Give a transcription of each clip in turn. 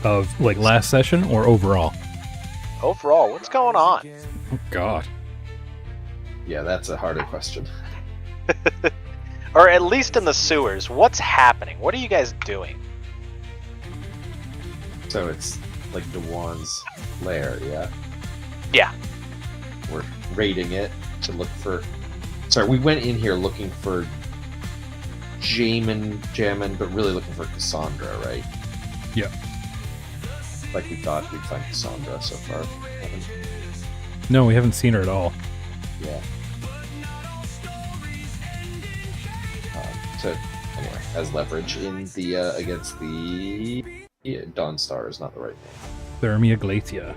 Of like last session or overall? Overall, what's going on? Oh God. Yeah, that's a harder question. Or at least in the sewers, what's happening? What are you guys doing? So it's like Dewan's lair, yeah? Yeah. We're raiding it to look for... Sorry, we went in here looking for Jammin, but really looking for Cassandra, right? Yeah. Like we thought we'd find Cassandra so far. No, we haven't seen her at all. Yeah. So anyway, as leverage in the against the Dawn Star is not the right name. Thermia Glacia.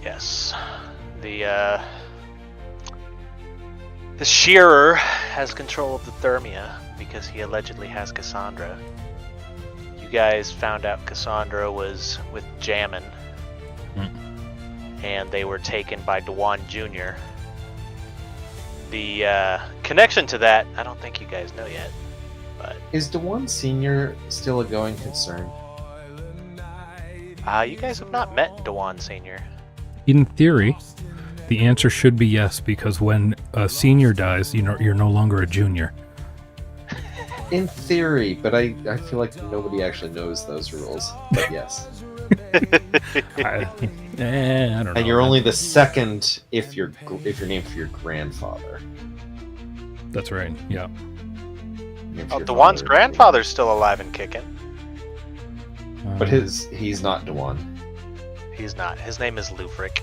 Yes. The Shearer has control of the Thermia because he allegedly has Cassandra. You guys found out Cassandra was with Jammin, and they were taken by Dewan Jr. The connection to that, I don't think you guys know yet. But is Dewan Sr. still a going concern? You guys have not met Dewan Sr. In theory, the answer should be yes, because when a senior dies, you're no longer a junior. In theory, but I feel like nobody actually knows those rules. But yes. I don't know. And you're only the second if you're named for your grandfather. That's right. Yeah. Oh, Dewan's grandfather's still alive and kicking. But he's not Dewan. He's not. His name is Lufric.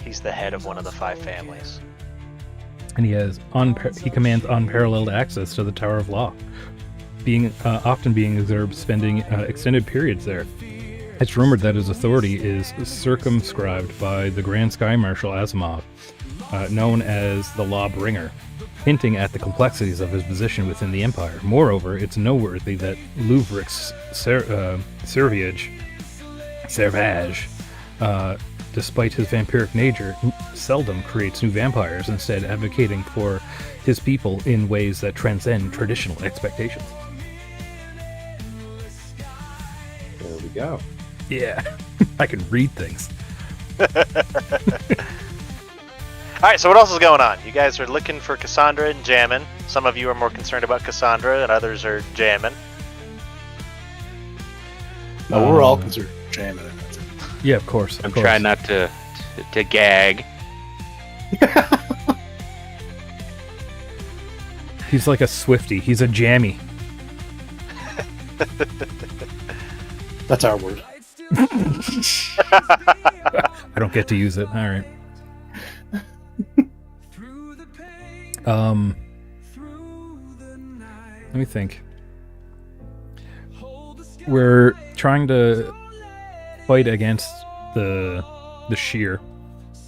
He's the head of one of the 5 families. And he commands unparalleled access to the Tower of Law, often being observed spending extended periods there. It's rumored that his authority is circumscribed by the Grand Sky Marshal Asimov, known as the Lawbringer, hinting at the complexities of his position within the Empire. Moreover, it's noteworthy that Luvric's servage, despite his vampiric nature, seldom creates new vampires, instead advocating for his people in ways that transcend traditional expectations. There we go. Yeah, I can read things. Alright, so what else is going on? You guys are looking for Cassandra and Jammin. Some of you are more concerned about Cassandra, and others are Jammin. No, we're all concerned with Jammin. Yeah, of course. I'm trying not to gag. He's like a Swiftie. He's a jammy. That's our word. I don't get to use it. All right. Let me think. We're trying to fight against the shear,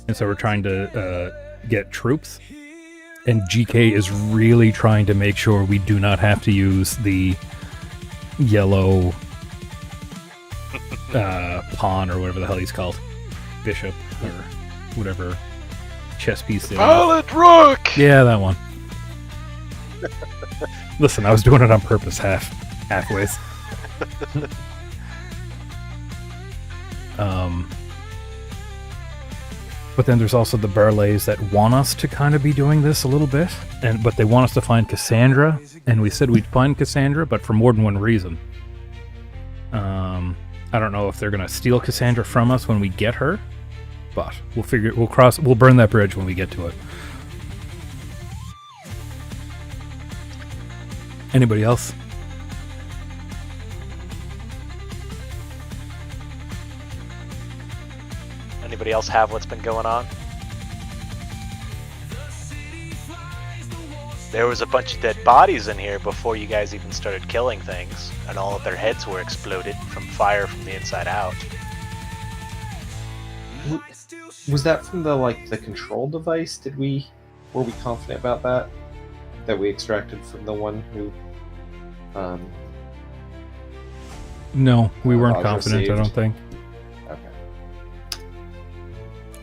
and so we're trying to get troops, and GK is really trying to make sure we do not have to use the yellow pawn or whatever the hell he's called, bishop or whatever chess piece they Pilot Rook! Yeah, that one. Listen, I was doing it on purpose halfways. But then there's also the Barlays that want us to kind of be doing this a little bit, but they want us to find Cassandra, and we said we'd find Cassandra, but for more than one reason. I don't know if they're gonna steal Cassandra from us when we get her, but we'll burn that bridge when we get to it. Anybody else? Anybody else have what's been going on? There was a bunch of dead bodies in here before you guys even started killing things, and all of their heads were exploded from fire from the inside out. Was that from the control device? Were we confident about that? That we extracted from the one who No, we weren't Roger confident, saved. I don't think. Okay.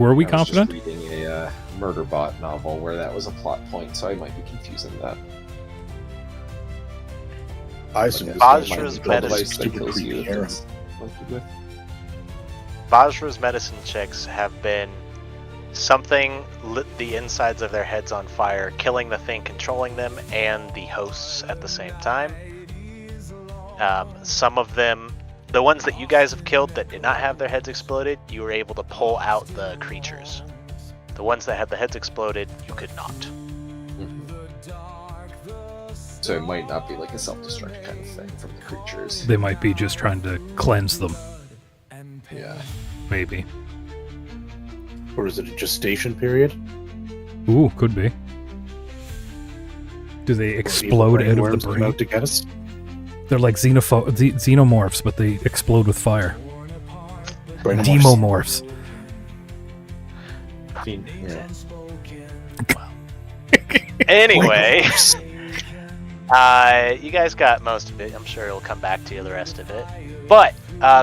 Were we I was just confident? reading a Murderbot novel where that was a plot point, so I might be confusing that. I assume Like this a guy Vajra's might control be built medicine. like device that stupid kills creepy you. harem. That's linked with. Vajra's medicine checks have been something lit the insides of their heads on fire, killing the thing controlling them and the hosts at the same time. Some of them, the ones that you guys have killed that did not have their heads exploded, you were able to pull out the creatures. The ones that had the heads exploded, you could not. So it might not be like a self-destruct kind of thing from the creatures. They might be just trying to cleanse them. Yeah. Maybe. Or is it a gestation period? Ooh, could be. Do they explode out of Worms the come brain? out to get us? They're like xenomorphs, but they explode with fire. Brainomorphs. Demomorphs. Yeah. Anyway, you guys got most of it. I'm sure it'll come back to you, the rest of it. But,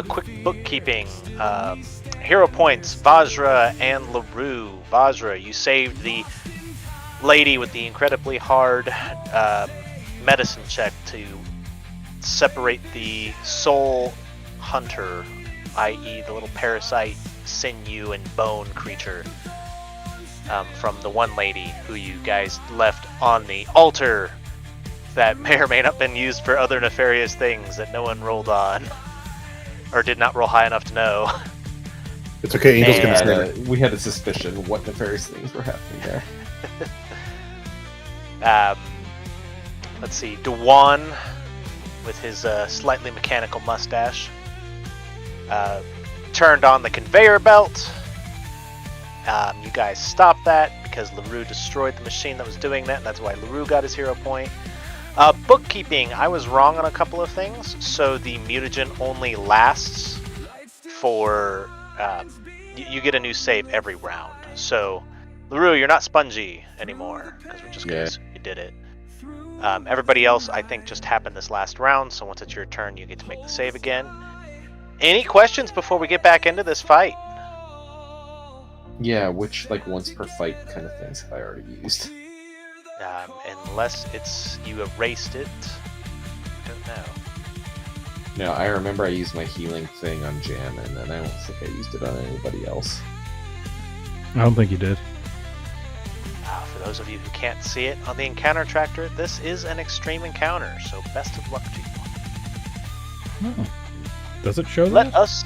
quick bookkeeping. Hero points, Vajra and Leroux. Vajra, you saved the lady with the incredibly hard medicine check to separate the soul hunter, i.e. the little parasite sinew and bone creature, from the one lady who you guys left on the altar that may or may not have been used for other nefarious things that no one rolled on or did not roll high enough to know. It's okay, Angel's gonna And- save it. We had a suspicion what nefarious things were happening there. Let's see, Dewan with his slightly mechanical mustache turned on the conveyor belt. You guys stopped that because Leroux destroyed the machine that was doing that, and that's why Leroux got his hero point. Bookkeeping, I was wrong on a couple of things. So the mutagen only lasts for... you get a new save every round. So, Leroux, you're not spongy anymore, because we're just going to assume you did it. Everybody else, I think, just happened this last round, so once it's your turn, you get to make the save again. Any questions before we get back into this fight? Yeah, which like once per fight kind of things have I already used? Unless it's you erased it. I don't know. No, I remember I used my healing thing on Jammin, and I don't think I used it on anybody else. I don't think you did. For those of you who can't see it on the encounter tractor, this is an extreme encounter, so best of luck to you. Oh. Does it show Let that? us...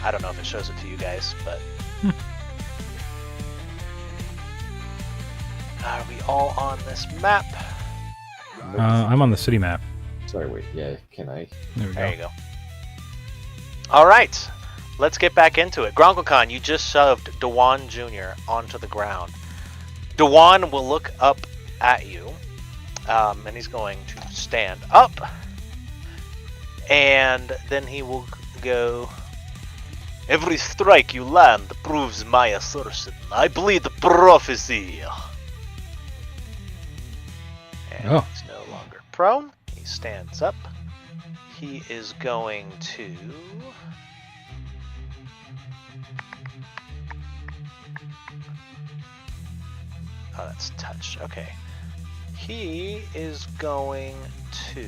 I don't know if it shows it to you guys, but... Are we all on this map? I'm on the city map. Sorry, wait, yeah, can I? There we go. There you go. Alright, let's get back into it. Gronklecon, you just shoved Dewan Jr. onto the ground. Dewan will look up at you, and he's going to stand up. And then he will go... Every strike you land proves my assertion. I believe the prophecy. And Oh. he's no longer prone. He stands up. He is going to... Oh, that's touch. Okay. He is going to...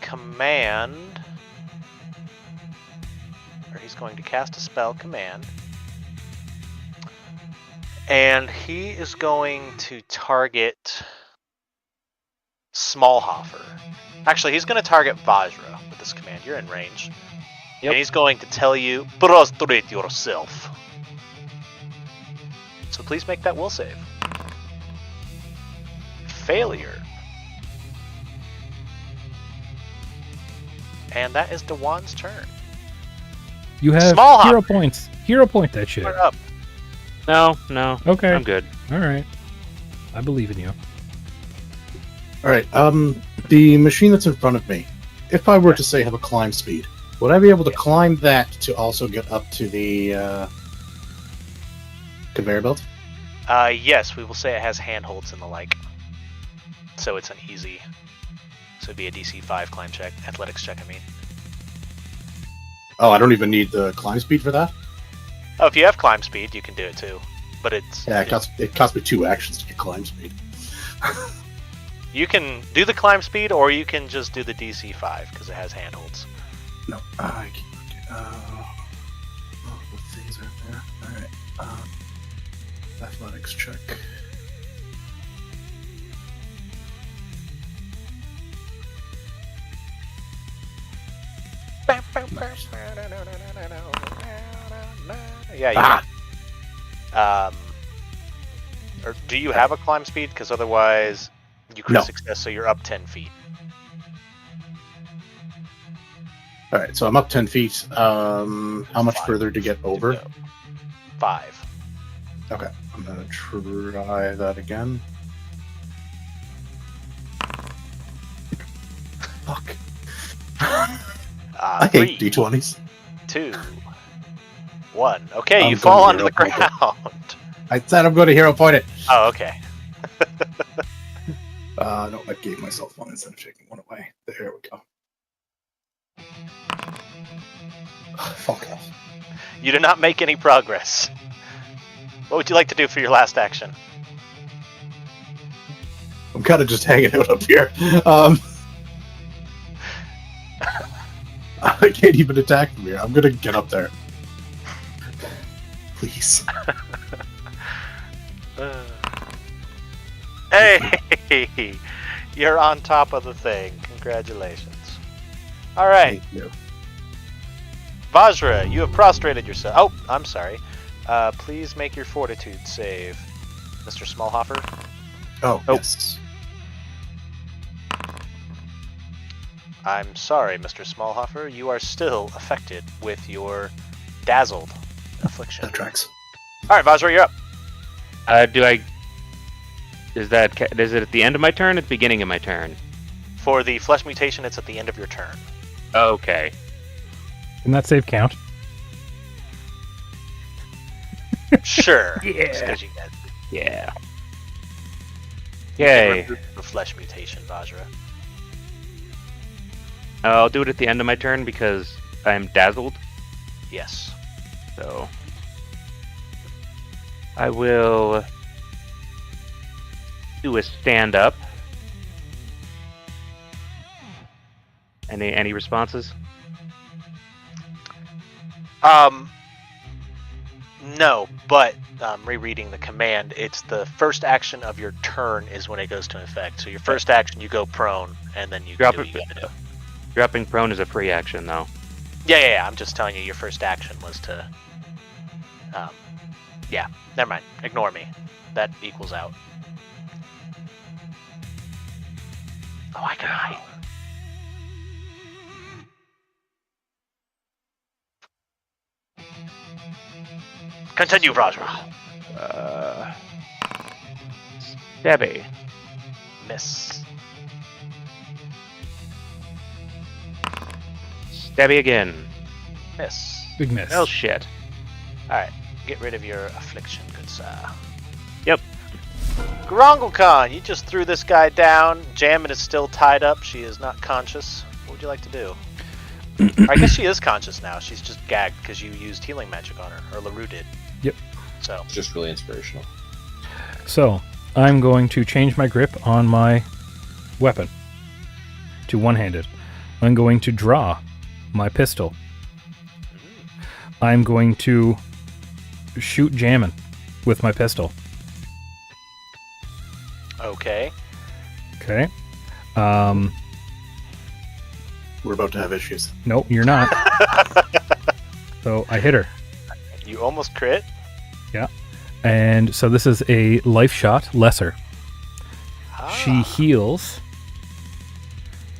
command... Or he's going to cast a spell, command. And he is going to target Smallhofer. Actually, he's going to target Vajra with this command. You're in range. Yep. And he's going to tell you, prostrate yourself. So please make that will save. Failure. And that is Dewan's turn. You have Small hero hopper. points. Hero point that shit. Turn up. No. Okay. I'm good. All right. I believe in you. Alright, the machine that's in front of me, if I were to say have a climb speed, would I be able to climb that to also get up to the conveyor belt? Yes, we will say it has handholds and the like. So it's an easy. So it'd be a DC 5 climb check, athletics check, I mean. Oh, I don't even need the climb speed for that? Oh, if you have climb speed, you can do it too. But Yeah, it cost me 2 actions to get climb speed. you can do the climb speed, or you can just do the DC 5 because it has handholds. No, I can't. What things are there? Alright. Athletics check. Yeah, you or do you have a climb speed? Because otherwise, you crit No. success, so you're up 10 feet. Alright, so I'm up 10 feet. How much 5 further to get over? go. 5. Okay, I'm gonna try that again. Fuck. I hate 3, D20s. 2, 1. Okay, I'm you fall gonna onto the hero point it. ground. I said I'm going to hero point it. Oh, okay. No, I gave myself one instead of taking one away. There we go. Fuck off. You did not make any progress. What would you like to do for your last action? I'm kind of just hanging out up here. I can't even attack from here. I'm gonna get up there. Please. Hey! You're on top of the thing. Congratulations. All right. Thank you. Vajra, you have prostrated yourself. Oh, I'm sorry. Please make your fortitude save, Mr. Smallhofer. Oh, yes. I'm sorry, Mr. Smallhofer. You are still affected with your dazzled affliction. That tracks. All right, Vajra, you're up. Is it at the end of my turn or at the beginning of my turn? For the flesh mutation, it's at the end of your turn. Okay. Can that save count? Sure. Yeah. Just 'cause you get Yeah. Yay. the flesh mutation, Vajra. I'll do it at the end of my turn because I'm dazzled. Yes. So I will do a stand up. Any responses? No, but rereading the command, it's the first action of your turn is when it goes to effect. So your first action, you go prone, and then you do what you gotta do. Dropping prone is a free action though. Yeah. I'm just telling you, your first action was to. Yeah. Never mind. Ignore me. That equals out. Oh, I can hide. Continue, Vajra. Stabby. Miss. Stabby again. Miss. Big miss. Well, shit. Alright. Get rid of your affliction, good sir. Yep. Grongalcon, you just threw this guy down. Jammin is still tied up. She is not conscious. What would you like to do? I guess she is conscious now. She's just gagged because you used healing magic on her. Or Leroux did. Yep. So. It's just really inspirational. So, I'm going to change my grip on my weapon to one-handed. I'm going to draw my pistol. I'm going to shoot Jammin with my pistol. Okay. Okay. We're about to have issues. Nope, you're not. So I hit her. You almost crit. Yeah. And so this is a life shot, lesser. She heals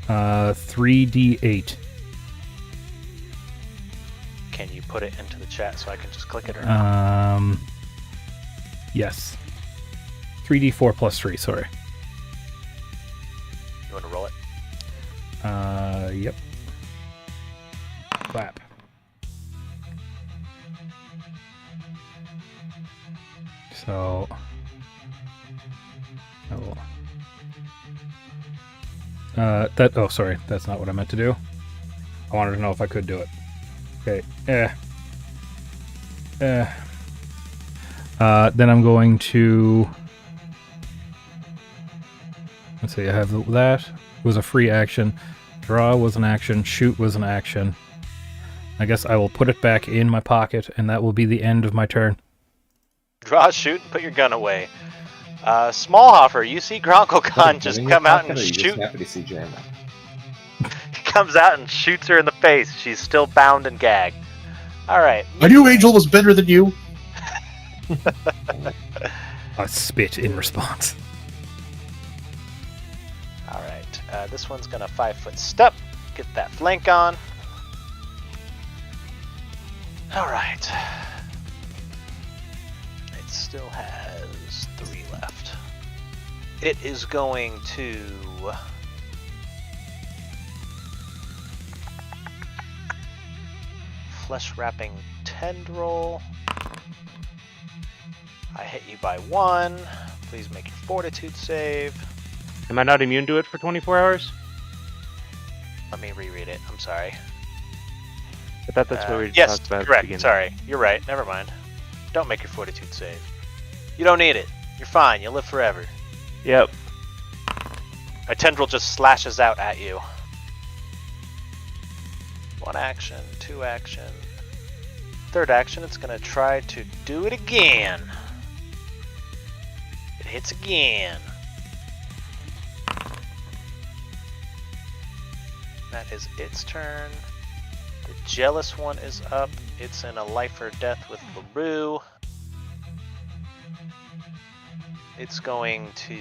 3d8. Can you put it into the chat so I can just click it or not? Yes. 3d4 plus 3, sorry. You want to roll it? Yep. Clap. So, oh, sorry, that's not what I meant to do. I wanted to know if I could do it. Okay. Then I'm going to. Let's see. I have that was a free action. Draw was an action. Shoot was an action. I guess I will put it back in my pocket, and that will be the end of my turn. Draw, shoot, and put your gun away. Smallhoffer, you see Gronkle Khan just come out and shoot. Just happy to see Jammin. He comes out and shoots her in the face. She's still bound and gagged. All right. I knew Angel was better than you. I spit in response. All right. This one's gonna 5-foot step. Get that flank on. All right. It still has 3 left. It is going to flesh wrapping tendril. I hit you by 1. Please make your fortitude save. Am I not immune to it for 24 hours? Let me reread it. I'm sorry. I thought that's what we yes, talked about at the correct. beginning. Sorry. You're right. Never mind. Don't make your fortitude save. You don't need it. You're fine. You'll live forever. Yep. A tendril just slashes out at you. 1 action, 2 action. 3rd action, it's going to try to do it again. It hits again. That is its turn. The jealous one is up. It's in a life or death with Leroux. It's going to...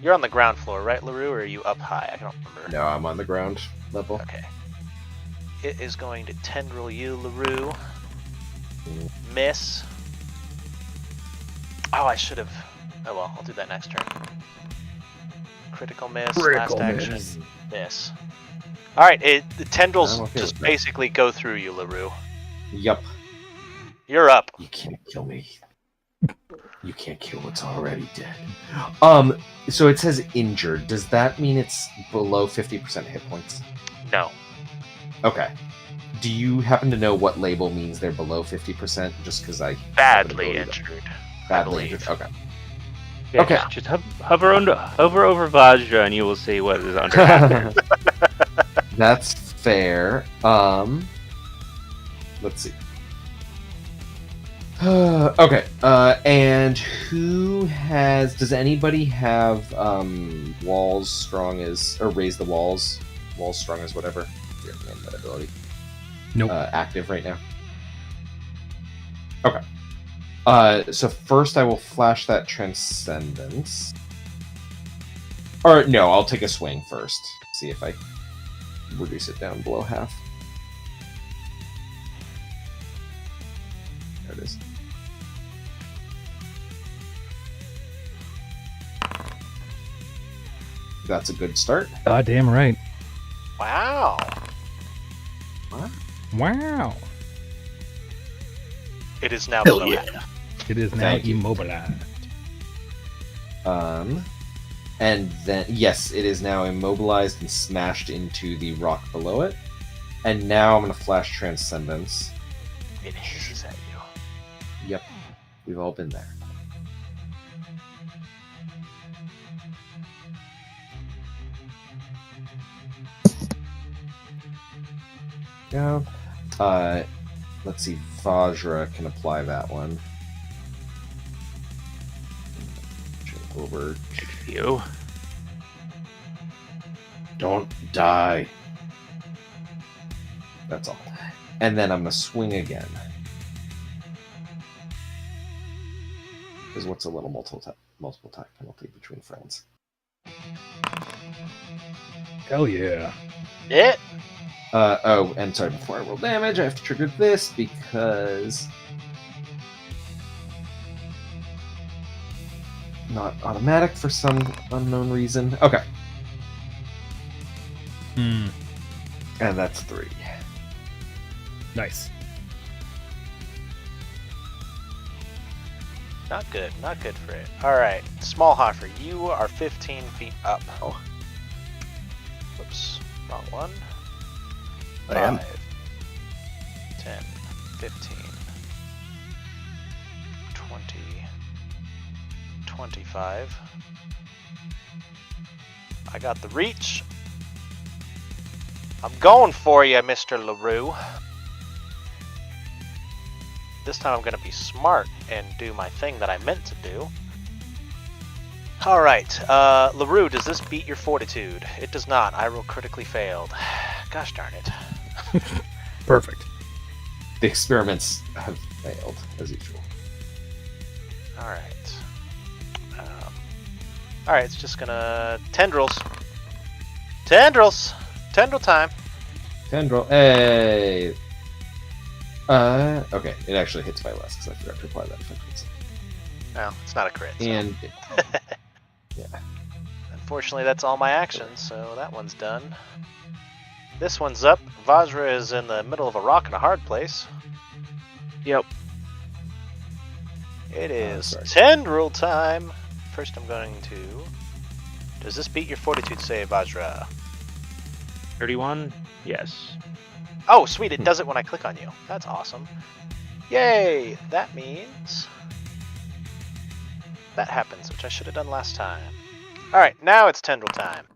You're on the ground floor, right, Leroux, or are you up high? I don't remember. No, I'm on the ground level. Okay. It is going to tendril you, Leroux. Miss. Oh, I should have... Oh well, I'll do that next turn. Critical miss, Critical last action, miss. miss. Alright, the tendrils I'm okay just with that. basically go through you, Leroux. Yup. You're up. You can't kill me. You can't kill what's already dead. So it says injured. Does that mean it's below 50% hit points? No. Okay. Do you happen to know what label means they're below 50%? Just because I... Badly injured. Badly believe. injured. Okay. Yeah, Okay. Just hover over Vajra and you will see what is under after. That's fair. Let's see. Okay. And who has? Does anybody have walls strong as, or raise the walls strong as whatever? I forget the name of that ability. Nope. Active right now. Okay. So first I will flash that Transcendence. Or no, I'll take a swing first. See if I reduce it down below half. There it is. That's a good start. Damn right. Wow. Wow. It is now Hell below yeah. half. It is now Thank you. immobilized. And then, yes, it is now immobilized and smashed into the rock below it. And now I'm going to flash Transcendence. It hisses at you. Yep, we've all been there. Yeah. Let's see, Vajra can apply that one. Jump over. You. Don't die. That's all. And then I'm going to swing again. Because what's a little multiple attack penalty between friends? Hell yeah. It. Oh, and sorry, before I roll damage, I have to trigger this because... Not automatic for some unknown reason. Okay. Hmm. And that's 3. Nice. Not good. Not good for it. All right, Smallhoffer, you are 15 feet up. Oh. Whoops, wrong one. I am. 5, 10, 15, 20, 25. I got the reach. I'm going for you, Mr. Leroux. This time I'm going to be smart and do my thing that I meant to do. Alright, Leroux, does this beat your fortitude? It does not. I roll critically failed. Gosh darn it. Perfect. The experiments have failed, as usual. Alright. Alright, it's just gonna... Tendrils. Tendrils! Tendril time. Tendril. Hey! Okay, it actually hits by less because I forgot to apply that effect. No, it's not a crit. So. And... yeah. Unfortunately, that's all my actions, so that one's done. This one's up. Vajra is in the middle of a rock and a hard place. Yep. It is sorry. Tendril time. First, I'm going to... Does this beat your fortitude save, Vajra? 31? Yes. Oh, sweet, it does it when I click on you. That's awesome. Yay! That means... that happens, which I should have done last time. Alright, now it's Tendril time.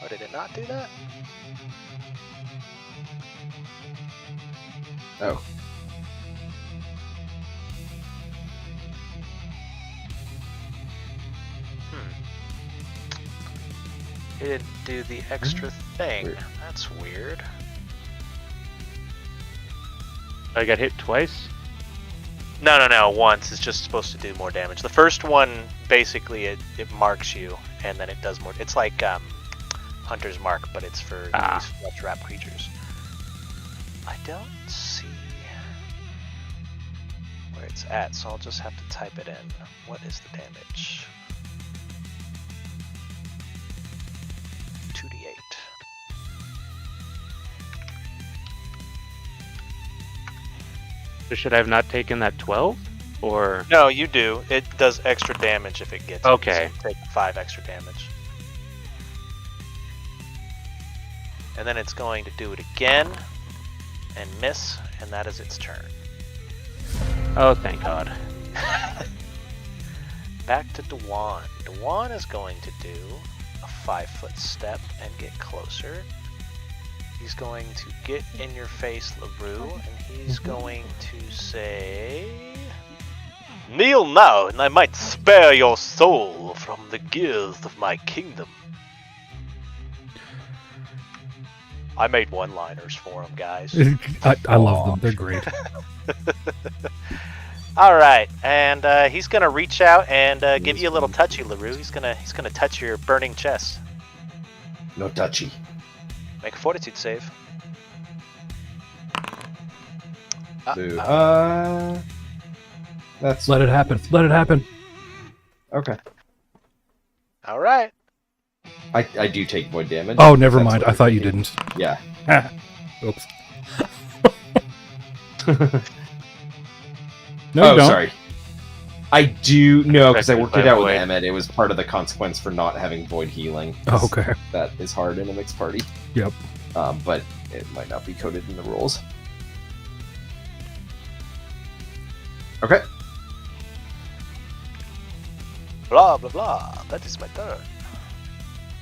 Oh, did it not do that? Oh. It didn't do the extra thing. Weird. That's weird. I got hit twice? No, once. It's just supposed to do more damage. The first one, basically, it marks you, and then it does more. It's like Hunter's Mark, but it's for these flesh-wrapped creatures. I don't see where it's at, so I'll just have to type it in. What is the damage? 2d8. So should I have not taken that 12? Or... No, you do. It does extra damage if it gets Okay. it, so you take 5 extra damage. And then it's going to do it again and miss, and that is its turn. Oh, thank God. Back to Dewan. Dewan is going to do a 5-foot step and get closer. He's going to get in your face, Leroux, and he's going to say... Kneel now, and I might spare your soul from the gears of my kingdom. I made one-liners for him, guys. I love them. They're great. All right, and he's gonna reach out and give you a little touchy, Leroux. He's gonna touch your burning chest. No touchy. Make a fortitude save. So, that's Let it happen. Let it happen. okay. All right. I do take void damage. Oh, never That's mind. what I thought you thinking. didn't. Yeah. Oops. No, you Oh, don't. sorry. I do because I Affected worked by it out with void. Emmett. It was part of the consequence for not having void healing. Oh, okay. That is hard in a mixed party. Yep. But it might not be coded in the rules. Okay. Blah blah blah. That is my turn.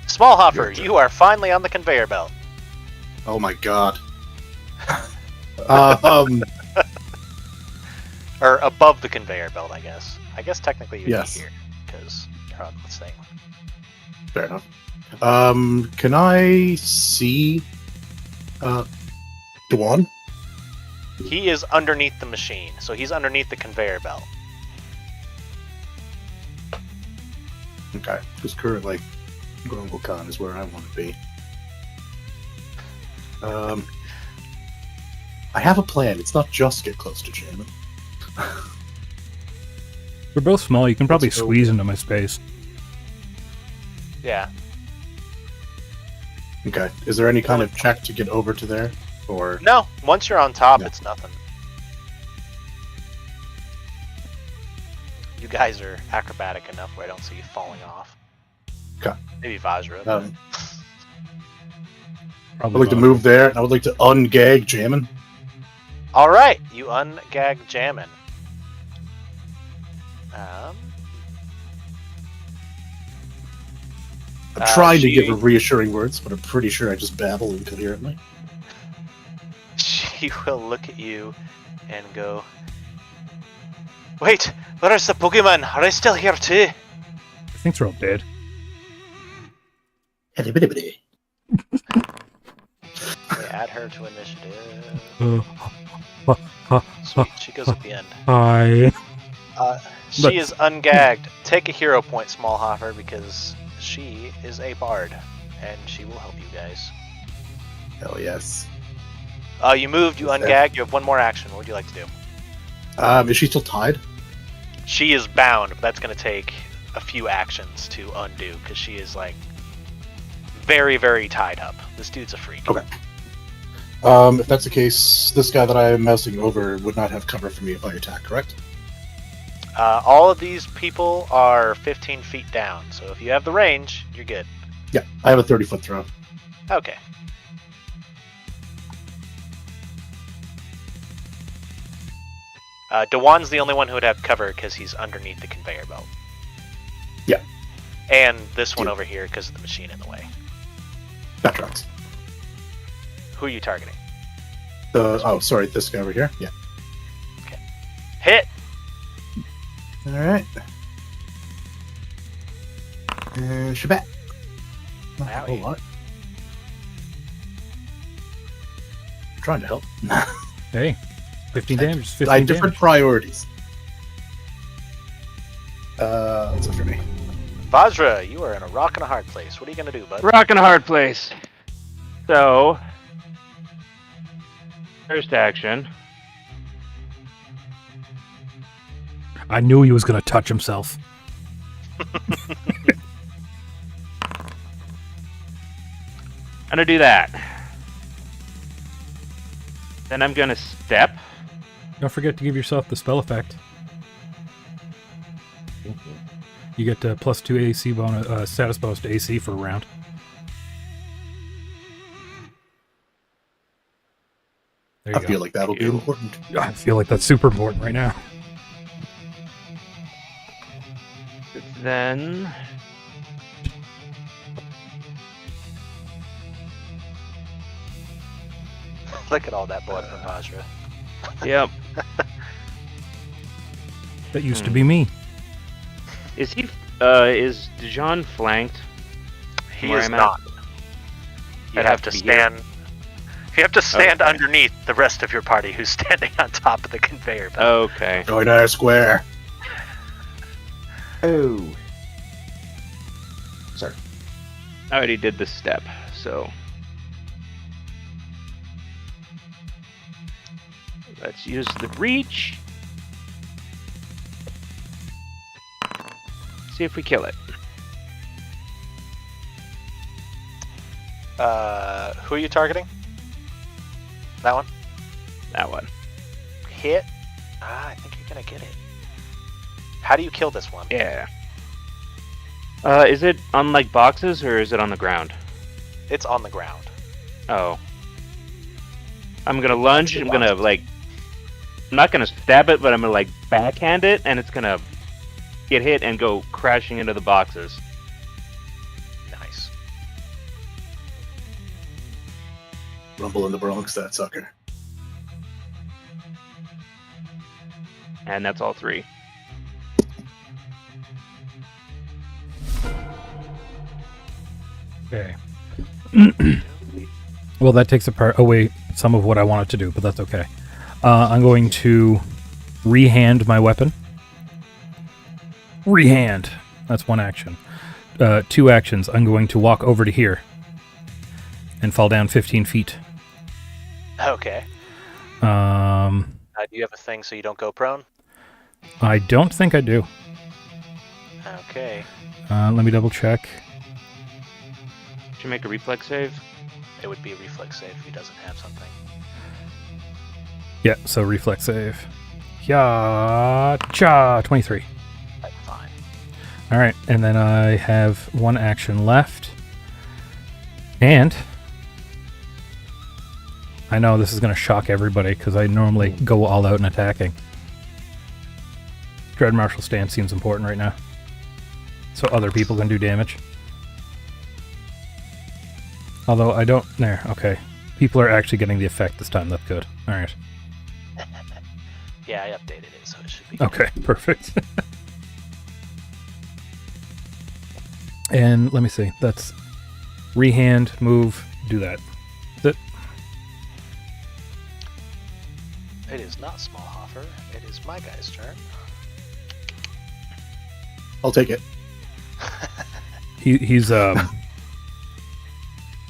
Small Hopper, Your turn. you are finally on the conveyor belt. Oh my god. Or above the conveyor belt, I guess. I guess technically you'd Yes. be here because you're on this thing. Fair enough. Can I see Dwan? He is underneath the machine, so he's underneath the conveyor belt. Okay, because currently Grumble is where I want to be. I have a plan. It's not just get close to Jammin. We're both small. You can probably Let's go. squeeze into my space. Yeah. Okay. Is there any kind of check to get over to there? Or No, once you're on top, No. it's nothing. You guys are acrobatic enough where I don't see you falling off. Okay. Maybe Vajra. I'd Probably like to Vajra. move there, and I would like to ungag Jammin. All right, you ungag Jammin. I'm trying to she- give her reassuring words, but I'm pretty sure I just babble incoherently. She will look at you and go, "Wait, where's the Pokemon? Are they still here too?" I think they're all dead. Hitty-bitty-bitty. We add her to initiative. Uh, Sweet, she goes at the end. Hi. She But- is ungagged. Take a hero point, Smallhoffer, because she is a bard, and she will help you guys. Hell yes. You moved, you Is that- ungagged, you have one more action. What would you like to do? Is she still tied? She is bound, but that's going to take a few actions to undo, because she is, like, very, very tied up. This dude's a freak. Okay. If that's the case, this guy that I am mousing over would not have cover for me if I attack, correct? All of these people are 15 feet down, so if you have the range, you're good. Yeah, I have a 30-foot throw. Okay. Dewan's the only one who would have cover because he's underneath the conveyor belt. Yeah. And this one Yeah. over here because of the machine in the way. That tracks. Who are you targeting? Sorry, this guy over here. Yeah. Hit! All right. Shabat. Not a whole Owie. lot. I'm trying to help. Hey, 15 damage. 15 I different damage. priorities. That's it for me. Vajra, you are in a rock and a hard place. What are you going to do, bud? Rock and a hard place. So, first action. I knew he was going to touch himself. I'm gonna do that. Then I'm gonna step. Don't forget to give yourself the spell effect. You get +2 AC bonus, status bonus to AC for a round. There you I go. feel like that'll be Ew. important. I feel like that's super important right now. Then Look at all that blood from Vajra. yep. That used to be me. Is is Dijon flanked? He Where is I'm at? not. You You'd have to be here? stand. You have to stand Okay. underneath the rest of your party who's standing on top of the conveyor belt. Okay. Join our square. Oh. Sorry. I already did the step, so let's use the reach. See if we kill it. Who are you targeting? That one? That one. Hit? I think you're gonna get it. How do you kill this one? Yeah. Is it on like boxes or is it on the ground? It's on the ground. Oh. I'm gonna lunge. I'm gonna like. I'm not gonna stab it, but I'm gonna like backhand it, and it's gonna get hit and go crashing into the boxes. Nice. Rumble in the Bronx, that sucker. And that's all three. Okay. Well, that takes away some of what I wanted to do, but that's okay. I'm going to rehand my weapon. Rehand. That's one action. 2 actions. I'm going to walk over to here and fall down 15 feet. Okay. Do you have a thing so you don't go prone? I don't think I do. Okay. Let me double check. Should make a reflex save. It would be a reflex save if he doesn't have something. Yeah, so reflex save. Yeah, cha 23. That's fine. All right, and then I have one action left. And I know this is going to shock everybody because I normally go all out in attacking. Dread Martial Stance seems important right now. So other people can do damage. Although I don't... There, okay. People are actually getting the effect this time. That's good. Alright. Yeah, I updated it, so it should be good. Okay, perfect. And let me see. That's rehand, move, do that. That's it. It is not Smallhofer. It is my guy's turn. I'll take it. He's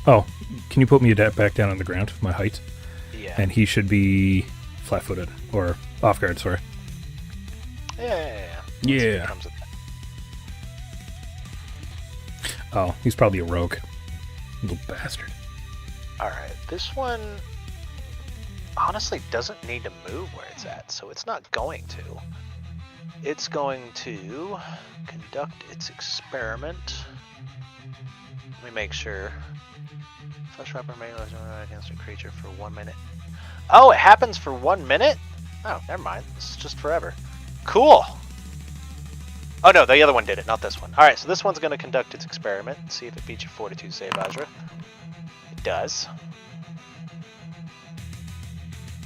Oh, can you put me back down on the ground, my height? Yeah. And he should be flat-footed or off guard. Sorry. Yeah. Yeah. Oh, he's probably a rogue, little bastard. All right, this one honestly doesn't need to move where it's at, so it's not going to. It's going to conduct its experiment. Let me make sure. Flesh Wrapper may against a creature for 1 minute. Oh, it happens for 1 minute? Oh, never mind. This is just forever. Cool. Oh no, the other one did it, not this one. Alright, so this one's going to conduct its experiment. See if it beats your Fortitude save, Vajra. It does.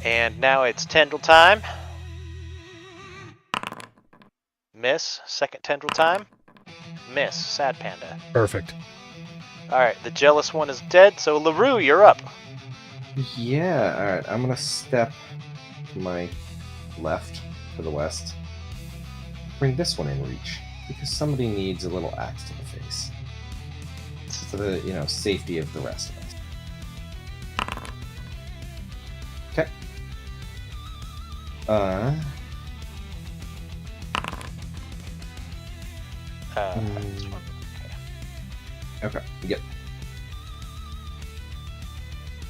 And now it's tendril time. Miss. Second tendril time. Miss. Sad Panda. Perfect. Alright, the jealous one is dead, so Leroux, you're up. Yeah, alright. I'm gonna step to my left, to the west. Bring this one in reach, because somebody needs a little axe to the face. For the, safety of the rest of us. Okay. This one. Okay, yep.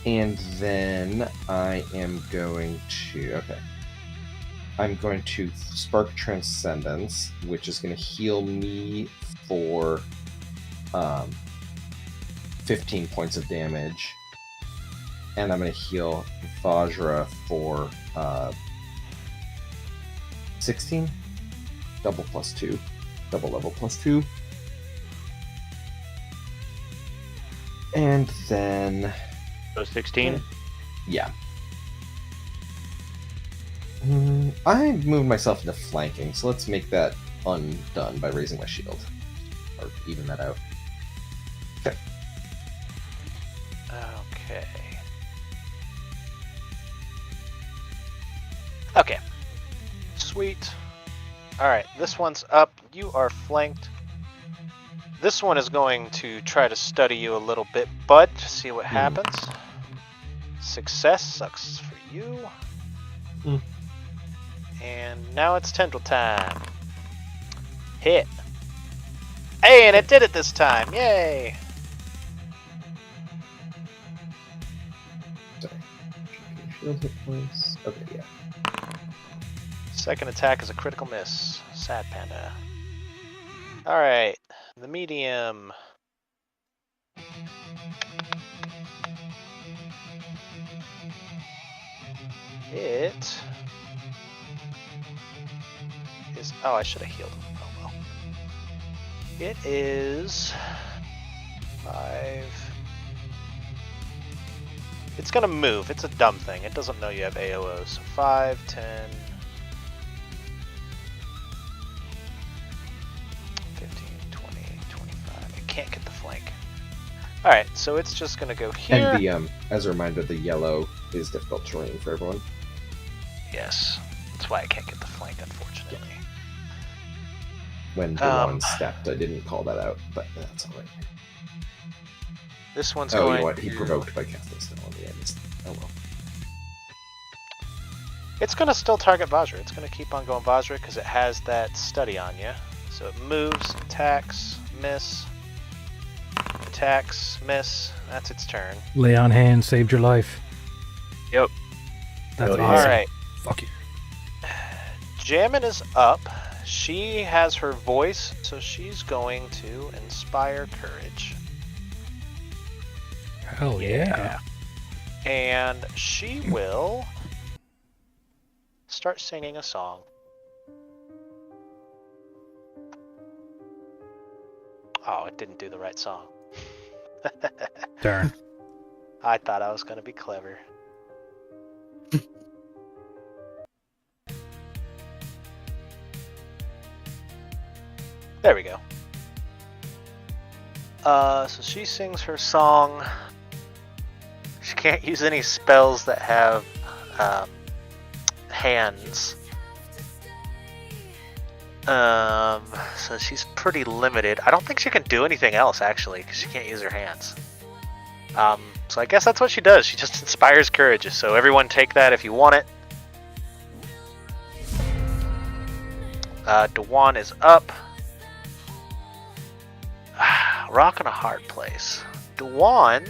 And then I am going to... Okay. I'm going to Spark Transcendence, which is going to heal me for 15 points of damage. And I'm going to heal Vajra for 16. Double plus 2. Double level plus 2. And then... So 16? Yeah. I moved myself into flanking, so let's make that undone by raising my shield. Or even that out. Okay. Okay. Okay. Sweet. Alright, this one's up. You are flanked. This one is going to try to study you a little bit, bud, to see what happens. Success sucks for you. And now it's tendril time. Hit. Hey, and it did it this time. Yay! Sorry. Shield hit points. Okay, yeah. Second attack is a critical miss. Sad Panda. Alright, the medium. It is... Oh, I should have healed him. Oh well. It is... 5... It's gonna move. It's a dumb thing. It doesn't know you have AOO. So 5, 10... 15, 20, 25. It can't get the flank. Alright, so it's just gonna go here. And the as a reminder, the yellow is difficult terrain for everyone. Yes. That's why I can't get the flank, unfortunately. When the one stepped, I didn't call that out, but that's alright. This one's Oh, going you know what? He to... provoked by casting snow on the end. Oh well. It's gonna still target Vajra. It's gonna keep on going Vajra because it has that study on you. So it moves, attacks, miss, attacks, miss. That's its turn. Lay on hands saved your life. Yep. That's Oh, yeah. awesome. Alright. Fuck you. Jammin is up. she has her voice, so she's going to inspire courage. Hell yeah. And she will start singing a song. Oh, it didn't do the right song. Darn. I thought I was going to be clever. There we go. So she sings her song. She can't use any spells that have hands. So she's pretty limited. I don't think she can do anything else, actually, because she can't use her hands. So I guess that's what she does. She just inspires courage. So everyone take that if you want it. Dewan is up. Rock in a hard place. Dewan.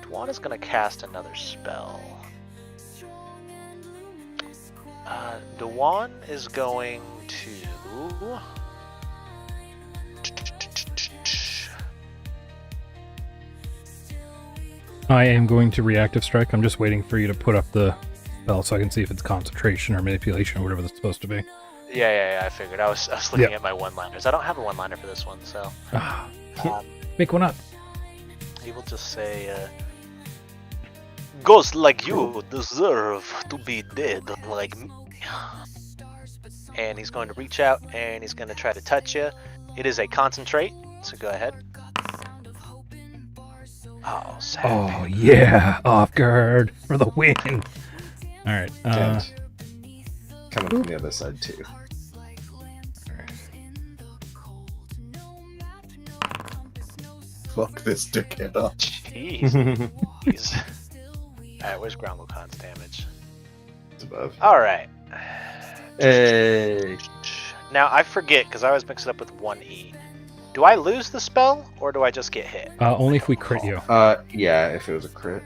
Dewan is going to cast another spell. Dewan is going to... I am going to reactive strike. I'm just waiting for you to put up the spell so I can see if it's concentration or manipulation or whatever that's supposed to be. Yeah, I figured. I was looking at my one-liners. I don't have a one-liner for this one, so... Make one up. He will just say, ghosts like you deserve to be dead like me. And he's going to reach out and he's going to try to touch you. It is a concentrate, so go ahead. Oh, sad. Oh, yeah. Off guard for the win. All right. And coming from the other side, too. Fuck this dickhead up. Jeez. Alright, where's Grommelcon's damage? It's above. Alright. Hey. Now, I forget, because I always mix it up with 1E. Do I lose the spell, or do I just get hit? Only if we crit you. Yeah, if it was a crit.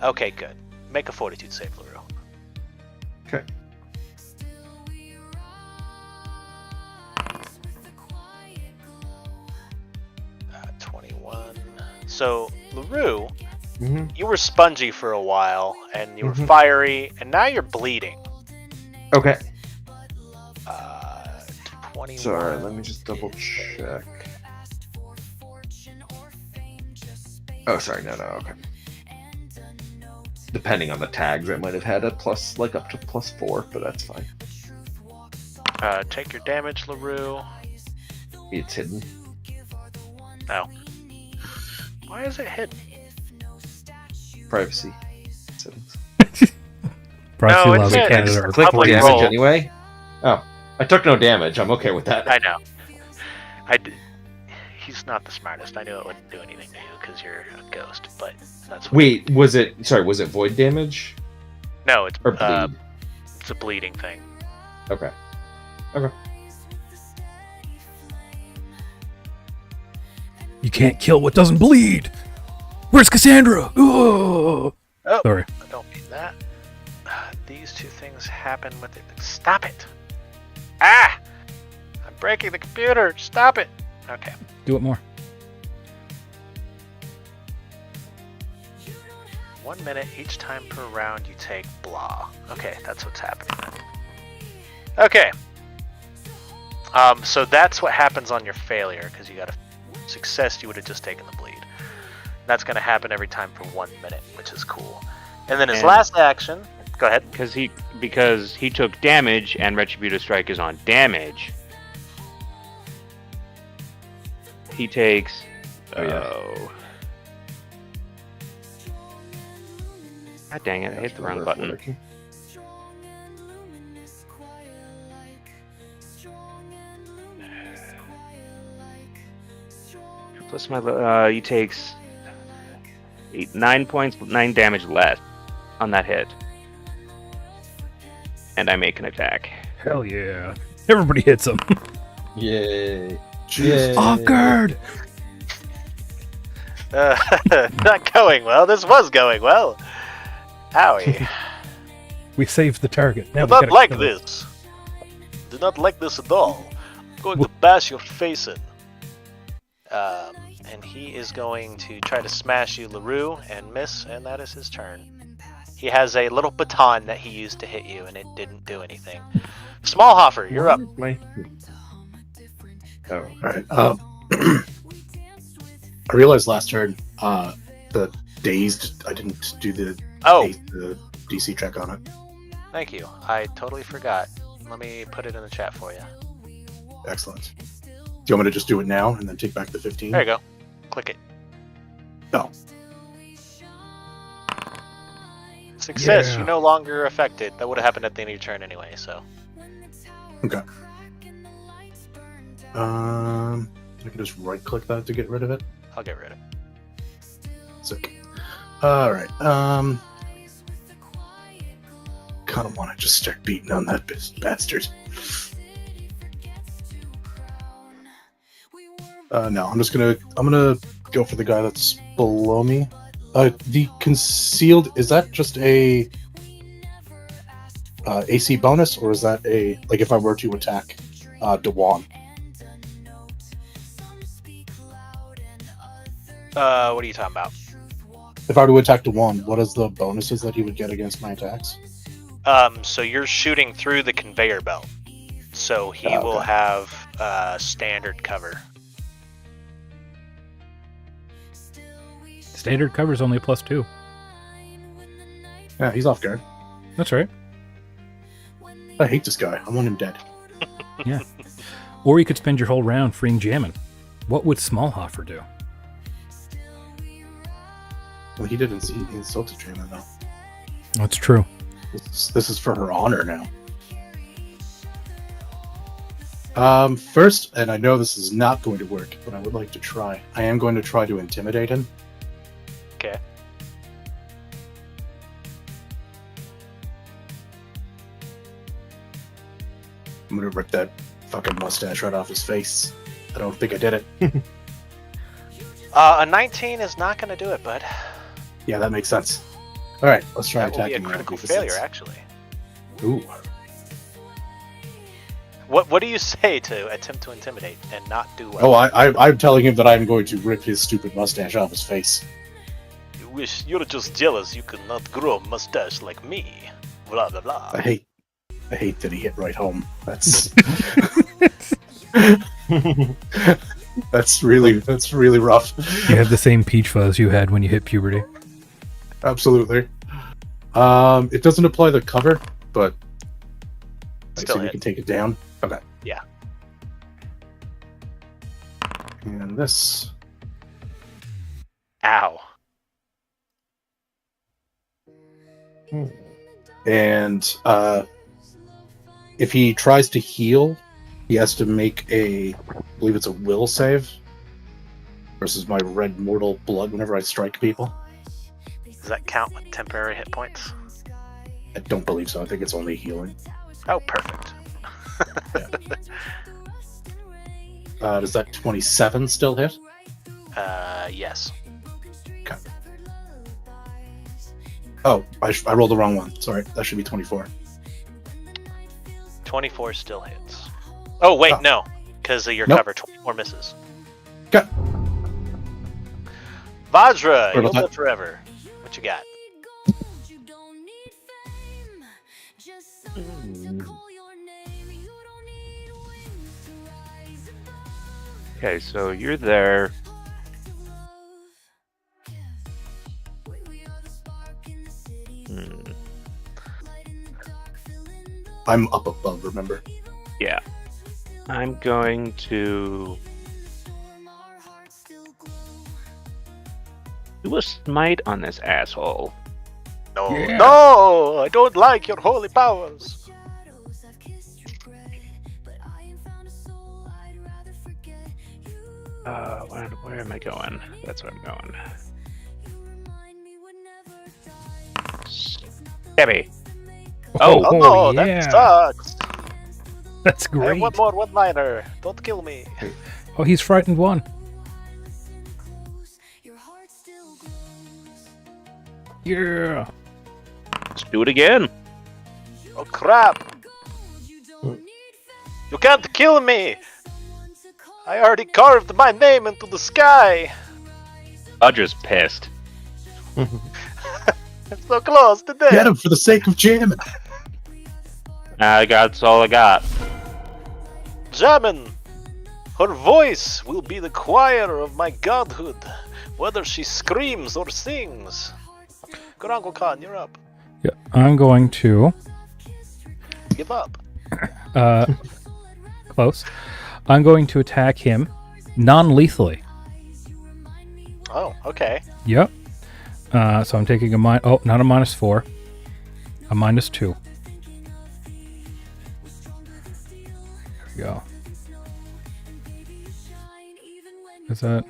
Okay, good. Make a fortitude save, Leroux. Okay. Uh, 21. So, Leroux, Mm-hmm. you were spongy for a while, and you were fiery, and now you're bleeding. Okay. 21. Sorry, let me just double check. Oh, sorry, no, okay. Depending on the tags, I might have had a plus, like up to +4, but that's fine. Take your damage, Leroux. It's hidden. No. Why is it hidden? Privacy settings. Privacy No, laws it's in a- Canada it's are a clickable. public Damage roll. anyway? Oh, I took no damage. I'm okay with that. I know. He's not the smartest. I knew it wouldn't do anything to you because you're a ghost, but that's what... Wait, was it void damage? No, it's Or bleed? it's a bleeding thing. Okay. You can't kill what doesn't bleed. Where's Cassandra? Oh, Oh, sorry. I don't mean that. These two things happen with it. Stop it! Ah! I'm breaking the computer. Stop it! Okay. Do it more. 1 minute each time per round you take blah. Okay, that's what's happening then. Okay. So that's what happens on your failure, because you got a success, you would have just taken the bleed. That's going to happen every time for 1 minute, which is cool. And then his And- last action... Go ahead. Because he took damage and Retributive Strike is on damage. He takes... Oh, yeah. Oh. God dang it, I hit the wrong button. Plus my... he takes... 9 points, 9 damage less on that hit. And I make an attack. Hell yeah. Everybody hits him. Yay. Jesus. Off guard. Not going well. This was going well. Howie. We saved the target. Now Do we not gotta like kill it. this. Do not like this at all. I'm going to bash your face in. And he is going to try to smash you, Leroux, and miss, and that is his turn. He has a little baton that he used to hit you, and it didn't do anything. Smallhofer, you're up. My... Oh, All right. I realized last turn, the dazed. I didn't do the the DC check on it. Thank you. I totally forgot. Let me put it in the chat for you. Excellent. Do you want me to just do it now and then take back the 15? There you go. Click it. No. Success. Yeah. You're no longer affected. That would have happened at the end of your turn anyway. So. Okay. I can just right-click that to get rid of it. I'll get rid of it. Sick. All right. Kind of want to just start beating on that bastard. No, I'm gonna go for the guy that's below me. The concealed, is that just a AC bonus, or is that a, like, if I were to attack Dewan? What are you talking about? If I were to attack Dewan, what is the bonuses that he would get against my attacks? So you're shooting through the conveyor belt. So he will have standard cover. Standard cover's only a +2. Yeah, he's off guard. That's right. I hate this guy. I want him dead. Yeah. Or you could spend your whole round freeing Jammin. What would Smallhofer do? Well, he didn't see. He insulted Jammin, though. That's true. This is for her honor now. First, and I know this is not going to work, but I would like to try. I am going to try to intimidate him. Okay. I'm gonna rip that fucking mustache right off his face. I don't think I did it. A 19 is not going to do it, bud. Yeah, that makes sense. All right, let's try That will be a attacking. critical failure, actually. Ooh. What do you say to attempt to intimidate and not do Oh, well? I'm telling him that I'm going to rip his stupid mustache off his face. You wish you're just jealous you could not grow a mustache like me. Blah blah blah. I hate that he hit right home. That's that's really rough. You have the same peach fuzz you had when you hit puberty. Absolutely. It doesn't apply the cover, but I Still assume you hit. can take it down. Okay. Yeah. And this. Ow. And if he tries to heal, he has to make I believe it's a will save versus my red mortal blood whenever I strike people. Does that count with temporary hit points? I don't believe so. I think it's only healing. Oh, perfect. Does that 27 still hit? Yes. Okay. Oh, I rolled the wrong one. Sorry, that should be 24. 24 still hits. Oh, wait, Oh. no. Because of your Nope. cover, 24 misses. Okay. Vajra, you'll about live that? forever. What you got? Okay, so you're there. I'm up above, remember? Yeah. I'm going to do a smite on this asshole. No, Yeah. no, I don't like your holy powers. Where am I going? That's where I'm going. Heavy. Oh, yeah. that sucks. That's I have great. one more one-liner. Don't kill me. Oh, he's frightened one. Yeah. Let's do it again. Oh crap! You can't kill me! I already carved my name into the sky! Roger's pissed. It's so close to death! Get him for the sake of Jammin. That's all I got. Jammin! Her voice will be the choir of my godhood, whether she screams or sings. Good Uncle Khan, you're up. Yeah. I'm going to. Give up. Close. I'm going to attack him non-lethally. Oh, okay. Yep. So I'm taking a not a -4, a -2. There we go. Is that?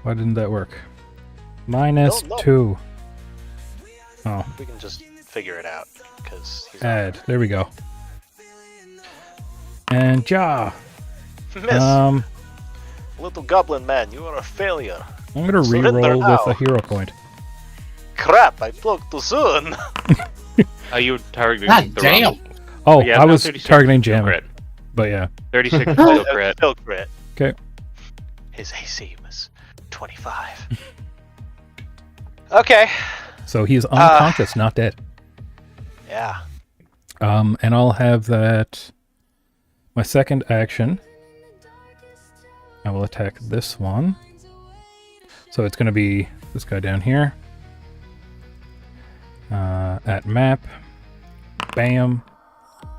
Why didn't that work? -2. Oh, We can just figure it out, because he's add. There we go. And Miss, little goblin man, you are a failure. I'm gonna Surrender re-roll now. with a hero point. Crap, I spoke too soon. Oh, you targeting God the damn. wrong. Oh, Yeah, I no, was 36 targeting still Jammin, crit. but yeah. 36 still crit. Still crit. Okay. His AC was 25. Okay. So he's unconscious, not dead. Yeah. And I'll have that. My second action. I will attack this one. So it's going to be this guy down here. At map. Bam.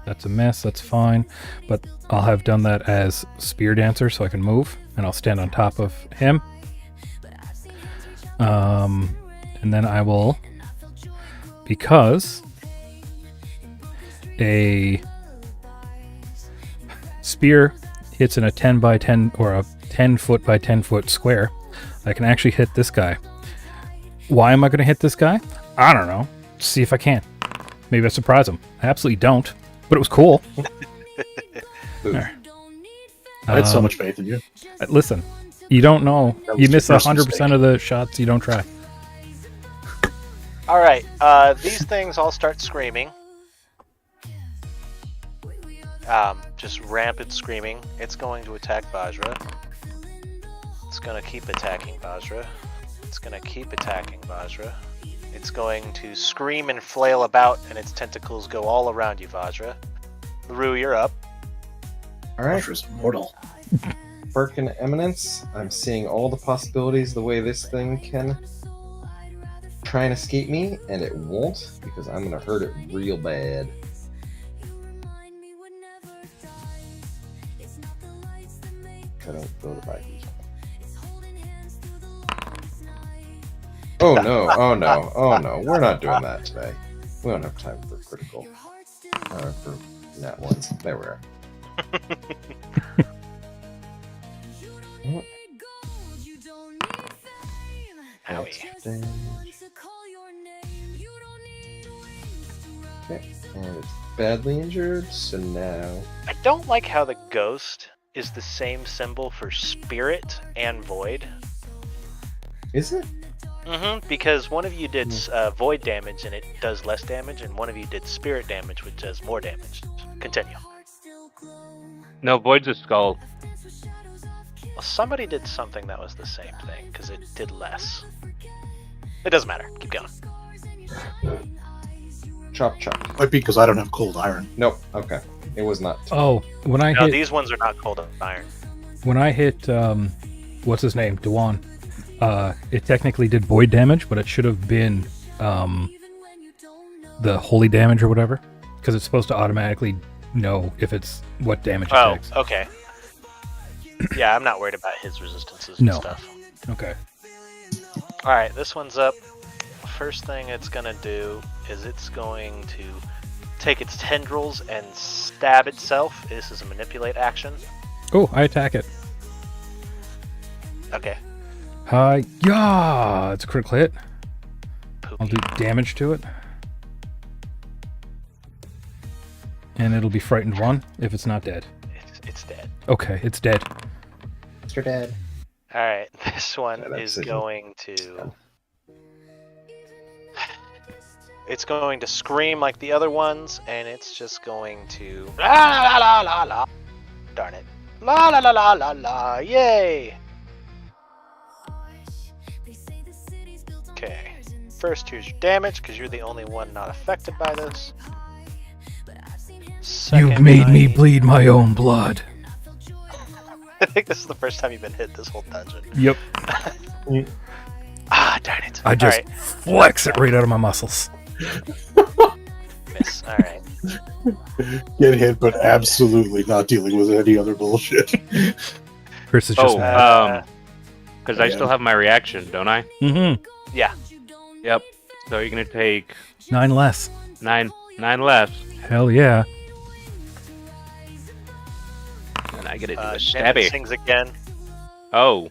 That's a miss. That's fine. But I'll have done that as Spear Dancer so I can move. And I'll stand on top of him. And then I will... Because a spear hits in a 10 by 10 or a 10 foot by 10 foot square, I can actually hit this guy. Why am I going to hit this guy? I don't know. See if I can. Maybe I surprise him. I absolutely don't, but it was cool. There. I had so much faith in you. Listen, you don't know. That was You your miss first 100% mistake. Uh, of the shots you don't try. Alright, these things all start screaming. Just rampant screaming. It's going to attack Vajra. It's going to keep attacking Vajra. It's going to keep attacking Vajra. It's going to scream and flail about, and its tentacles go all around you, Vajra. Leroux, you're up. All right, Ultra's mortal. Birkin Eminence. I'm seeing all the possibilities the way this thing can try and escape me, and it won't because I'm gonna hurt it real bad. I don't go to buy these. Oh no! Oh no! Oh no! We're not doing that today. We don't have time for critical. For nat ones. There we are. Howie. Okay, and it's badly injured, so now... I don't like how the ghost is the same symbol for spirit and void. Is it? Because one of you did void damage and it does less damage, and one of you did spirit damage which does more damage. Continue. No, Void's a skull. Well, somebody did something that was the same thing, because it did less. It doesn't matter. Keep going. Chop chop. Might be because I don't have cold iron. Nope, okay. It was not. Oh, when I No, hit these ones are not cold iron. what's his name? Dewan. It technically did void damage, but it should have been the holy damage or whatever, because it's supposed to automatically know if it's what damage it Oh, takes. okay. Yeah, I'm not worried about his resistances and No. stuff. Okay. Alright, this one's up. First thing it's gonna do is it's going to take its tendrils and stab itself. This is a manipulate action. Oh, I attack it. Okay. Yeah, it's a critical hit. I'll Poopy. do damage to it. And it'll be frightened 1 if it's not dead. It's dead. Okay, it's dead. Mr. Dad. Alright, this one Yeah, is that's it. going to it's going to scream like the other ones, and it's just going to la la la la la. Darn it. La la la la la la. Yay. Okay. First, here's your damage, because you're the only one not affected by this. You've made me bleed my own blood. I think this is the first time you've been hit this whole dungeon. Yep. Ah, darn it. I just Alright. flex it right out of my muscles. Miss. Alright. Get hit, but absolutely not dealing with any other bullshit. Chris is just mad. Because I still have my reaction, don't I? Mm-hmm. Yeah. Yep. So you're gonna take 9 less. 9 left, Hell yeah. and I get to do a Jammin stabby. sings again. Oh,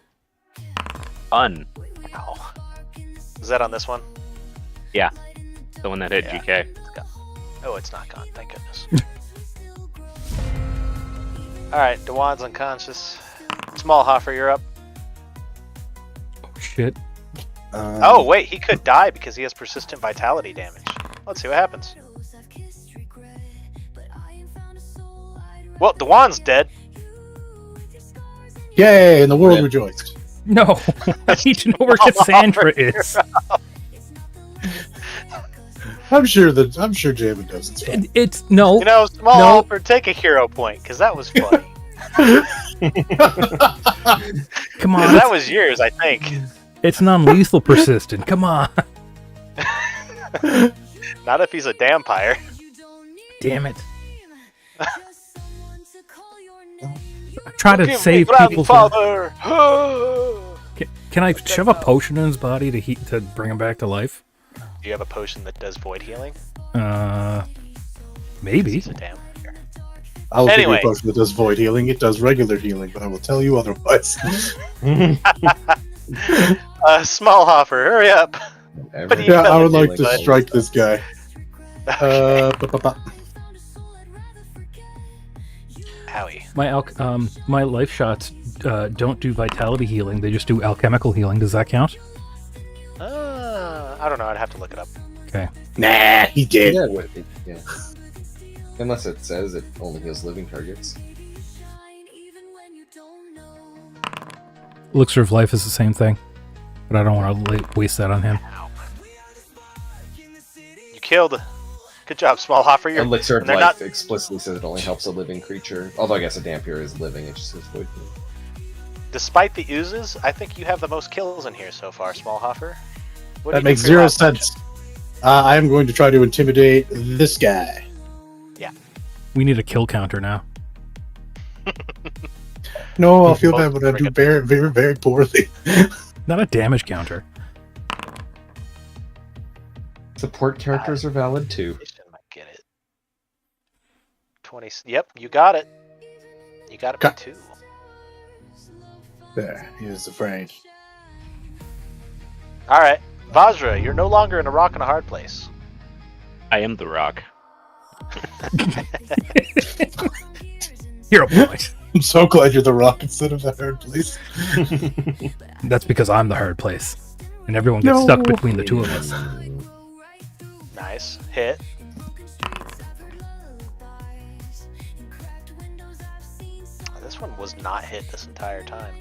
fun. Ow. Is that on this one? The one that hit Yeah. GK. Oh, it's not gone. Thank goodness. Alright, Dewan's unconscious. Smallhofer, you're up. Oh, shit. Oh, wait, he could die because he has persistent vitality damage. Let's see what happens. Well, Dewan's dead. Yay! And the world Rip. rejoiced. No. I need to know where Cassandra is. I'm sure Jammin does. It's fine. It's no. You know, Smallhofer, take a hero point, because that was funny. Come 'Cause on. that was yours, I think. It's non-lethal persistent. Come on. Not if he's a dampire. Damn it. I try to Give save me people from... grandfather. Can I shove a potion in his body to bring him back to life? Do you have a potion that does void healing? Maybe. He's a dampire. I'll give you Anyway. a potion that does void healing. It does regular healing, but I will tell you otherwise. Smallhofer, hurry up. But he- Yeah, I would like to But- strike this guy. Howie. My life shots don't do vitality healing. They just do alchemical healing. Does that count? I don't know. I'd have to look it up. Okay. Nah, he did. Yeah. Unless it says it only heals living targets. Elixir of life is the same thing, but I don't want to waste that on him. You killed. Good job, Smallhofer. You're Elixir of and they're life not- explicitly says it only helps a living creature. Although I guess a Dampier is living, it just says void. Despite the oozes, I think you have the most kills in here so far, Smallhofer. What do That you makes think for your zero last sense. I am going to try to intimidate this guy. We need a kill counter now. No, I'll feel bad Both when I do friggin- very, very, very poorly. Not a damage counter. Support characters are valid too. action? Might get it. 20. Yep, you got it. You got it by Got- 2. There, he is afraid. All right, Vajra, you're no longer in a rock and a hard place. I am the rock. Hero point. I'm so glad you're the rock instead of the herd, please. That's because I'm the hard place, and everyone gets stuck between the two of us. Nice hit. This one was not hit this entire time.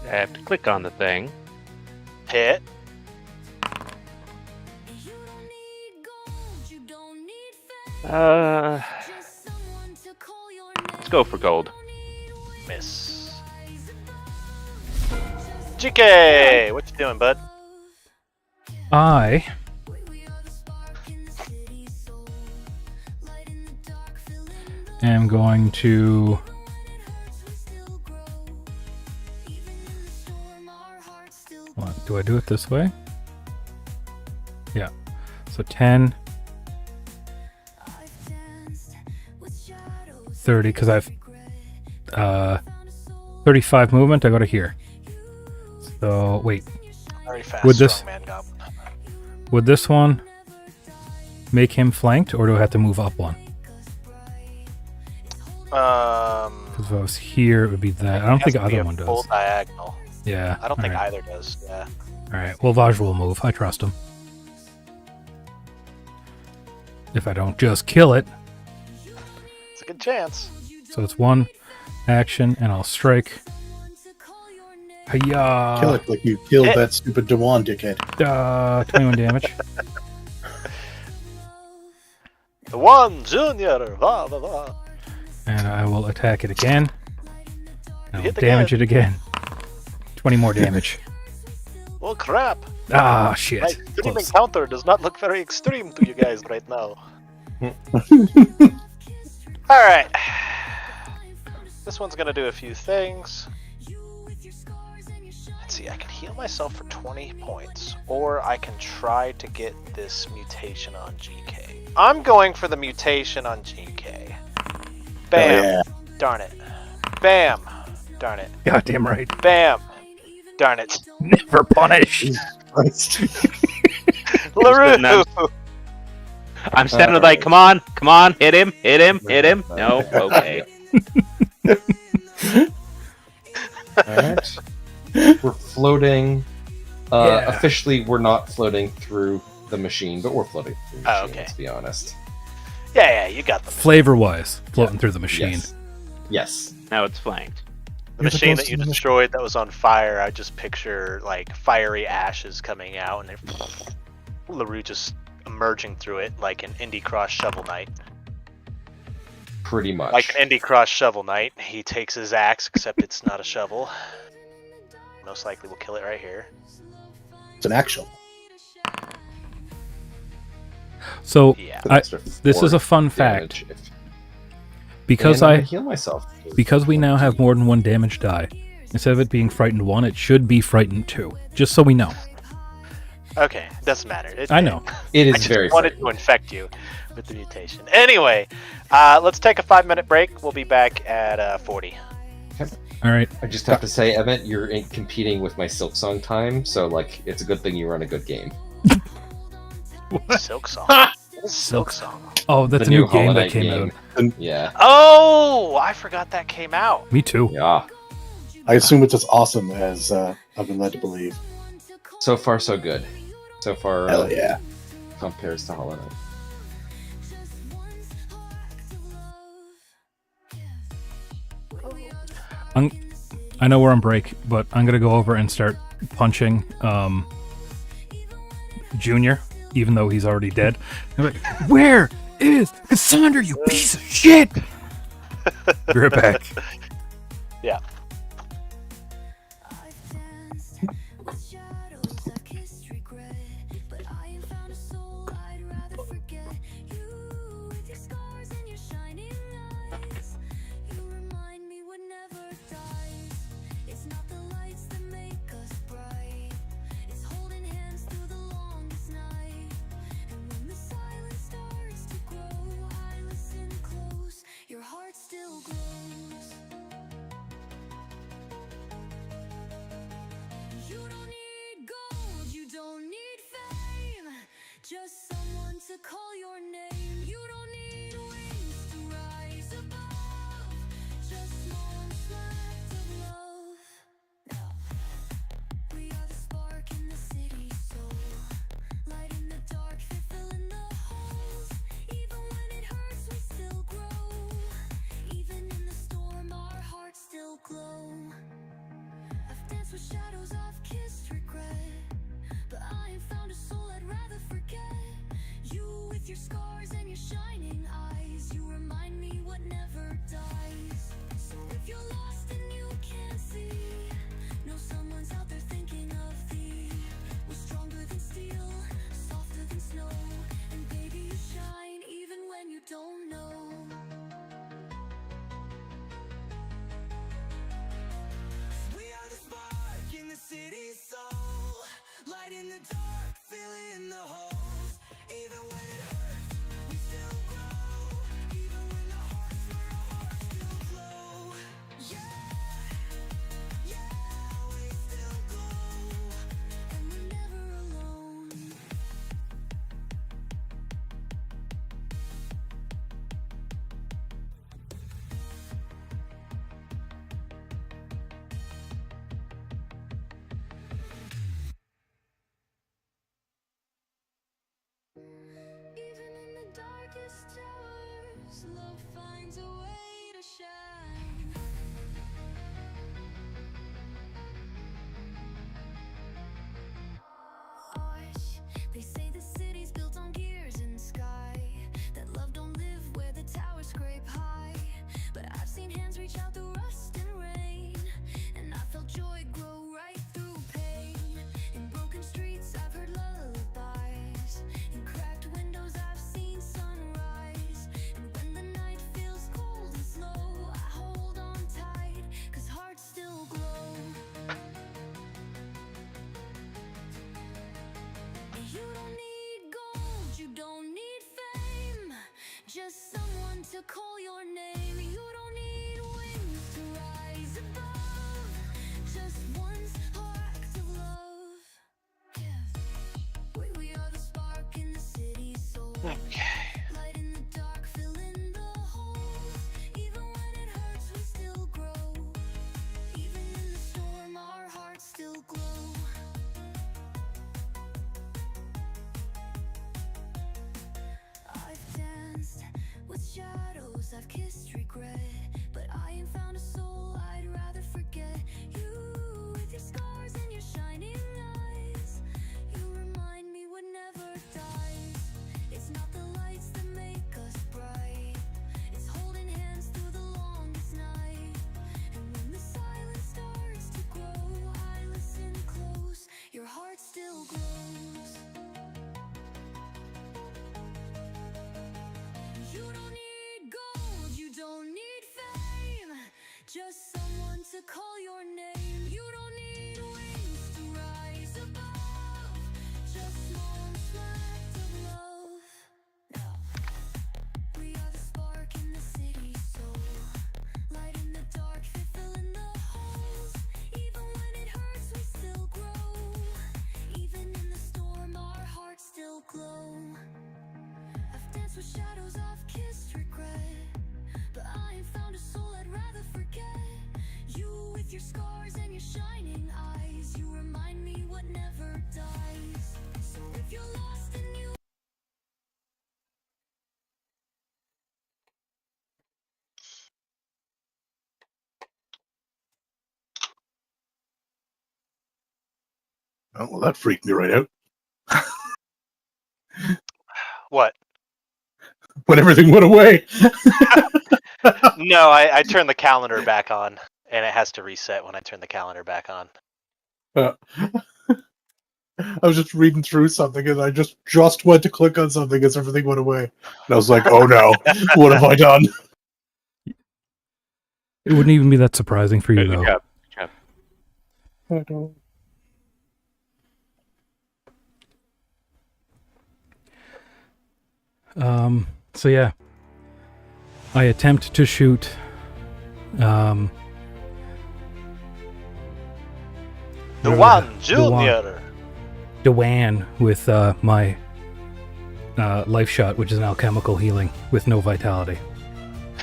I have to click on the thing. Hit. Let's go for gold. Miss. GK! What you doing, bud? I am going to what, do I do it this way? Yeah. So 10 30 because I've 35 movement, I go to here. So wait, Very fast, Would this- strong man goblin. would this one make him flanked, or do I have to move up one? Because if I was here, it would be that. I don't think has to be either a one full does. diagonal. Yeah. I don't think alright. either does. Yeah. Alright, well, Vaj will move. I trust him. If I don't just kill it. It's a good chance. So it's one action, and I'll strike. Hiya! Kill it like you killed Hit. that stupid Dewan dickhead. 21 damage. The one junior. Va, va, va. And I will attack it again. And I'll hit damage it again. 20 more damage. Oh crap! Ah, shit. My extreme Close. encounter does not look very extreme to you guys right now. Alright. This one's gonna do a few things. Let's see, I can heal myself for 20 points, or I can try to get this mutation on GK. I'm going for the mutation on GK. Bam! yeah. Darn it. Bam! Darn it. Goddamn right. Bam! Darn it. Never punish. Leroux! I'm standing Alright. like, come on, hit him. No, okay. Alright. We're floating. Yeah. Officially, we're not floating through the machine, but we're floating through the Oh, machine, okay. to be honest. Yeah, you got them. Flavor-wise, floating through the machine. Yes. Yes. Now it's flanked. The machine that you destroyed that was on fire, I just picture like fiery ashes coming out and Leroux just emerging through it like an Indie Cross Shovel Knight. Pretty much. Like an Indie Cross Shovel Knight, he takes his axe, except it's not a shovel. Most likely we'll kill it right here. It's an actual. So, Yeah. this is a fun fact. Because And I'm I gonna heal myself. because we now have more than one damage die, instead of it being frightened 1, it should be frightened 2. Just so we know. Okay, doesn't matter. I know. It I is just very wanted frightening. to infect you with the mutation. Anyway, let's take a 5-minute break. We'll be back at 40. All right. I just have to say, Evan, you're competing with my Silk Song time, so like, it's a good thing you run a good game. Silk Song. What is Silk Song? Oh, that's The a new Hollow game that Knight came game. out. Yeah. Oh, I forgot that came out. Me too. Yeah. I assume it's as awesome as I've been led to believe. So far, so good. So far, Hell yeah. compares to Hollow Knight. I know we're on break, but I'm gonna go over and start punching Junior, even though he's already dead. I'm like, where is Cassandra, you piece of shit? Be right back. Yeah. Your heart still glows. You don't need gold, you don't need fame, just someone to call your name. You don't need wings to rise above, just moments left of love. No. We are the spark in the city soul, light in the dark, filling the holes. Even when it hurts, we still grow. Even in the storm, our hearts still glow. I've danced with shadows, I've kissed regret, but I ain't found a soul I'd rather forget. You with your scars and your shining eyes, you remind me what never dies. So if you're lost and you can't see, know someone's out there thinking of thee. We're stronger than steel, softer than snow, and baby you shine even when you don't know. We are the spark in the city. reach out the rust and rain, and I felt joy grow right through pain. In broken streets I've heard lullabies, in cracked windows I've seen sunrise. And when the night feels cold and slow, I hold on tight, 'cause hearts still glow. You don't need gold, you don't need fame, just someone to call your name. You don't need wings to rise above, just one act of love. Yeah. We are the spark in the city's soul. Okay. Light in the dark, filling the holes. Even when it hurts, we still grow. Even in the storm, our hearts still glow. I've danced with shadows, I've kissed regret, but I ain't found a soul I'd rather forget. You with your scars and your shining eyes, you remind me what never dies. It's not the lights that make us bright, it's holding hands through the longest night. And when the silence starts to grow, I listen close, your heart still glows. You don't need gold, you don't need fame, just someone to call your name. You don't need wings to rise above, just one act of love. Now, we are the spark in the city's soul, light in the dark, filling the holes. Even when it hurts, we still grow. Even in the storm, our hearts still glow. I've danced with shadows, I've kissed regret, but I ain't found a soul I'd rather forget. You with your scars and your shining eyes, you remind me what never dies. So if you're lost and you Oh, well, that freaked me right out. What? When everything went away. No, I turned the calendar back on, and it has to reset when I turn the calendar back on. I was just reading through something, and I just went to click on something as everything went away. And I was like, oh no, what have I done? It wouldn't even be that surprising for you, Good though. job. Good job. I don't. So yeah, I attempt to shoot. The whatever one, the Junior. Dewan with my life shot, which is an alchemical healing with no vitality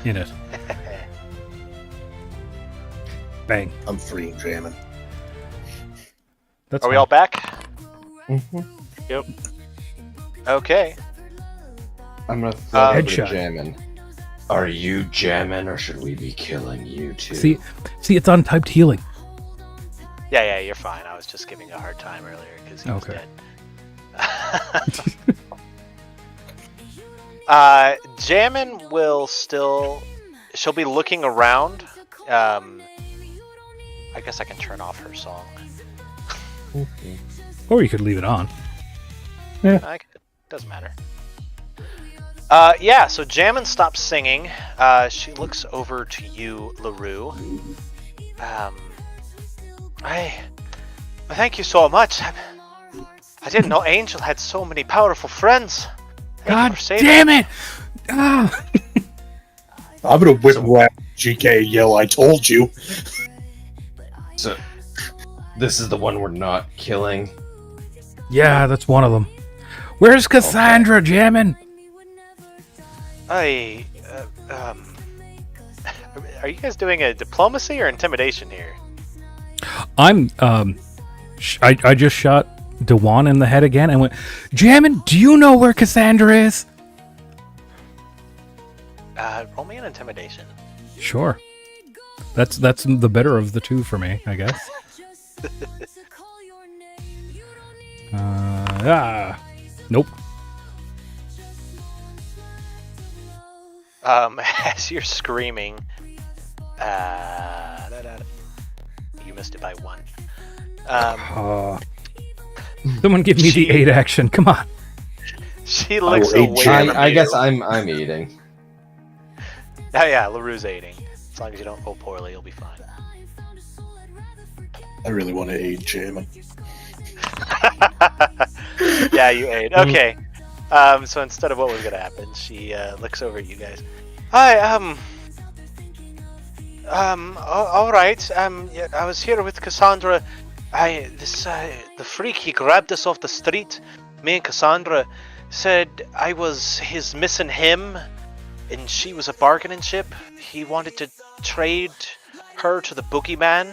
in it. Bang. I'm freeing Jammin. That's Are we fine. all back? Yep. Okay. I'm gonna throw over to Headshot. Jammin. Are you jamming, or should we be killing you too? See, it's untyped healing. Yeah, you're fine. I was just giving you a hard time earlier because he was Okay. dead. Jammin will still. She'll be looking around. I guess I can turn off her song. Or you could leave it on. Doesn't matter. Yeah, so Jammin stops singing. She looks over to you, Leroux. Thank you so much. I didn't know Angel had so many powerful friends. Thank you God for saving damn it! Ah! I'm gonna whip around GK and yell, I told you. So, this is the one we're not killing. Yeah, that's one of them. Where's Cassandra, Jammin? Are you guys doing a diplomacy or intimidation here? I'm I just shot Dewan in the head again and went, Jammin, do you know where Cassandra is? Roll me an intimidation. Sure. That's the better of the two for me, I guess. Nope. As you're screaming, You missed it by 1. Someone give me the 8 action. Come on. She looks will aid away Jammin. from I you. guess I'm eating. Oh yeah, Leroux's aiding. As long as you don't roll poorly, you'll be fine. I really want to aid Jammin. Yeah, you aid. Okay. So instead of what was gonna happen, she looks over at you guys. Hi, all right. Yeah, I was here with Cassandra. The freak, he grabbed us off the street. Me and Cassandra said I was his missing him, and she was a bargaining chip. He wanted to trade her to the boogeyman.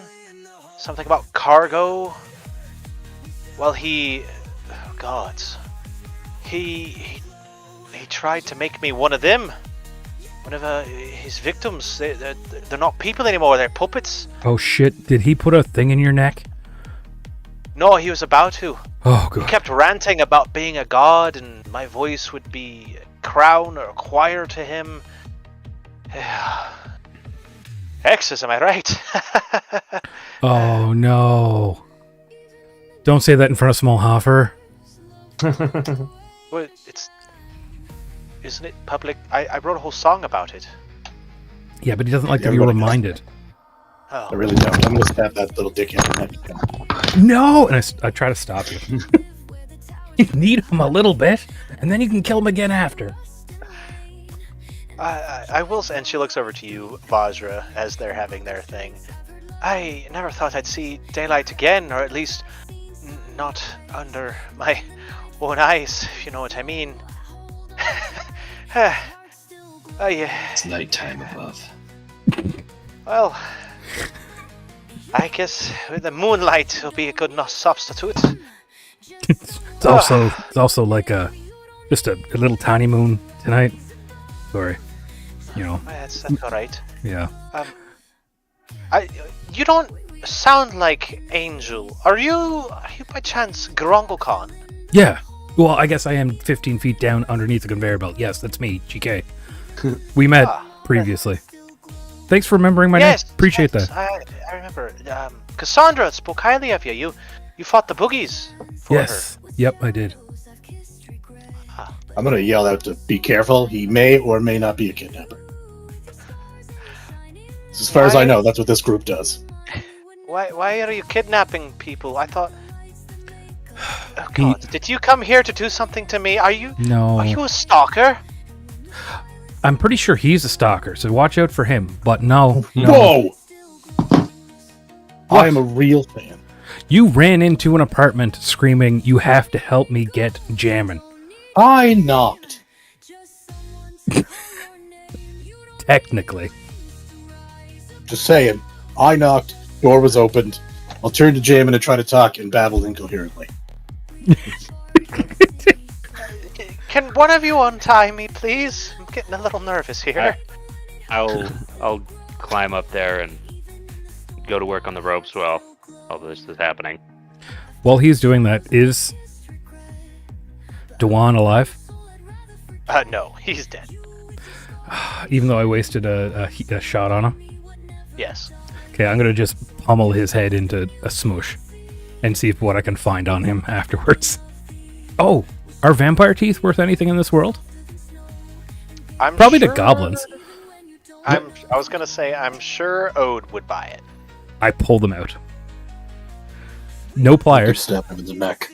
Something about cargo. Well, he tried to make me one of them. One of his victims. They're not people anymore. They're puppets. Oh shit! Did he put a thing in your neck? No, he was about to. Oh He god. kept ranting about being a god, and my voice would be a crown or a choir to him. Exes, am I right? Oh no! Don't say that in front of Small Hoffer. Well, isn't it public? I wrote a whole song about it. Yeah, but he doesn't like to be Everybody knows. reminded. Oh. I really don't. I'm gonna stab that little dick in the neck. No! And I try to stop you. You need him a little bit, and then you can kill him again after. I will, and she looks over to you, Vajra, as they're having their thing. I never thought I'd see daylight again, or at least not under my own eyes, if you know what I mean. Oh yeah. It's nighttime above. Well, I guess the moonlight will be a good enough substitute. It's also like just a little tiny moon tonight. Sorry. You know, That's all right. yeah. You don't sound like Angel. Are you by chance Grongolcon? Yeah. Well, I guess I am 15 feet down underneath the conveyor belt. Yes, that's me, GK. We met previously. Thanks for remembering my name. Appreciate yes, that. I remember. Cassandra spoke highly of you. You fought the boogies for Yes. Yep, I did. I'm gonna yell out to be careful. He may or may not be a kidnapper. As far as I know, that's what this group does. her. Why are you kidnapping people? I thought. Oh God! Did you come here to do something to me? Are you No. a stalker? I'm pretty sure he's a stalker, so watch out for him. But no. Whoa! I am a real fan. You ran into an apartment screaming, "You have to help me get Jammin." I knocked. Technically. Just saying. I knocked. Door was opened. I'll turn to Jammin and try to talk and babble incoherently. Can one of you untie me, please? I'm getting a little nervous here. I'll climb up there and go to work on the ropes while all this is happening. While he's doing that, is Dewan alive? No, he's dead. Even though I wasted a shot on him? Yes. Okay, I'm gonna just pummel his head into a smoosh and see what I can find on him afterwards. Oh, are vampire teeth worth anything in this world? I'm Probably to sure- goblins. I was gonna say I'm sure Ode would buy it. I pull them out. No pliers. Stab him in the neck.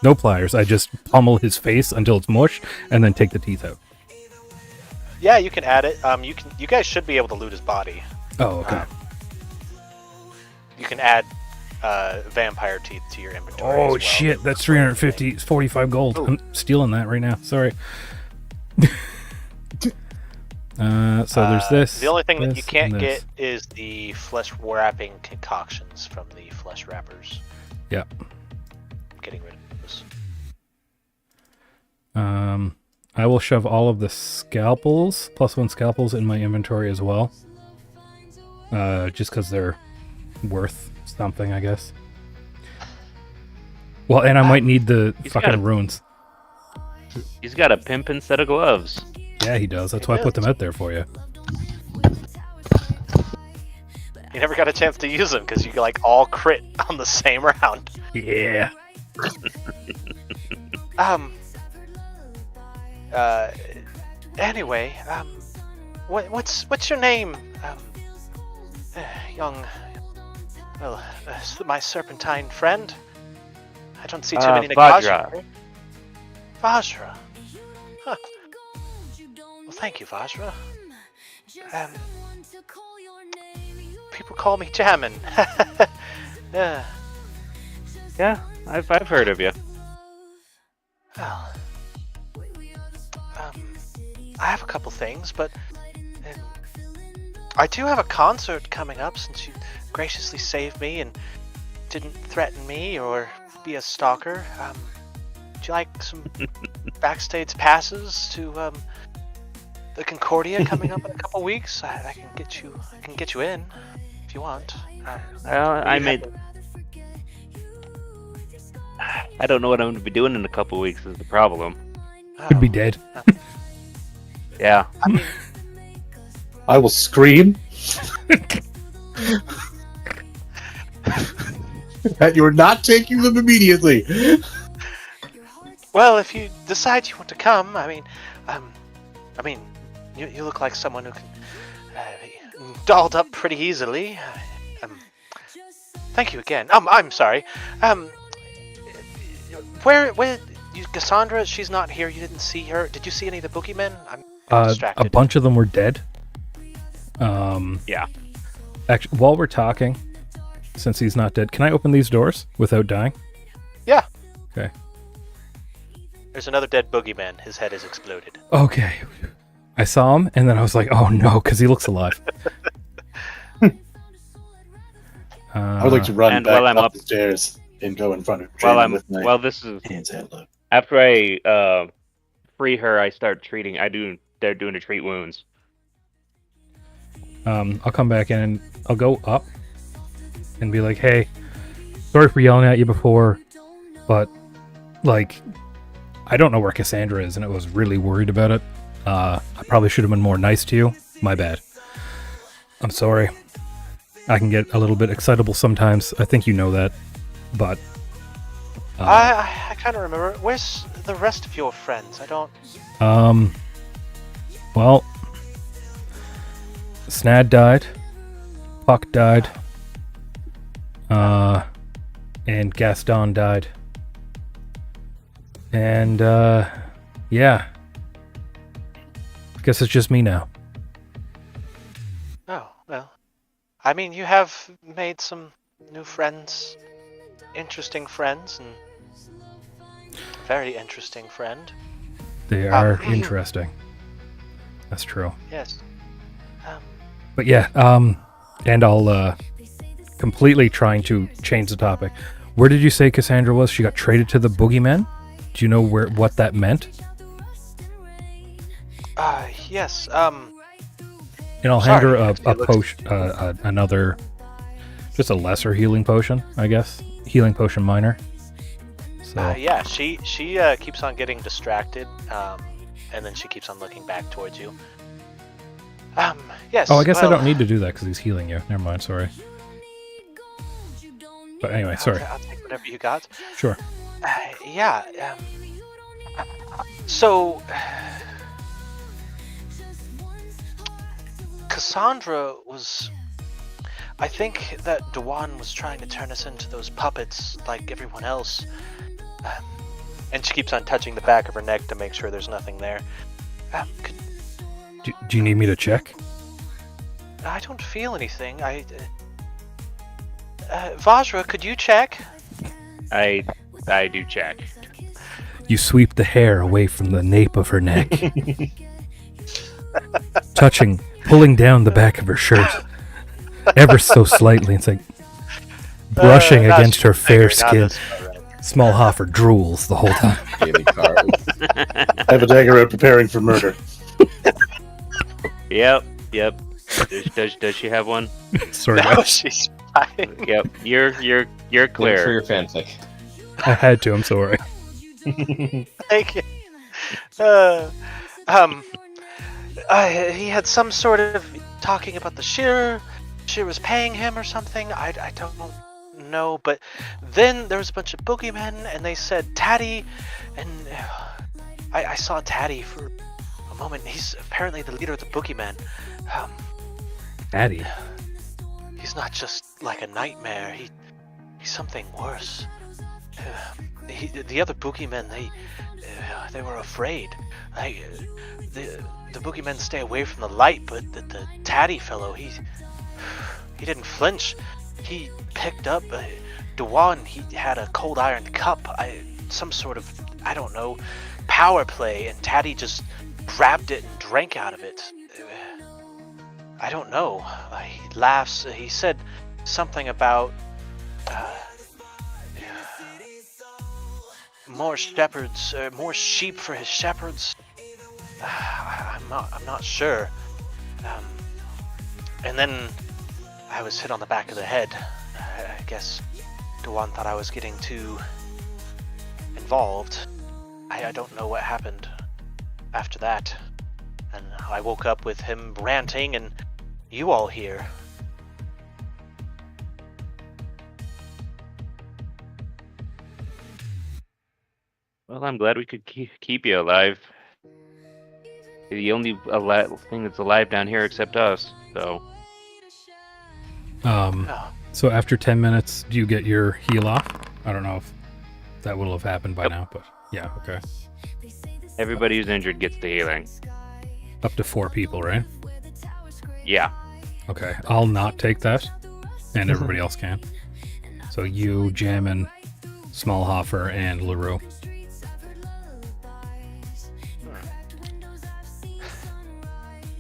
No pliers. I just pummel his face until it's mush, and then take the teeth out. Yeah, you can add it. You guys should be able to loot his body. Oh, okay. You can add vampire teeth to your inventory. as Oh well. shit, that's 350, 45 gold. I'm stealing that right now. Sorry. So there's this. The only thing that you this, can't and this. get is the flesh wrapping concoctions from the flesh wrappers. Yeah. Getting rid of those. I will shove all of the scalpels, +1 scalpels, in my inventory as well. Just because they're worth something, I guess. Well, and I might need the He's fucking got a- runes. He's got a pimpin' set of gloves. Yeah, he does. That's why I put them out there for you. You never got a chance to use them because you like all crit on the same round. Yeah. Anyway, what's your name, young, well, my serpentine friend? I don't see too many Vajra. Nagajra. Vajra. Huh. Well, thank you, Vajra. People call me Jammin. Yeah. Yeah, I've heard of you. Well, I have a couple things, but I do have a concert coming up since you graciously saved me and didn't threaten me or be a stalker. Would you like some backstage passes to the Concordia coming up in a couple weeks? I can get you in if you want. I don't know what I'm going to be doing in a couple weeks is the problem. Could be dead. Yeah. I mean, I will scream that you're not taking them immediately. well, if you decide you want to come, I mean, you look like someone who can be dolled up pretty easily. Thank you again. I'm sorry. Where Cassandra? She's not here. You didn't see her. Did you see any of the boogeymen? I'm distracted. A bunch of them were dead. Yeah. Actually, while we're talking, since he's not dead, can I open these doors without dying? Yeah. Okay. There's another dead boogeyman. His head is exploded. Okay. I saw him, and then I was like, oh no, because he looks alive. I would like to run and back while I'm up up- the stairs and go in front of While Jammin with my this is hands held up. after I free her, I start treating. They're doing to treat wounds. I'll come back in and I'll go up and be like, hey, sorry for yelling at you before, but like, I don't know where Cassandra is, and I was really worried about it. I probably should have been more nice to you. My bad. I'm sorry. I can get a little bit excitable sometimes. I think you know that, but I kind of remember. Where's the rest of your friends? I don't. Well, Snad died, Puck died, and Gaston died. And, yeah. Guess it's just me now. Oh, well. I mean, you have made some new friends. Interesting friends, and very interesting friend. They are interesting. That's true. Yes. But yeah, and I'll, completely trying to change the topic. Where did you say Cassandra was? She got traded to the boogeymen? Do you know what that meant? Yes. And I'll hand Sorry, her it a looks- potion, another, just a lesser healing potion, I guess. Healing potion minor. So Yeah, she keeps on getting distracted, and then she keeps on looking back towards you. Yes. oh, I guess I well, don't need to do that because he's healing you. Never mind. Sorry. But anyway, sorry. I'll take whatever you got. Sure. Yeah. So, Cassandra was. I think that Dewan was trying to turn us into those puppets like everyone else. And she keeps on touching the back of her neck to make sure there's nothing there. Do you need me to check? I don't feel anything. Vajra, could you check? I do check. You sweep the hair away from the nape of her neck, pulling down the back of her shirt, ever so slightly. It's like brushing against her fair skin. Smallhofer drools the whole time. Baby Carl. I have a dagger out preparing for murder. Yep. Does she have one? Sorry, No, guys. she's fine. Yep. You're Good for clear. your fanfic. I had to. I'm sorry. Thank you. He had some sort of talking about the shearer, she was paying him or something. I don't know, but then there was a bunch of boogeymen, and they said Taddy, and I saw Taddy for a moment. He's apparently the leader of the boogeymen. Addy. He's not just like a nightmare. He's something worse. The other boogeymen, they were afraid. The boogeymen stay away from the light, but the Taddy fellow, he didn't flinch. He picked up Dewan. He had a cold iron cup, some sort of, I don't know, power play, and Taddy just grabbed it and drank out of it. I don't know. He laughs. He said something about more shepherds, more sheep for his shepherds. I'm not sure. And then I was hit on the back of the head. I guess Dewan thought I was getting too involved. I don't know what happened after that. And I woke up with him ranting and you all here. Well, I'm glad we could keep you alive. The only thing that's alive down here except us, so... Oh. So after 10 minutes, do you get your heal off? I don't know if that will have happened by now, but yeah, okay. Everybody who's injured gets the healing. Up to 4 people, right? Yeah. Okay, I'll not take that, and everybody else can. So you, Jammin, Smallhofer, and Leroux.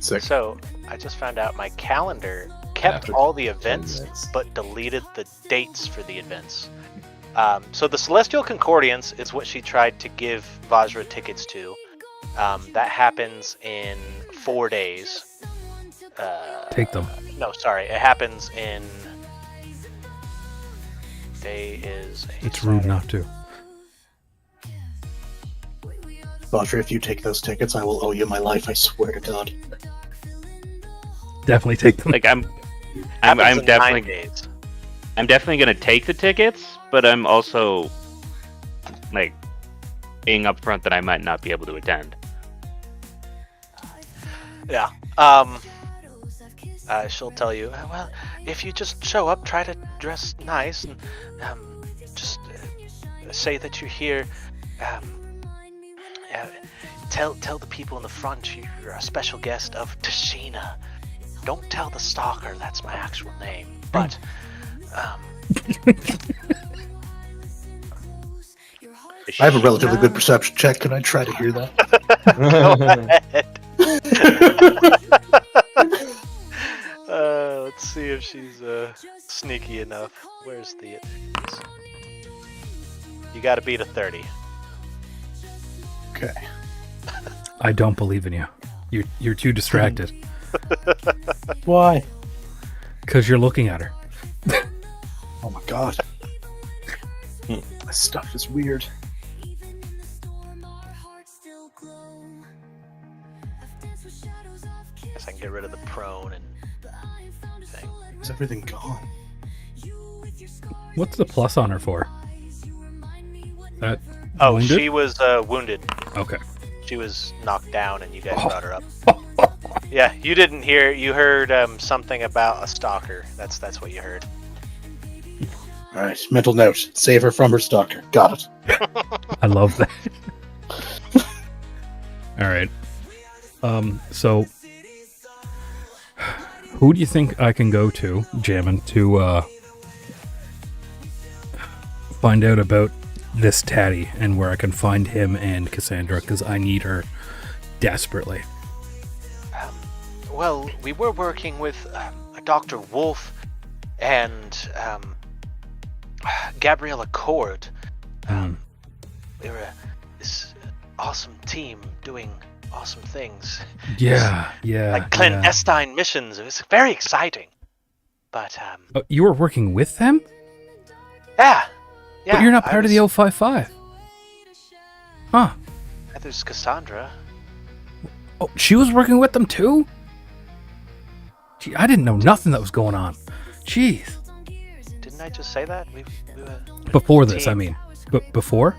Sick. So I just found out my calendar kept After all the 10 events, minutes. but deleted the dates for the events. So the Celestial Concordiance is what she tried to give Vajra tickets to. That happens in 4 days. Take them. No, sorry, it happens in. Day is. It's rude not to. Vajra, if you take those tickets, I will owe you my life, I swear to God. Definitely take them. Like, I'm Happens in 9 definitely... days. I'm definitely gonna take the tickets, but I'm also, like, being upfront that I might not be able to attend. Yeah. She'll tell you, well, if you just show up, try to dress nice, and just say that you're here. Tell the people in the front you're a special guest of Tashina. Don't tell the stalker that's my actual name, but I have a relatively good perception check. Can I try to hear that? go ahead. Let's see if she's sneaky enough. Where's the? You got to beat a 30. Okay. I don't believe in you. You're too distracted. Why? Because you're looking at her. Oh my God. This stuff is weird. Guess I can get rid of the prone and thing. Is everything gone? What's the plus on her for? That Oh, wounded? she was wounded. Okay. She was knocked down, and you guys brought her up. Yeah, you didn't hear. You heard something about a stalker. That's what you heard. All right. Mental note: save her from her stalker. Got it. I love that. All right. So who do you think I can go to, Jammin, to find out about this Taddy and where I can find him and Cassandra, because I need her desperately. Well, we were working with Dr. Wolf and Gabriella Cord. We were this awesome team doing awesome things. Yeah. Like clandestine missions. It was very exciting. But Oh, you were working with them? yeah. But you're not part of the 055. Huh. There's Cassandra. Oh, she was working with them too? Gee, I didn't know nothing that was going on. Jeez. Didn't I just say that? We were Before this, team. I mean. But before?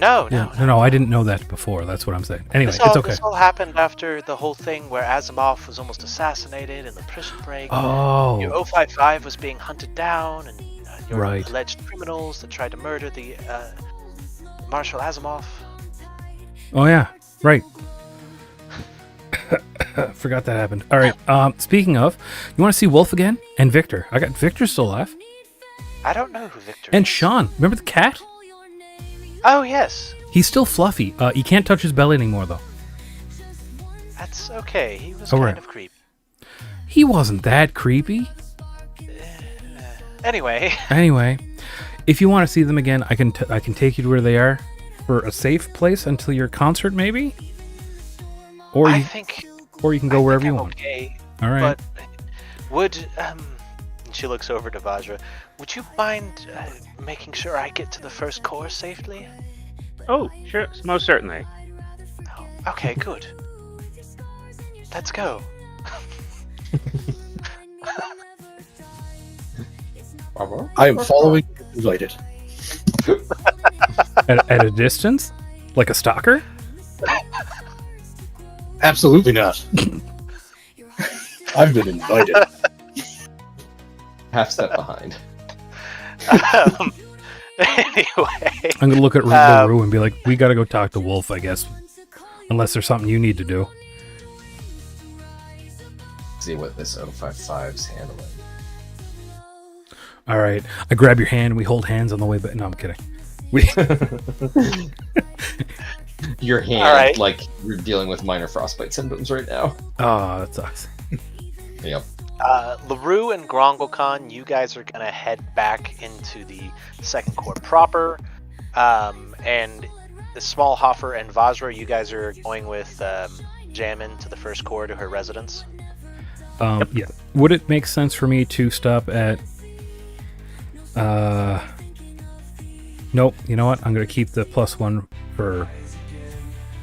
No. No, I didn't know that before. That's what I'm saying. Anyway, This all, it's okay. This all happened after the whole thing where Asimov was almost assassinated in the prison break. Oh. Your 055 was being hunted down, and your Right. alleged criminals that tried to murder the Marshal Asimov. Oh, yeah. Right. Forgot that happened. All right. Speaking of, you want to see Wolf again? And Victor. I got Victor still alive. I don't know who Victor And is. Sean. Remember the cat? Oh, yes. He's still fluffy. You can't touch his belly anymore, though. That's okay. He was Oh, kind right. of creepy. He wasn't that creepy. Anyway, Anyway, if you want to see them again, I can take you to where they are for a safe place until your concert, maybe. Or I you, think or you can go I wherever think you I'm want. okay. All right. But would and she looks over to Vajra. Would you mind making sure I get to the first core safely? Oh, sure, most certainly. Oh, okay, good. Let's go. I am following. Invited. At a distance, like a stalker. Absolutely not. I've been invited. Half step behind. Anyway, I'm gonna look at Leroux and be like, "We gotta go talk to Wolf, I guess, unless there's something you need to do." See what this 055's handling. All right. I grab your hand. We hold hands on the way back. No, I'm kidding. We. Your hand, All right. like you're dealing with minor frostbite symptoms right now. Oh, that sucks. Yep. Leroux and Grongolcon, you guys are gonna head back into the second core proper, and the small Hoffer and Vajra, you guys are going with Jammin to the first core to her residence. Yeah. Would it make sense for me to stop at? Nope. You know what? I'm gonna keep the +1 for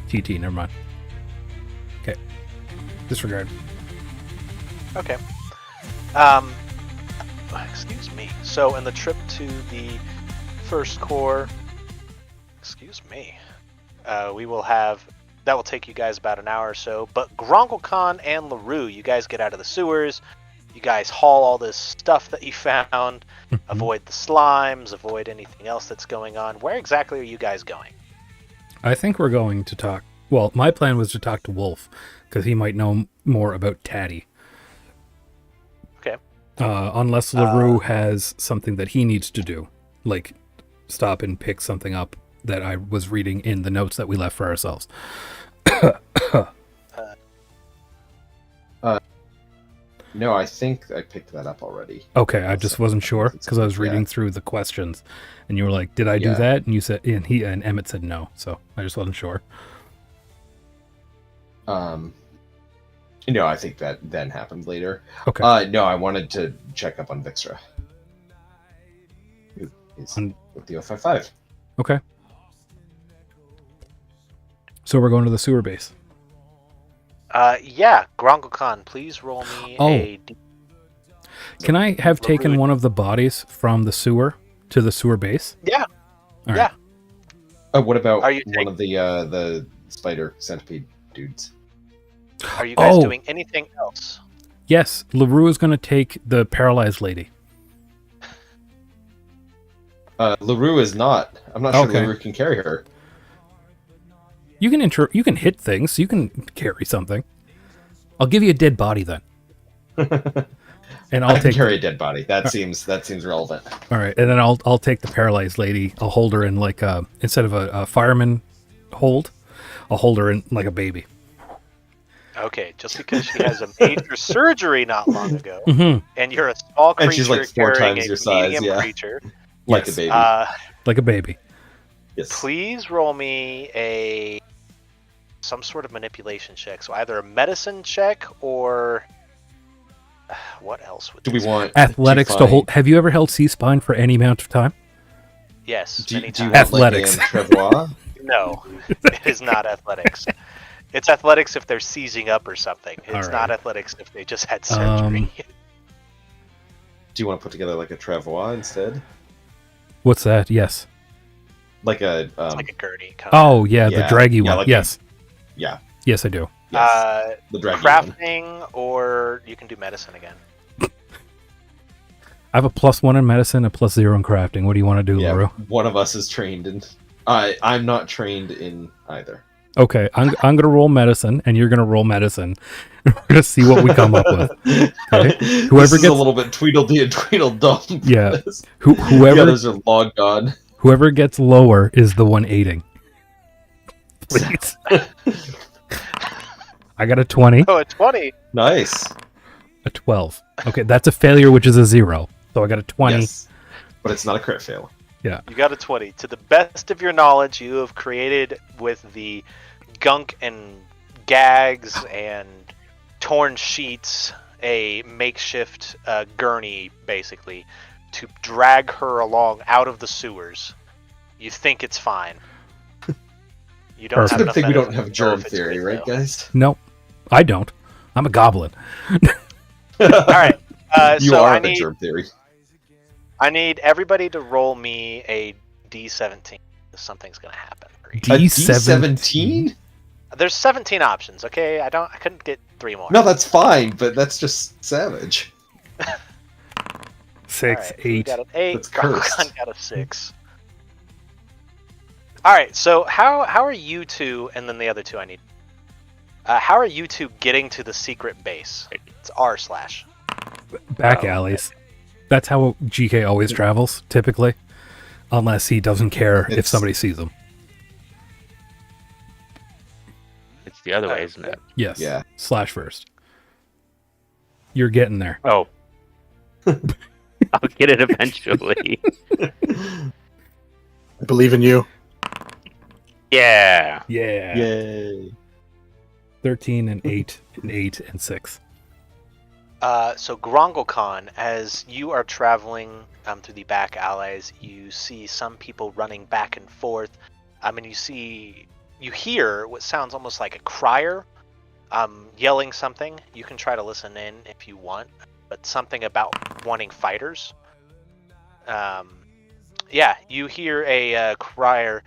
TT. Never mind. Okay. Disregard. Okay. Excuse me. So, in the trip to the first core, excuse me, we will have, that will take you guys about an hour or so, but Grongolcon and Leroux, you guys get out of the sewers, you guys haul all this stuff that you found, avoid the slimes, avoid anything else that's going on. Where exactly are you guys going? I think we're going to talk. Well, my plan was to talk to Wolf because he might know more about Taddy. Okay. Unless Leroux has something that he needs to do, like stop and pick something up that I was reading in the notes that we left for ourselves. No, I think I picked that up already. Okay, I just wasn't sure because I was reading through the questions, and you were like, "Did I do Yeah. that?" And you said, and Emmett said no, so I just wasn't sure. No, I think that then happened later. Okay. No, I wanted to check up on Vixra. Who is with the 055. Okay. So we're going to the sewer base. Yeah, Grongolcon, please roll me a... Can I have taken one of the bodies from the sewer to the sewer base? Yeah. All right. Yeah. Oh, what about Are you one of the spider centipede dudes? Are you guys Oh. doing anything else? Yes, Leroux is going to take the paralyzed lady. Leroux is not. I'm not sure Okay. Leroux can carry her. You can you can hit things. You can carry something. I'll give you a dead body then, and I I'll can take. carry a dead body. That seems relevant. All right, and then I'll take the paralyzed lady. I'll hold her in like instead of a fireman hold, I'll hold her in like a baby. Okay, just because she has a major surgery not long ago, Mm-hmm. and you're a small creature And she's like 4 carrying times a your size, medium yeah. creature, Like Yes. a baby. Like a baby. Yes. please roll me some sort of manipulation check. So either a medicine check or what else would Do we this want Athletics to find- hold. Have you ever held C-spine for any amount of time? be? Yes, Do many you times. want Athletics. like a Travois? No, it is not athletics. It's athletics if they're seizing up or something. It's Alright. not athletics if they just had surgery. Do you want to put together like a travois instead? What's that? Yes. Like a It's like a gurney. Kind of. Oh, yeah, the yeah, draggy yeah, one. like Yes. yeah, Yes, I do. yes, the dragon one. Crafting, or you can do medicine again. I have a +1 in medicine, a +0 in crafting. What do you want to do, Yeah, Leroux? one of us is trained in. I'm not trained in either. Okay, I'm gonna roll medicine, and you're gonna roll medicine. We're gonna see what we come up with. Okay. This Whoever is gets- a little bit Tweedledee and Tweedledum. Yeah. The Whoever others are log gone. whoever gets lower is the one aiding. Please. I got a 20, Oh, a 20. Nice. a 12. Okay, that's a failure, which is a 0. So I got a 20. Yes. But it's not a crit fail. You got a 20. To the best of your knowledge, you have created with the gunk and gags and torn sheets a makeshift gurney, basically, to drag her along out of the sewers. You think it's fine. You don't It's It's have a good enough thing we don't medicine have to know germ if it's theory, good, right, though. guys? No, I don't. I'm a goblin. All right. You so are I the need germ theory. I need everybody to roll me a D17. Something's gonna happen. For you. A D17? D17? There's 17 options. Okay, I couldn't get 3 more. No, that's fine, but that's just savage. 6, Alright, we 8. got an 8. That's cursed. Gargon got a 6. Alright, so how are you two, and then the other two I need. How are you two getting to the secret base? It's r/. Back alleys. That's how GK always travels, typically. Unless he doesn't care if It's- somebody sees him. It's the other way, isn't it? Yes. Yeah. Slash first. You're getting there. Oh. I'll get it eventually. I believe in you. Yeah. Yeah. Yay. 13 and 8 and 8 and 6. So Grongolcon, as you are traveling through the back alleys, you see some people running back and forth. And you hear what sounds almost like a crier yelling something. You can try to listen in if you want, but something about wanting fighters. Yeah, you hear a crier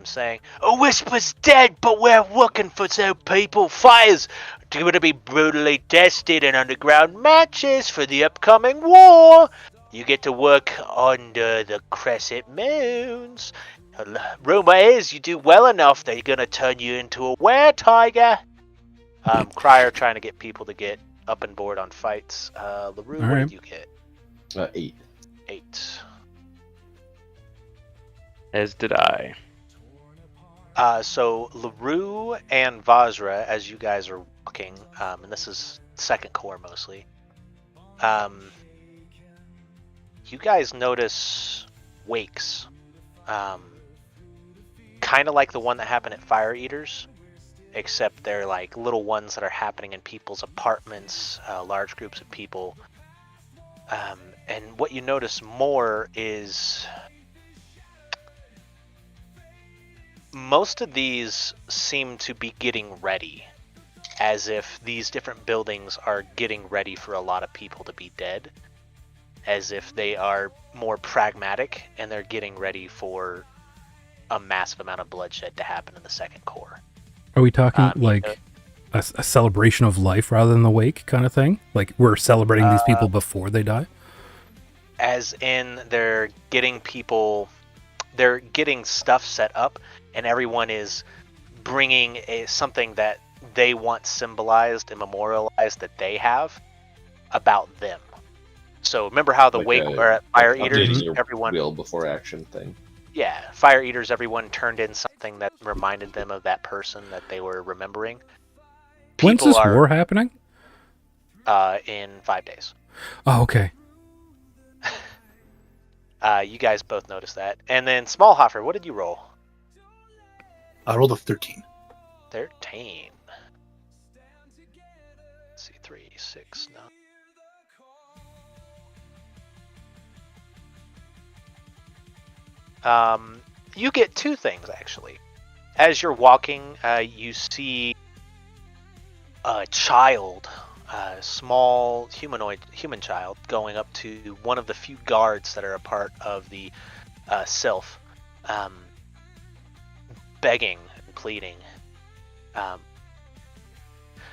saying, "A whisper's dead, but we're looking for some people. Fighters going to be brutally tested in underground matches for the upcoming war. You get to work under the crescent moons. Rumor is you do well enough that you're going to turn you into a were-tiger." Crier trying to get people to get up and board on fights. Leroux, what Alright. did you get? 8. 8. As did I. So Leroux and Vajra, as you guys are walking, and this is second core mostly, you guys notice wakes, kind of like the one that happened at Fire Eaters, except they're like little ones that are happening in people's apartments, large groups of people. And what you notice more is most of these seem to be getting ready, as if these different buildings are getting ready for a lot of people to be dead, as if they are more pragmatic and they're getting ready for a massive amount of bloodshed to happen in the second core. Are we talking You like know- a celebration of life rather than the wake kind of thing? Like we're celebrating these people before they die? As in they're getting stuff set up, and everyone is bringing something that they want symbolized and memorialized that they have about them. So remember how the Like wake a- or at Fire Updating Eaters, your everyone, wheel before action thing. yeah, Fire Eaters, everyone turned in something that reminded them of that person that they were remembering. When's People this are war happening? in 5 days. Oh, okay. You guys both noticed that. And then Smallhofer, what did you roll? I rolled a 13. 13. Let's see, 3, 6, 9. You get 2 things actually. as you're walking, you see a child, a small human child, going up to one of the few guards that are a part of the sylph, begging and pleading.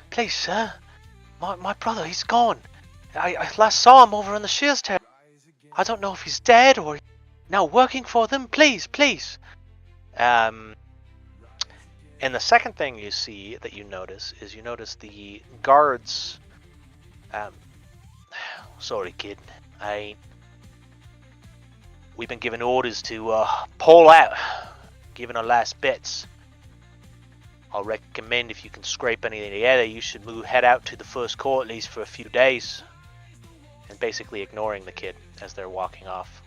Please, sir, my brother, he's gone. I last saw him over on the Shears Tower. I don't know if he's dead or now working for them. Please, please. And the second thing you see that you notice is the guards. Sorry, kid. We've been given orders to pull out, giving our last bits. I'll recommend if you can scrape any together, you should head out to the first court at least for a few days. And basically ignoring the kid as they're walking off.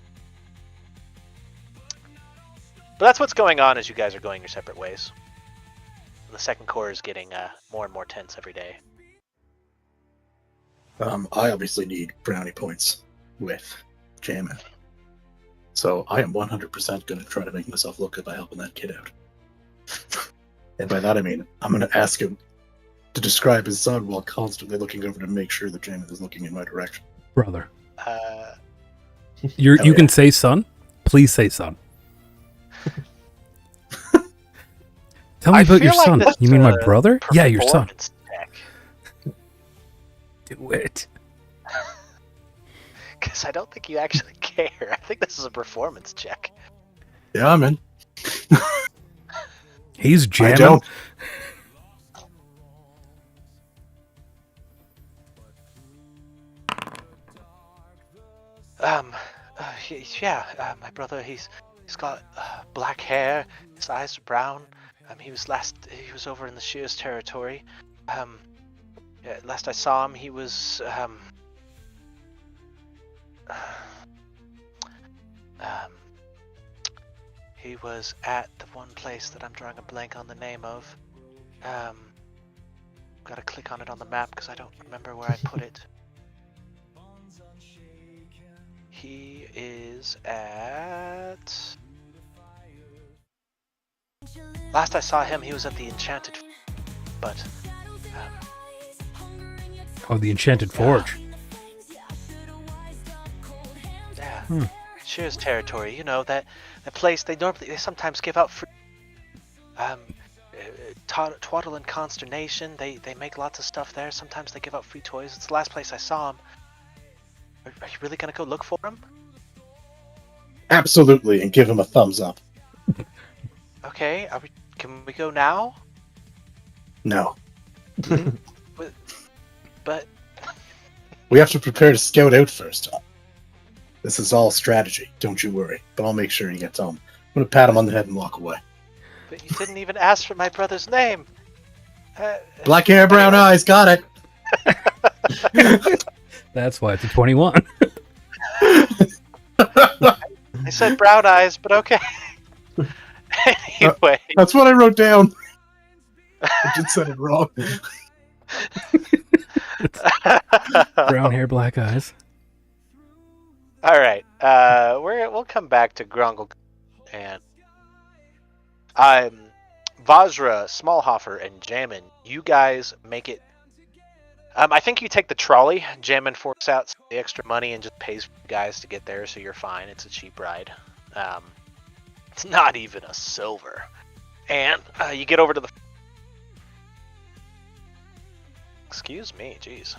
But that's what's going on as you guys are going your separate ways. The second core is getting more and more tense every day. I obviously need brownie points with Jammin. So I am 100% going to try to make myself look good by helping that kid out. And by that I mean, I'm going to ask him to describe his son while constantly looking over to make sure that Jammin is looking in my direction. Brother. Hell You can yeah. say son. Please say son. Tell me I about your feel like son. this You mean my is a brother? Yeah, your son. performance check. Do it. Because I don't think you actually care. I think this is a performance check. Yeah, I'm in. He's I jamming. don't. My brother, he's got black hair. His eyes are brown. He was over in the Shears territory. Last I saw him, he was he was at the one place that I'm drawing a blank on the name of. Gotta click on it on the map because I don't remember where I put it. He is at... Last I saw him, he was at the Enchanted... But... Oh, the Enchanted Forge. Yeah. Shears territory, you know, that place they sometimes give out free... Twaddle and Consternation, they make lots of stuff there. Sometimes they give out free toys. It's the last place I saw him. Are you really gonna go look for him? Absolutely, and give him a thumbs up. Okay, can we go now? No. But We have to prepare to scout out first. This is all strategy, don't you worry. But I'll make sure he gets home. I'm going to pat him on the head and walk away. you didn't even ask for my brother's name. Black hair, brown eyes, got it. That's why it's a 21. I said brown eyes, but okay. Anyway, That's what I wrote down. I just said it wrong. Brown hair, black eyes. all right. We'll come back to Grungle and Vajra, Smallhofer, and Jammin. You guys make it. I think you take the trolley. Jammin forks out some of the extra money and just pays for you guys to get there, so you're fine. It's a cheap ride. It's not even a silver. And you get over to the... Excuse me, jeez.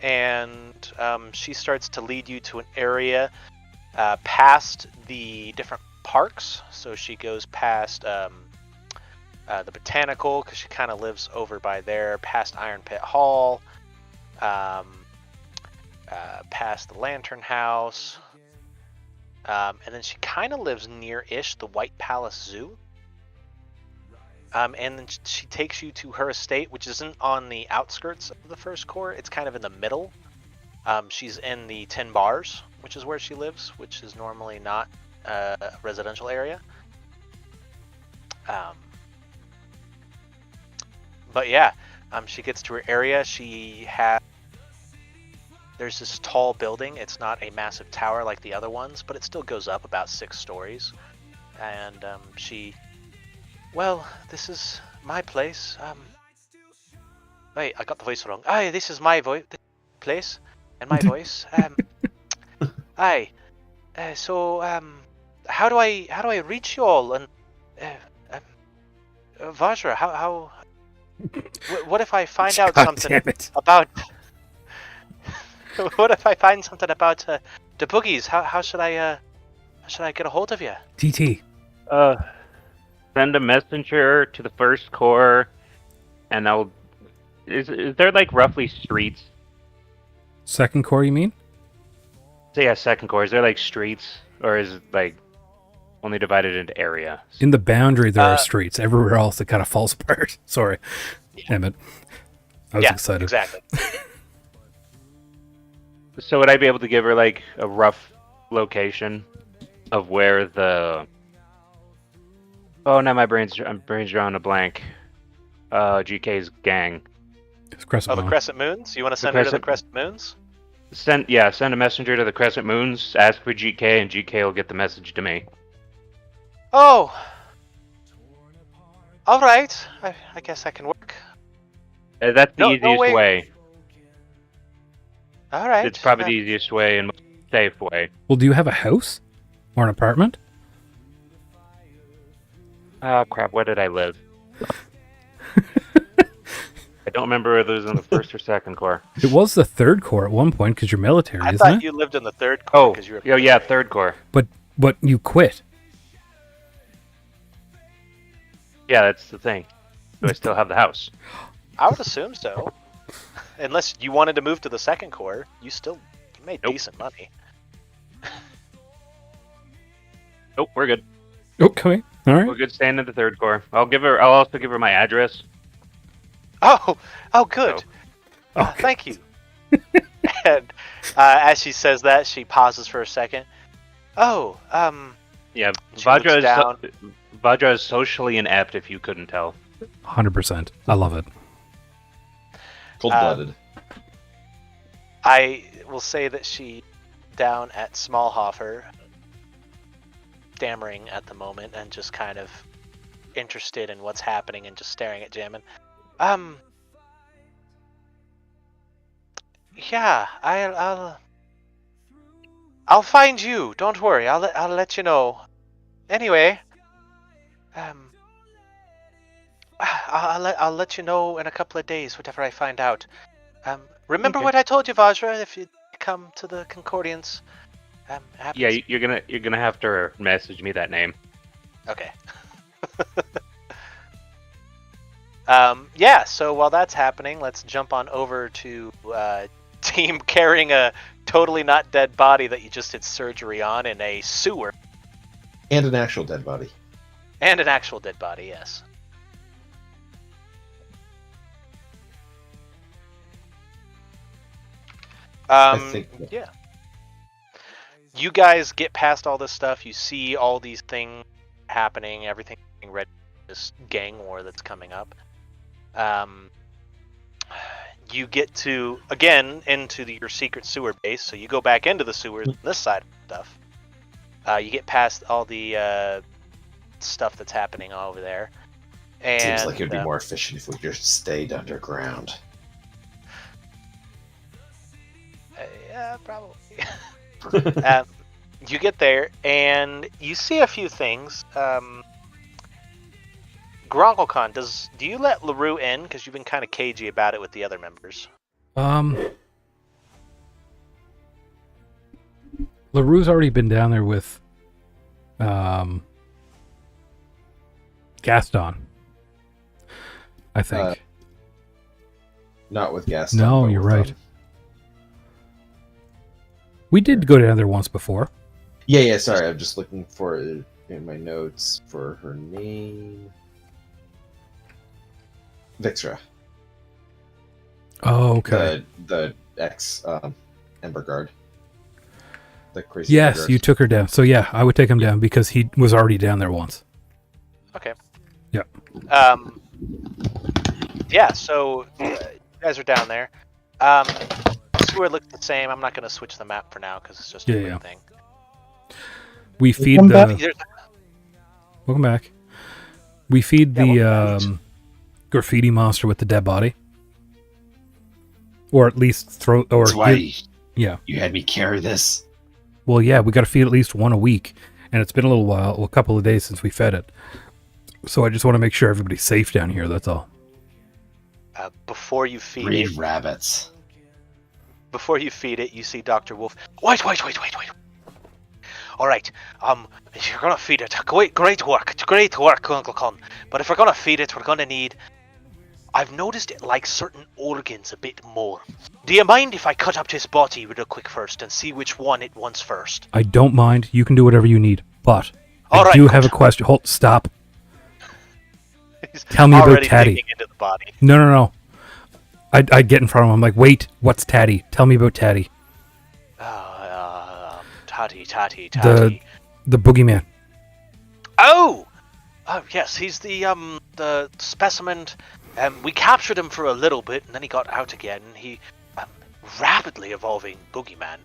And she starts to lead you to an area past the different parks. So she goes past the Botanical, because she kind of lives over by there, past Iron Pit Hall, past the Lantern House, and then she kind of lives near-ish the White Palace Zoo. And then she takes you to her estate, which isn't on the outskirts of the first core. It's kind of in the middle. She's in the 10 Bars, which is where she lives, which is normally not a residential area. But yeah, she gets to her area. There's this tall building. It's not a massive tower like the other ones, but it still goes up about 6 stories. And she Well, this is my place. Wait, I got the voice wrong. Aye, this is my place, and my voice. Aye. So, how do I reach you all? And, Vajra, how what if I find out God something damn it. about? What if I find something about the boogies? How should I get a hold of you? TT. Send a messenger to the first core, and I'll. Is there like roughly streets? Second core, you mean? So yeah, second core. Is there like streets, or is it like only divided into areas? In the boundary, there are streets. Everywhere else, it kind of falls apart. Sorry. Damn it. I was excited. Exactly. So would I be able to give her like a rough location of where the? Oh no, I'm brain's drawing a blank. GK's gang. It's Crescent Oh, the Moon. Crescent Moons. You want to send her to the Crescent Moons? Send a messenger to the Crescent Moons. Ask for GK, and GK will get the message to me. Oh. All right. I guess I can work. That's the No easiest way. All right. It's probably the easiest way and most safe way. Well, do you have a house? Or an apartment? Oh crap! Where did I live? I don't remember whether it was in the first or second core. It was the third core at one point because you're military, I isn't thought it? you lived in the third core because you were. Oh yeah, third core. But you quit. Yeah, that's the thing. Do I still have the house? I would assume so. Unless you wanted to move to the second core, you made Nope. decent money. Nope, we're good. Okay. All We're right. good staying in the third core. I'll also give her my address. Oh, good. Thank you. And as she says that, she pauses for a second. Oh, Yeah, She looks down. Vajra is socially inept, if you couldn't tell. 100%. I love it. Cold-blooded. I will say that she down at Smallhofer, stammering at the moment and just kind of interested in what's happening and just staring at Jammin. Yeah, I'll find you. Don't worry. I'll let you know. Anyway, I'll let you know in a couple of days, whatever I find out. Remember Okay. what I told you, Vajra? If you come to the Concordians, happens. Yeah, you're gonna have to message me that name. Okay. Yeah, so while that's happening, let's jump on over to team carrying a totally not dead body that you just did surgery on in a sewer. And an actual dead body. And an actual dead body, yes. I think. Yeah. You guys get past all this stuff. You see all these things happening, everything being ready for this gang war that's coming up. You get to, again, into your secret sewer base. So you go back into the sewers on this side of stuff. You get past all the stuff that's happening over there. And, Seems like it would be more efficient if we just stayed underground. Yeah, probably. You get there, and you see a few things. Gronklecon, do you let Leroux in? Because you've been kind of cagey about it with the other members. LaRue's already been down there with Gaston, I think. Not with Gaston. No, but you're with, right. We did go down there once before. Yeah, sorry. I'm just looking for it in my notes for her name. Vixra. Oh, okay. The ex Ember Guard. The crazy Ember Yes, Guard. you took her down. So yeah, I would take him down because he was already down there once. Okay. Yeah. Yeah, so you guys are down there. Sewer looks the same. I'm not going to switch the map for now because it's just a Yeah, quick yeah. thing. We feed Welcome the... back. There's- Welcome back. We feed Yeah, the what meat? graffiti monster with the dead body, or at least throw. Or That's why yeah. you had me carry this. Well, yeah, we got to feed at least one a week, and it's been a little while, a couple of days since we fed it. So I just want to make sure everybody's safe down here. That's all. Before you feed Breed it, rabbits. you see Dr. Wolf. Wait. All right. If you're gonna feed it, great work. It's great work, Uncle Con. But if we're gonna feed it, we're gonna need. I've noticed it likes certain organs a bit more. Do you mind if I cut up this body real quick first and see which one it wants first? I don't mind. You can do whatever you need, but All I right, do good. have a question. Hold, stop. He's Tell me about already Taddy. digging into the body. No. I get in front of him. I'm like, wait, what's Taddy? Tell me about Taddy. Tatty. The boogeyman. Oh yes, he's the specimen. We captured him for a little bit, and then he got out again. He rapidly evolving boogeyman.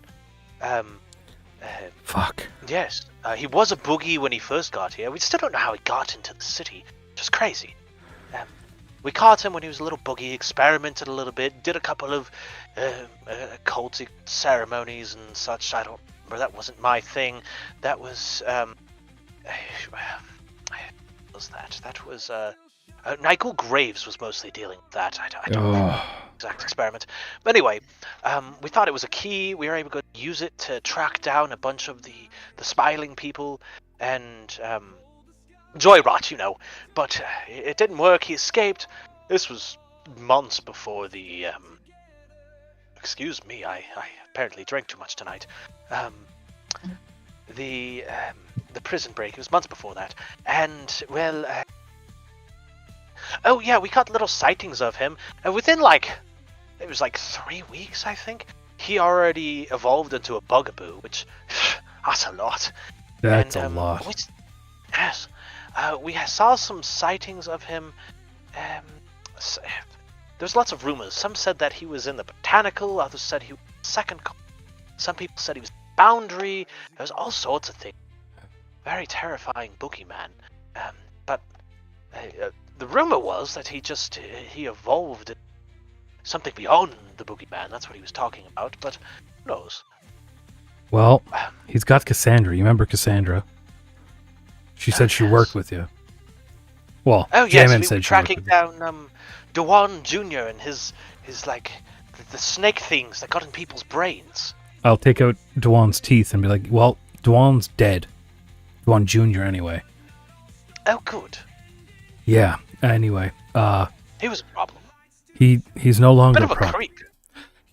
Fuck. Yes, he was a boogie when he first got here. We still don't know how he got into the city. Just crazy. We caught him when he was a little boogie, experimented a little bit, did a couple of cultic ceremonies and such. I don't remember. That wasn't my thing. That was what was that? That was Nigel Graves was mostly dealing with that. I don't remember the exact experiment. But anyway, we thought it was a key. We were able to use it to track down a bunch of the smiling people and joy rot, you know. But it didn't work. He escaped. This was months before the excuse me, I apparently drank too much tonight. The prison break. It was months before that. And well, oh yeah, we got little sightings of him. And within it was 3 weeks, I think. He already evolved into a bugaboo, which that's a lot. That's a lot. Yes. We saw some sightings of him. There's lots of rumors. Some said that he was in the botanical. Others said he was second. Some people said he was boundary. There's all sorts of things. Very terrifying boogeyman. But the rumor was that he evolved something beyond the boogeyman. That's what he was talking about. But who knows? Well, he's got Cassandra. You remember Cassandra? She said she worked with you. Well, oh yes, Jammin we said were she tracking worked with down Dewan Jr. and his the snake things that got in people's brains. you. I'll take out Dewan's teeth and be like, well, Dewan's dead. Dewan Jr. anyway. Oh, good. Yeah. Anyway, He was a problem. he's no longer Bit of a problem. creep.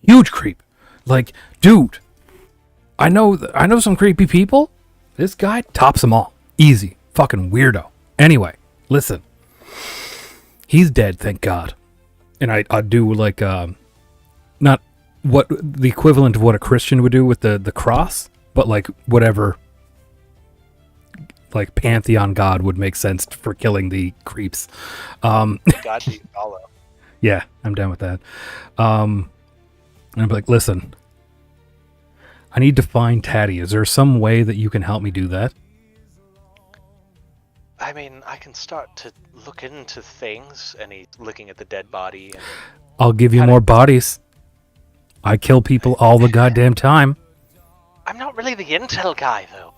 Huge creep. Like, dude, I know some creepy people. This guy tops them all. Easy. Fucking weirdo. Anyway, listen. He's dead, thank God. And I do not what the equivalent of what a Christian would do with the cross, but whatever pantheon god would make sense for killing the creeps. God be follow. Yeah, I'm down with that. And I'm like, listen, I need to find Taddy. Is there some way that you can help me do that? I mean, I can start to look into things, and he's looking at the dead body. And I'll give you more bodies. I kill people all the goddamn time. I'm not really the intel guy, though.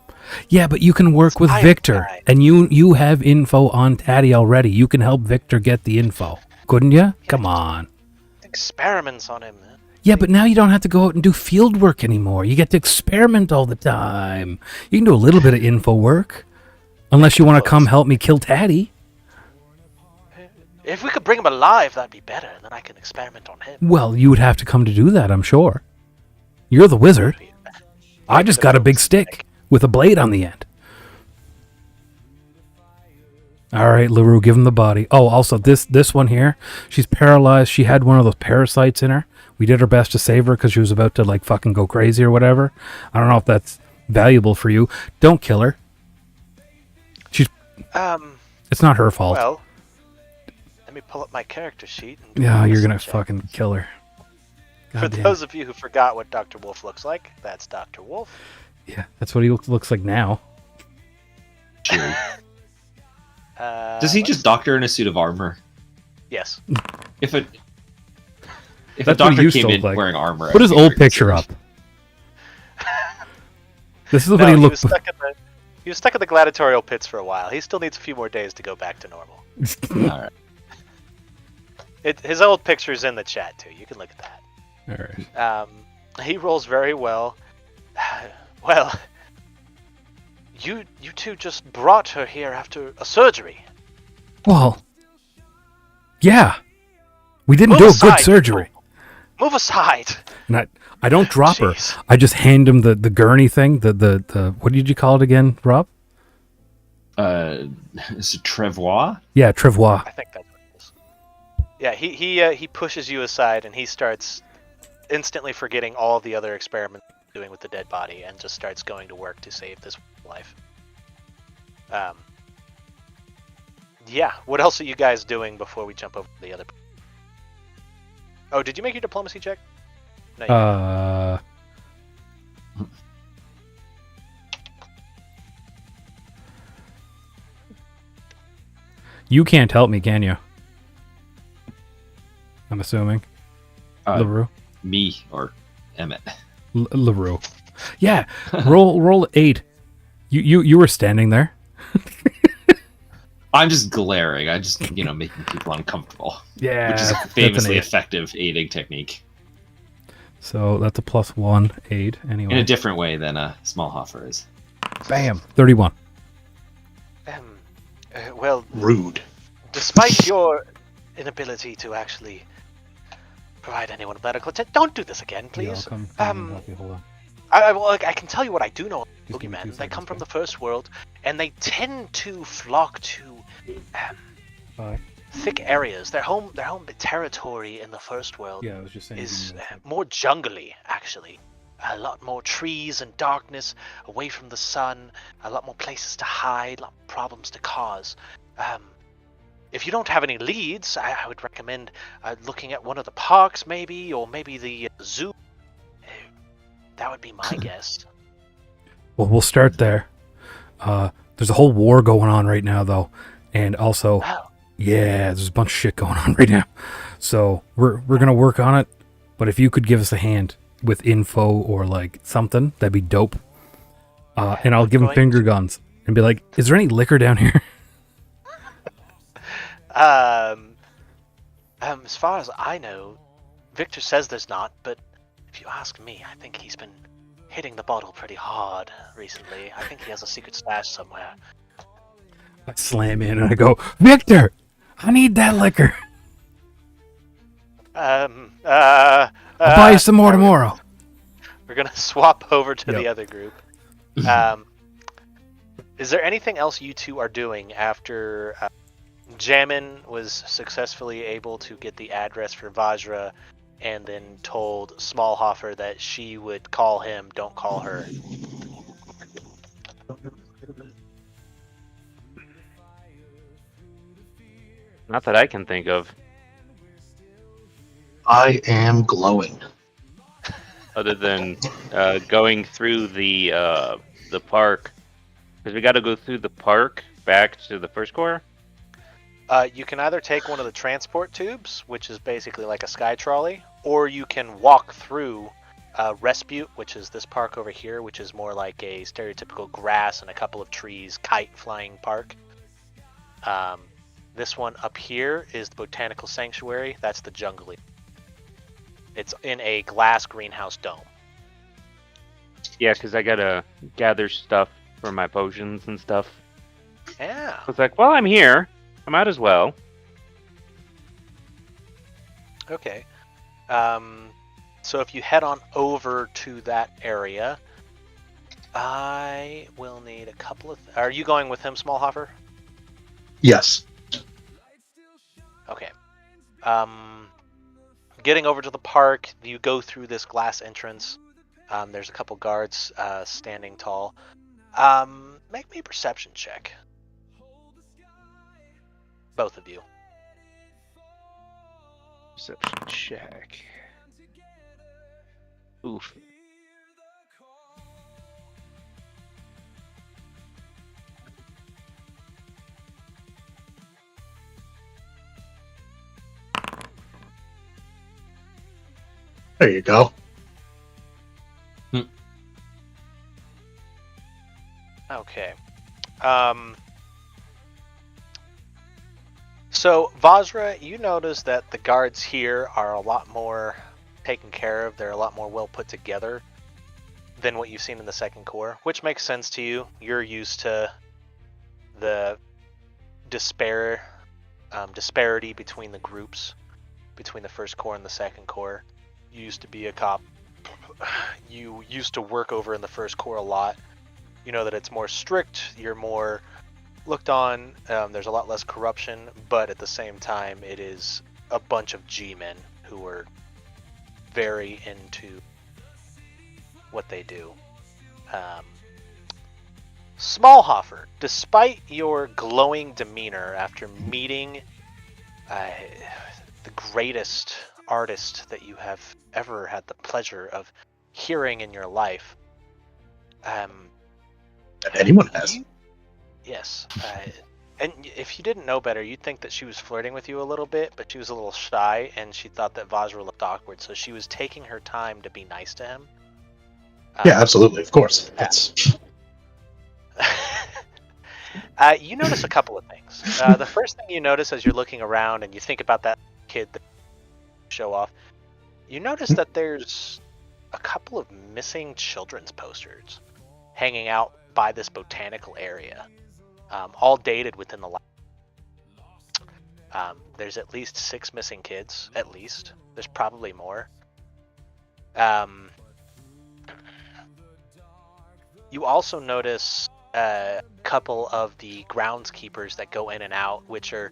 Yeah, but you can work with Spy Victor, guy. and you have info on Taddy already. You can help Victor get the info, couldn't you? Come on. Experiments on him. Yeah, but now you don't have to go out and do field work anymore. You get to experiment all the time. You can do a little bit of info work, unless you want to come help me kill Taddy. If we could bring him alive, that'd be better, and then I can experiment on him. Well, you would have to come to do that, I'm sure. You're the wizard. I just got a big stick with a blade on the end. All right, Leroux, give him the body. Oh, also, this one here, she's paralyzed. She had one of those parasites in her. We did our best to save her because she was about to, fucking go crazy or whatever. I don't know if that's valuable for you. Don't kill her. It's not her fault. Well, let me pull up my character sheet. And do Yeah, a you're gonna medicine check. fucking kill her. For Goddamn. those of you who forgot what Dr. Wolf looks like, that's Dr. Wolf. Yeah, that's what he looks like now. True. Does he let's- just doctor in a suit of armor? Yes. If a That's what he doctor used to came look in like. wearing armor, Put I'd his be old very picture concerned. up. This is what No, he he looked. was stuck in the he was stuck in the gladiatorial pits for a while. He still needs a few more days to go back to normal. All right. His old picture's in the chat too. You can look at that. All right. He rolls very well. Well, you two just brought her here after a surgery. Well, yeah, we didn't Move do a aside, good surgery. Move aside. And I don't drop her. Jeez. I just hand him the gurney thing. The what did you call it again, Rob? Is it Trevois? Yeah, Trevois. I think that's what it is. Yeah, he pushes you aside and he starts instantly forgetting all of the other experiments he's doing with the dead body and just starts going to work to save this life. Yeah. What else are you guys doing before we jump over to the other? Oh, did you make your diplomacy check? No, you didn't. You can't help me, can you? I'm assuming. Leroux. Me or Emmett? Leroux. Yeah. Roll 8. You were standing there. I'm just glaring. I just making people uncomfortable, Yeah. which is a that's an famously 8. effective aiding technique So that's a +1 aid anyway. in a different way than a Smallhofer is. Bam. 31. Well, Rude. despite your inability to actually provide anyone with medical attention, don't do this again, Yeah, I'll please. come and help you. Hold on. I can tell you what I do know. Just give me 2 Boogeymen, they come seconds, from okay? the first world, and they tend to flock to Bye. thick areas. Their home territory in the first world Yeah, I was just saying. is more jungly, actually. A lot more trees and darkness, away from the sun. A lot more places to hide. A lot more problems to cause. If you don't have any leads, I would recommend looking at one of the parks, maybe, or maybe the zoo. That would be my guess. Well, we'll start there. There's a whole war going on right now, though, and also, Oh, yeah, there's a bunch of shit going on right now. So we're gonna work on it. But if you could give us a hand with info or like something, that'd be dope. And I'll give him Going finger guns and be like, "Is there any liquor down here?" as far as I know, Victor says there's not, but if you ask me, I think he's been hitting the bottle pretty hard recently. I think he has a secret stash somewhere. I slam in and I go, "Victor, I need that liquor. I'll buy you some more tomorrow." We're gonna swap over to the Yep. other group. Is there anything else you two are doing after Jammin was successfully able to get the address for Vajra and then told Smallhofer that she would call him, don't call her? Not that I can think of, I am glowing. other than going through the park, because we got to go through the park back to the first core. You can either take one of the transport tubes, which is basically like a sky trolley, or you can walk through Respute, which is this park over here, which is more like a stereotypical grass and a couple of trees, kite flying park. This one up here is the Botanical Sanctuary. That's the jungly. It's in a glass greenhouse dome. Yeah, because I gotta gather stuff for my potions and stuff. Yeah. I was like, well, I'm here. I might as well. Okay. So if you head on over to that area, I will need a couple of... Are you going with him, Smallhofer? Yes. Okay. Getting over to the park, you go through this glass entrance. There's a couple guards standing tall. Make me a perception check. Both of you. Perception check. Oof. There you go. Okay. So, Vajra, you notice that the guards here are a lot more taken care of. They're a lot more well put together than what you've seen in the Second Corps, which makes sense to you. You're used to the disparity between the groups, between the First Corps and the Second Corps. You used to be a cop. You used to work over in the First Corps a lot. You know that it's more strict. You're more looked on. There's a lot less corruption, but at the same time, it is a bunch of G-men who are very into what they do. Smallhofer, despite your glowing demeanor after meeting the greatest artist that you have ever had the pleasure of hearing in your life, That anyone has. Yes. And if you didn't know better, you'd think that she was flirting with you a little bit, but she was a little shy, and she thought that Vajra looked awkward, so she was taking her time to be nice to him. Yeah, absolutely, of course. That's You notice a couple of things. The first thing you notice as you're looking around and you think about that kid that show off, you notice that there's a couple of missing children's posters hanging out by this botanical area, all dated within the last. There's at least 6 missing kids, at least. There's probably more. You also notice a couple of the groundskeepers that go in and out, which are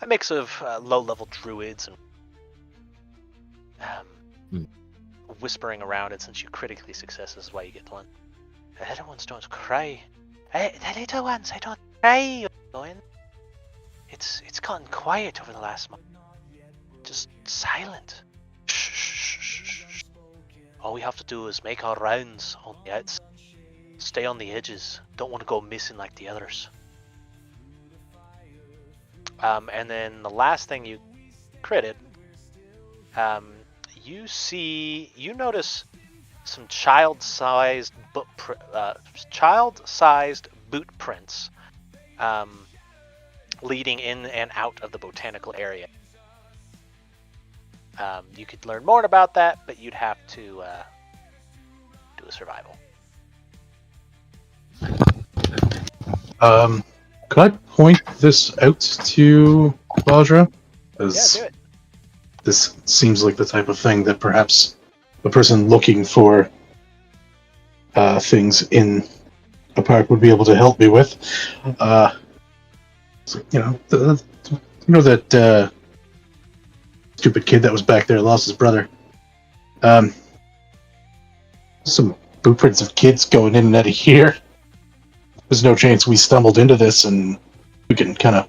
a mix of low-level druids and whispering around it. Since you critically success, this is why you get one. The little ones don't cry. The little ones, I don't cry. It's gotten quiet over the last month. Just silent. Shh. All we have to do is make our rounds on the outside. Stay on the edges. Don't want to go missing like the others. And then the last thing you critted, you notice some child-sized boot prints leading in and out of the botanical area. You could learn more about that, but you'd have to do a survival. Could I point this out to Vajra? Yeah, do it. This seems like the type of thing that perhaps a person looking for things in a park would be able to help me with. So, that stupid kid that was back there lost his brother. Some blueprints of kids going in and out of here. There's no chance we stumbled into this and we can kind of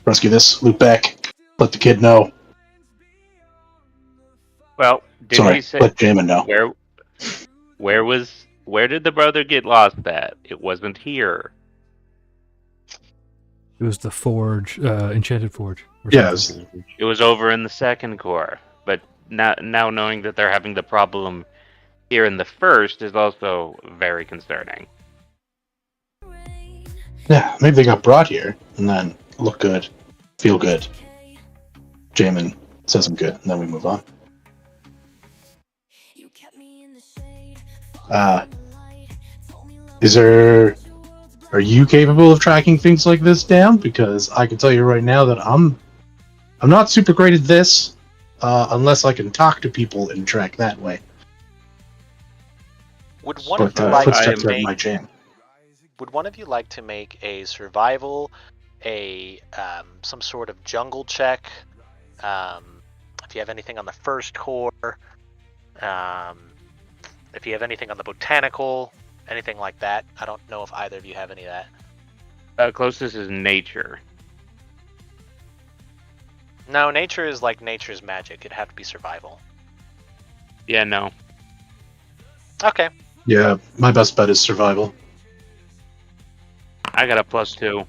rescue this, loop back, let the kid know. Well, did Sorry, we say let Jammin know. where did the brother get lost at? It wasn't here. It was the forge, enchanted forge. Or Yeah, something. It was over in the Second Corps. But now knowing that they're having the problem here in the First is also very concerning. Yeah, maybe they got brought here and then look good, feel good. Jammin says I'm good, and then we move on. Are you capable of tracking things like this down? Because I can tell you right now that I'm not super great at this, unless I can talk to people and track that way. Would one of But you like footsteps to are make? my jam. Would one of you like to make a survival, some sort of jungle check? If you have anything on the First Corps, if you have anything on the botanical, anything like that. I don't know if either of you have any of that. Closest is nature. No, nature is like nature's magic. It'd have to be survival. Yeah, no. Okay. Yeah, my best bet is survival. I got a +2.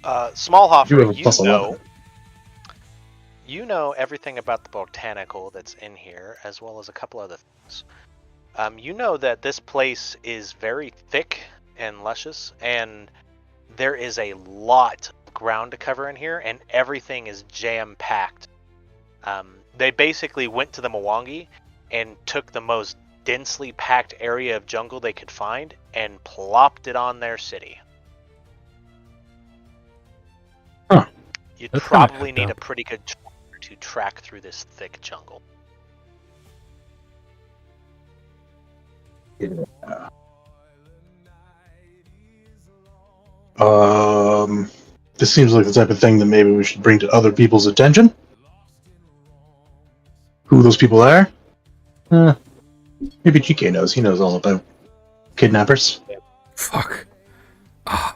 Smallhofer, You have a +11. you know everything about the botanical that's in here, as well as a couple other things. You know that this place is very thick and luscious, and there is a lot of ground to cover in here, and everything is jam-packed. They basically went to the Mwangi and took the most densely packed area of jungle they could find and plopped it on their city. Huh. You'd That's kinda probably effed need a up. pretty good tracker to track through this thick jungle. This seems like the type of thing that maybe we should bring to other people's attention. Who those people are? Maybe GK knows. He knows all about kidnappers. Fuck. Ah,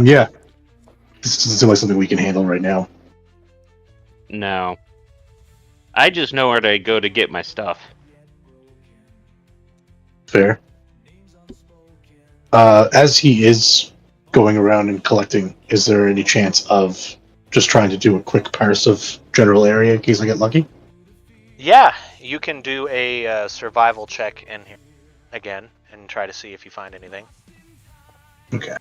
Yeah. This doesn't seem like something we can handle right now. No. I just know where to go to get my stuff. Fair. As he is going around and collecting, is there any chance of just trying to do a quick parse of general area in case I get lucky? Yeah, you can do a survival check in here again and try to see if you find anything. Okay.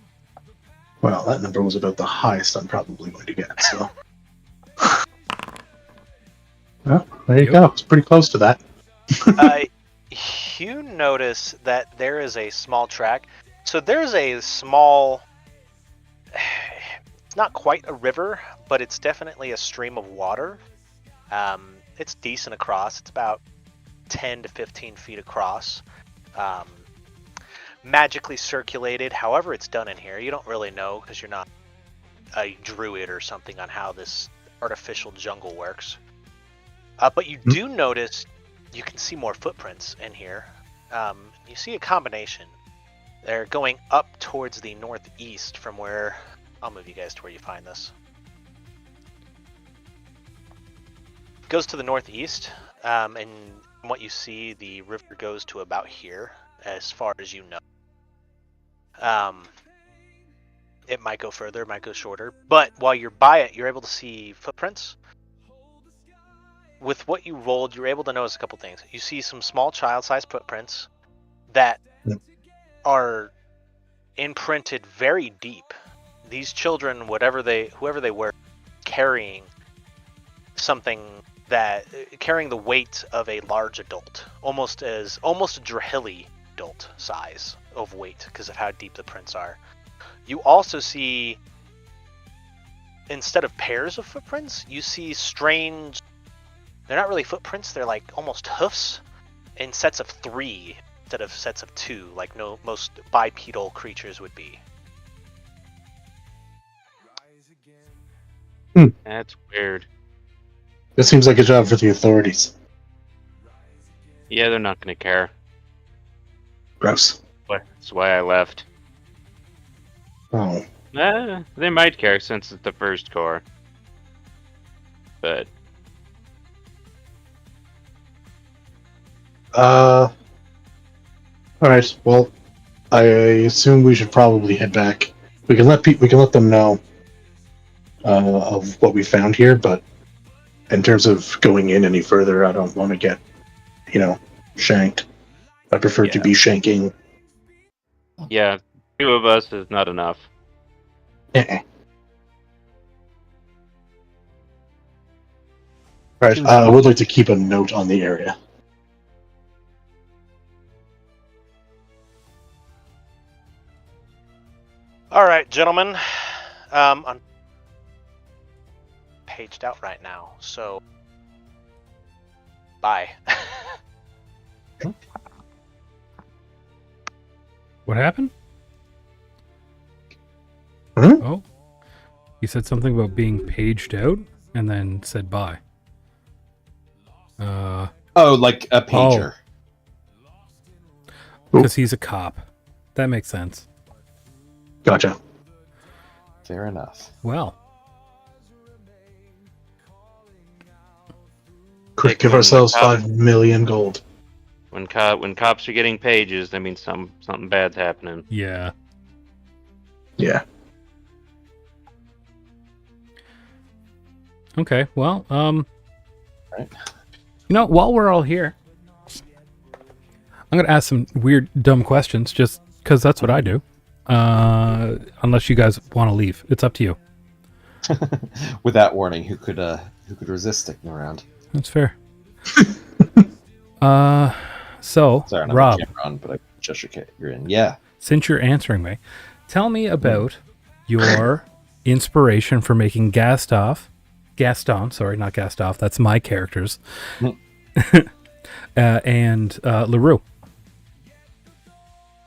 Well, that number was about the highest I'm probably going to get, so. Well, there you Yep. go. It's pretty close to that. You notice that there is a small track. So there's a small, it's not quite a river, but it's definitely a stream of water. It's decent across. It's about 10 to 15 feet across. Magically circulated. However it's done in here, you don't really know because you're not a druid or something on how this artificial jungle works. But you do notice you can see more footprints in here. You see a combination. They're going up towards the northeast from where... I'll move you guys to where you find this. It goes to the northeast, and what you see, the river goes to about here, as far as you know. It might go further, it might go shorter, but while you're by it, you're able to see footprints. With what you rolled, you're able to notice a couple things. You see some small child-sized footprints that are imprinted very deep. These children, whoever they were, carrying something carrying the weight of a large adult, almost a Drahili adult size of weight because of how deep the prints are. You also see, instead of pairs of footprints, you see strange. They're not really footprints. They're like almost hoofs in sets of 3 instead of sets of 2, like most bipedal creatures would be. That's weird. This seems like a job for the authorities. Yeah, they're not gonna care. Gross. That's why I left. Oh. They might care since it's the first core. But Alright, well, I assume we should probably head back. We can let them know of what we found here, but in terms of going in any further, I don't want to get, shanked. I prefer to Yeah. be shanking. yeah, 2 of us is not enough. Alright, I would like to keep a note on the area. All right, gentlemen. I'm paged out right now, so bye. what happened? Hmm? Oh, he said something about being paged out, and then said bye. Oh, like a pager. Because he's a cop. That makes sense. Gotcha. Fair enough. Well, Quick, give Taking ourselves the top. 5 million gold. When cops are getting pages, that means something bad's happening. Yeah. Yeah. Okay. Well, Right. you know, while we're all here, I'm gonna ask some weird, dumb questions, just because that's what I do. Unless you guys want to leave, it's up to you. With that warning, who could resist sticking around? That's fair. So Sorry, I'm not Rob, camera on, but I just you're in. Yeah. since you're answering me, tell me about your inspiration for making Gaston, sorry, not Gastoff, that's my characters, and Leroux.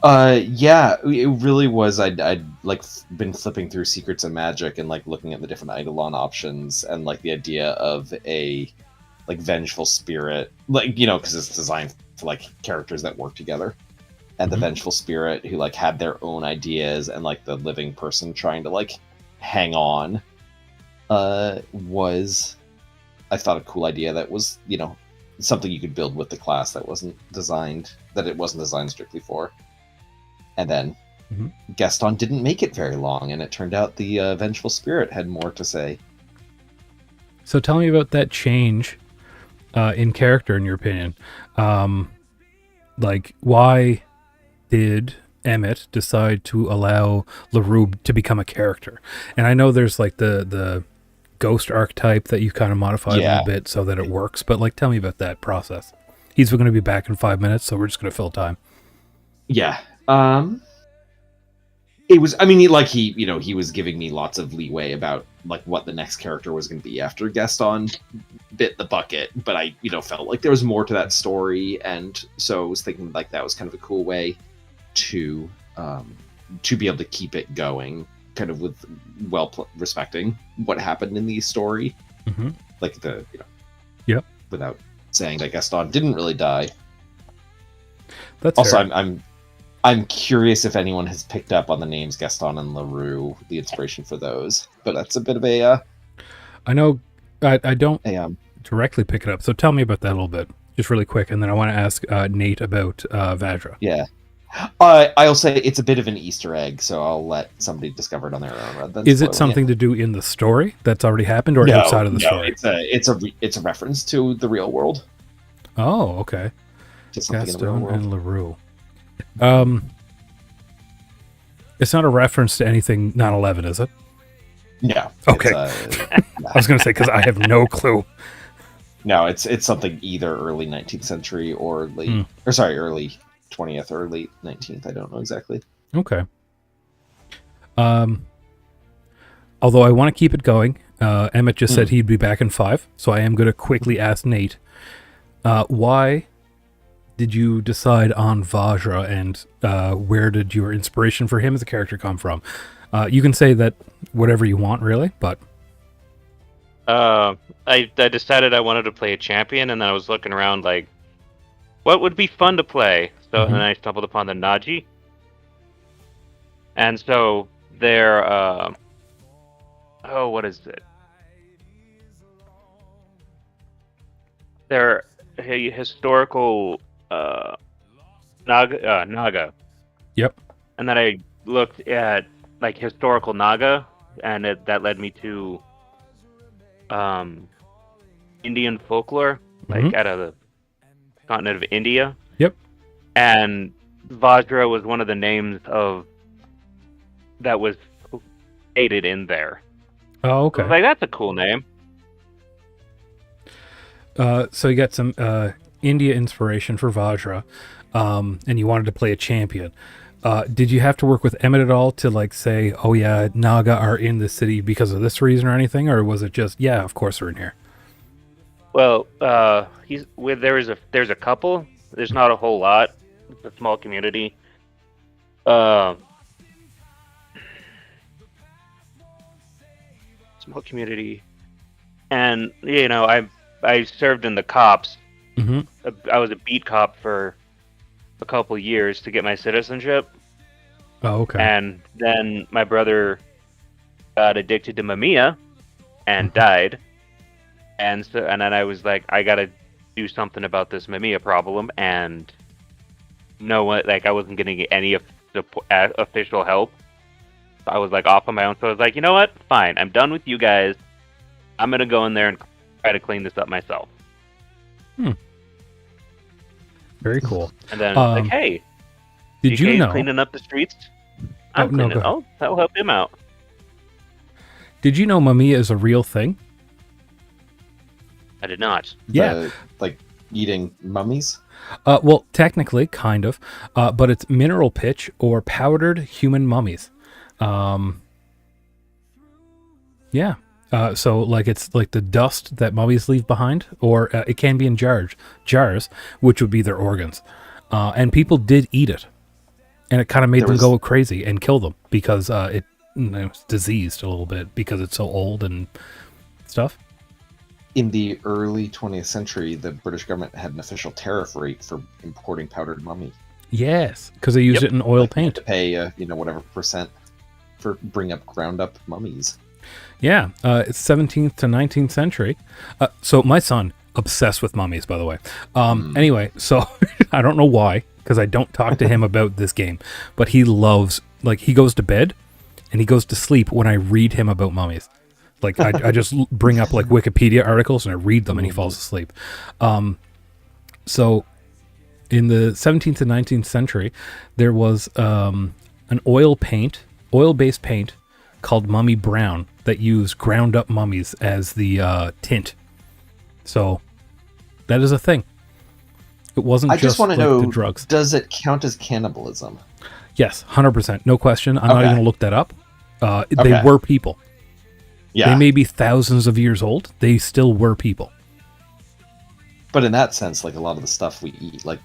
Yeah, it really was. I'd like been flipping through Secrets of Magic and like looking at the different Eidolon options and like the idea of a like vengeful spirit, like, you know, because it's designed for like characters that work together, and the vengeful spirit who like had their own ideas, and like the living person trying to like hang on, was, I thought, a cool idea that was, you know, something you could build with the class that wasn't designed strictly for. And then Gaston didn't make it very long, and it turned out the vengeful spirit had more to say. So tell me about that change in character, in your opinion. Like, why did Emmett decide to allow Leroux to become a character? And I know there's like the ghost archetype that you kind of modified a little bit so that it works, but like, tell me about that process. He's going to be back in 5 minutes, so we're just going to fill time. Yeah. It was, I mean, he was giving me lots of leeway about like what the next character was going to be after Gaston bit the bucket, but I, felt like there was more to that story, and so I was thinking like that was kind of a cool way to be able to keep it going, kind of with respecting what happened in the story, like without saying that Gaston didn't really die. That's also fair. I'm curious if anyone has picked up on the names Gaston and Leroux, the inspiration for those. But that's a bit of a... I know I don't directly pick it up, so tell me about that a little bit, just really quick, and then I want to ask Nate about Vajra. Yeah. I'll say it's a bit of an Easter egg, so I'll let somebody discover it on their own. Rather than Is it something to do in the story that's already happened, or outside of the story? It's a reference to the real world. Oh, okay. Just something in the real Gaston world. and Leroux. It's not a reference to anything 9/11, is it? No. Okay. I was going to say, because I have no clue. No, it's something either early 19th century or early 20th or late 19th. I don't know exactly. Okay. Although I want to keep it going, Emmett just said he'd be back in 5, so I am going to quickly ask Nate, why did you decide on Vajra, and where did your inspiration for him as a character come from? You can say that whatever you want, really, but... I decided I wanted to play a champion, and then I was looking around like, what would be fun to play? So and then I stumbled upon the Naji. And so they're, what is it? They're a historical Naga. Yep. And then I looked at like historical Naga, and that led me to Indian folklore, like out of the continent of India. Yep. And Vajra was one of the names that was stated in there. Oh, okay. I was like, that's a cool name. So you got some India inspiration for Vajra, and you wanted to play a champion. Did you have to work with Emmett at all to like say, oh yeah, Naga are in the city because of this reason or anything, or was it just, yeah, of course they're in here? Well, there's a couple. There's not a whole lot. It's a small community. Small community, and I served in the cops. I was a beat cop for a couple years to get my citizenship. Oh, okay. And then my brother got addicted to Mamiya and died. And then I was like, I gotta do something about this Mamiya problem, and no one, like, I wasn't getting any official help. So I was like off on my own. So I was like, you know what? Fine, I'm done with you guys. I'm gonna go in there and try to clean this up myself. Very cool. And then like, hey, Did you DK's know? cleaning up the streets? I'm no, cleaning. go ahead. Oh, that'll help him out. Did you know Mamiya is a real thing? I did not. Yeah. Like eating mummies? Well, technically, kind of, but it's mineral pitch or powdered human mummies. Yeah. So, like, it's like the dust that mummies leave behind, or it can be in jars, which would be their organs. And people did eat it, and it kind of made them go crazy and kill them because it's diseased a little bit because it's so old and stuff. In the early 20th century, the British government had an official tariff rate for importing powdered mummy. Yes, because they used it in oil You had paint. to pay, whatever percent for bring up ground up mummies. Yeah, it's 17th to 19th century. So my son, obsessed with mummies, by the way. Anyway, so I don't know why, because I don't talk to him about this game, but he loves, like, he goes to bed and he goes to sleep when I read him about mummies. Like, I just bring up, like, Wikipedia articles and I read them and he falls asleep. So in the 17th to 19th century, there was an oil-based paint called Mummy Brown that used ground up mummies as the tint. So that is a thing. It wasn't I just want to like, know, the drugs. Does it count as cannibalism? Yes, 100%. No question. I'm not even going to look that up. They Okay. were people. Yeah. They may be thousands of years old. They still were people. But in that sense, like a lot of the stuff we eat, like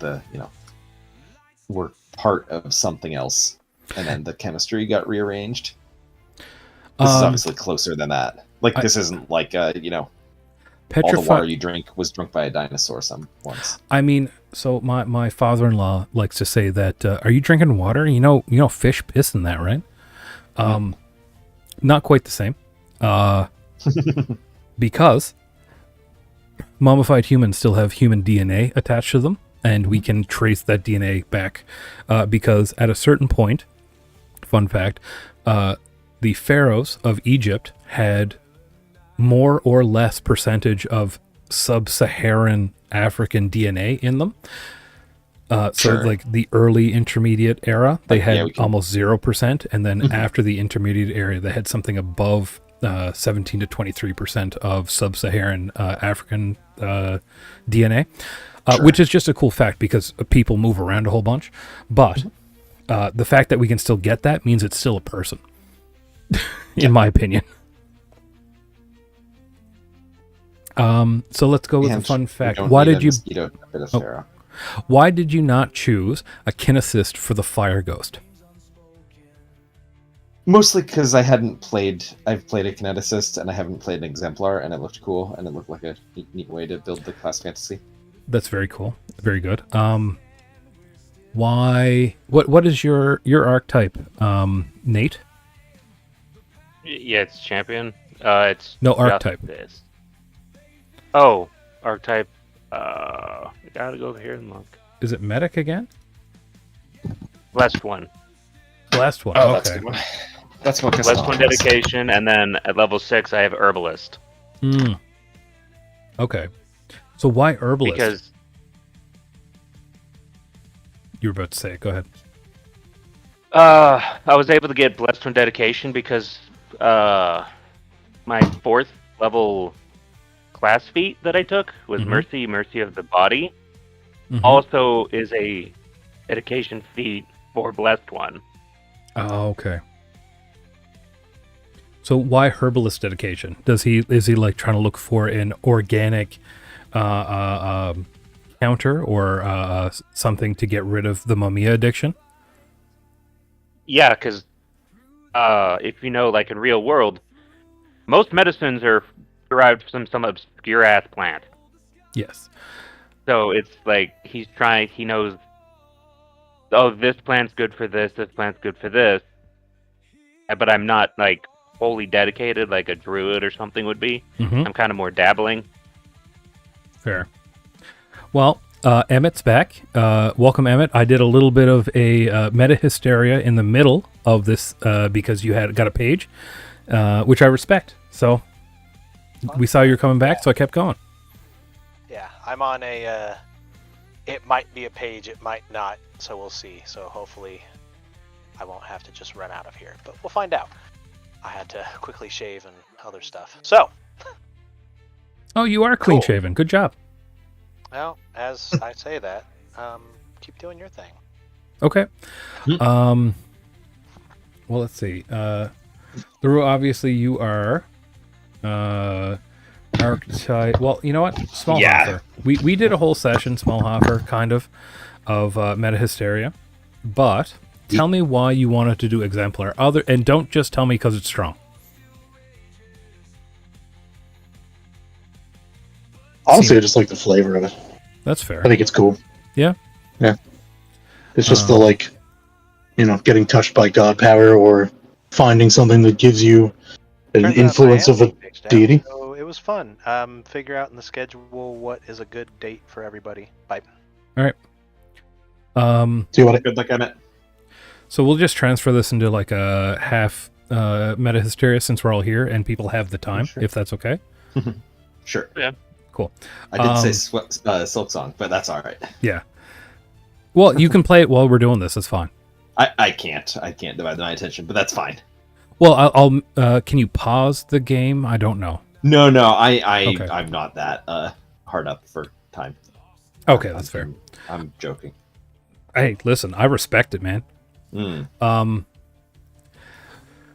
we're part of something else. And then the chemistry got rearranged. This is obviously closer than that. Like, this isn't like, all the water you drink was drunk by a dinosaur once. I mean, so my father-in-law likes to say that, are you drinking water? You know fish piss in that, right? Not quite the same. Because mummified humans still have human DNA attached to them, and we can trace that DNA back because at a certain point, fun fact, the pharaohs of Egypt had more or less percentage of sub-Saharan African DNA in them. So like the early intermediate era, they had almost 0%, and then after the intermediate era, they had something above 17 to 23% of sub-Saharan African DNA, which is just a cool fact because people move around a whole bunch. But the fact that we can still get that means it's still a person, in my opinion. So let's go with a fun fact. Why did you not choose a kinesist for the fire ghost? Mostly because I've played a kineticist and I haven't played an exemplar, and it looked cool and it looked like a neat way to build the class fantasy. That's very cool. Very good. Why? What is your archetype, Nate? Yeah, it's champion. It's no archetype. This. Oh, archetype. You gotta go over here and look. Is it medic again? Last one. Last one. Oh, okay. that's a good one. That's what. Last one dedication, and then at level 6 I have herbalist. Okay. So why herbalist? Because you were about to say it. Go ahead. I was able to get blessed one dedication because my 4th level class feat that I took was mercy of the body. Also is a dedication feat for blessed one. Oh, okay. So why herbalist dedication? Is he like trying to look for an organic counter or something to get rid of the Mamiya addiction? Yeah, because if you know, like in real world, most medicines are derived from some obscure ass plant. Yes. So it's like he knows, oh, this plant's good for this plant's good for this. But I'm not like wholly dedicated like a druid or something would be. I'm kind of more dabbling. Fair. Well, Emmett's back. Welcome, Emmett. I did a little bit of a meta hysteria in the middle of this because you had got a page, which I respect. So we saw you were coming back, so I kept going. Yeah, I'm on a. It might be a page, it might not, so we'll see. So hopefully, I won't have to just run out of here, but we'll find out. I had to quickly shave and other stuff. So. Oh, you are clean shaven. Good job. Well, as I say that, keep doing your thing. Okay. Well, let's see. Leroux, obviously you are archetype. Well, you know what? Smallhofer. We did a whole session, Smallhofer, kind of meta hysteria. But tell me why you wanted to do exemplar. And don't just tell me because it's strong. Honestly, I just like the flavor of it. That's fair. I think it's cool. Yeah. Yeah. It's just the getting touched by god power or finding something that gives you an Turns out influence my of a aunt picked out, deity. So it was fun. Figure out in the schedule what is a good date for everybody. Bye. All right. See what? Good luck on it. So we'll just transfer this into like a half meta hysteria since we're all here and people have the time, Sure. if that's okay. Sure. Yeah. Cool. I did say Silk Song, but that's all right. Yeah. Well, you can play it while we're doing this. It's fine. I can't divide my attention, but that's fine. Well, I'll can you pause the game? I don't know. No, Okay. I'm not that hard up for time. Okay, that's fair. I'm joking. Hey, listen, I respect it, man. Mm.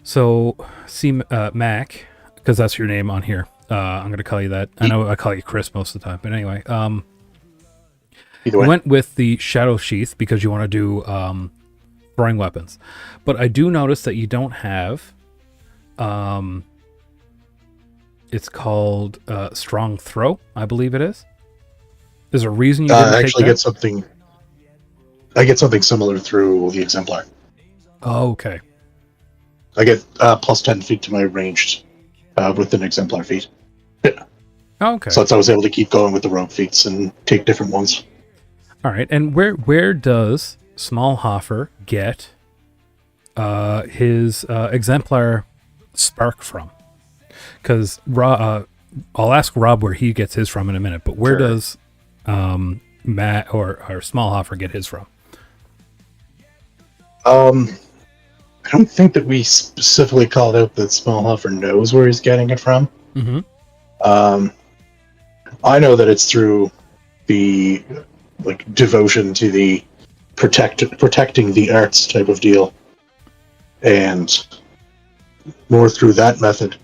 So, see, Mac, because that's your name on here. I'm going to call you that. I know I call you Chris most of the time, but anyway. Either We way. went with the Shadow Sheath because you want to do throwing weapons. But I do notice that you don't have... it's called Strong Throw, I believe it is. There's a reason you didn't I take actually that? get something. I get something similar through the exemplar. Oh, okay. I get plus 10 feet to my ranged with an exemplar feat. Oh, okay. So that's how I was able to keep going with the rogue feats and take different ones. All right. And where does Smallhofer get his exemplar spark from? Because I'll ask Rob where he gets his from in a minute, but where Sure. does Matt or Smallhofer get his from? I don't think that we specifically called out that Smallhofer knows where he's getting it from. Mm-hmm. I know that it's through the devotion to the protecting the arts type of deal, and more through that method.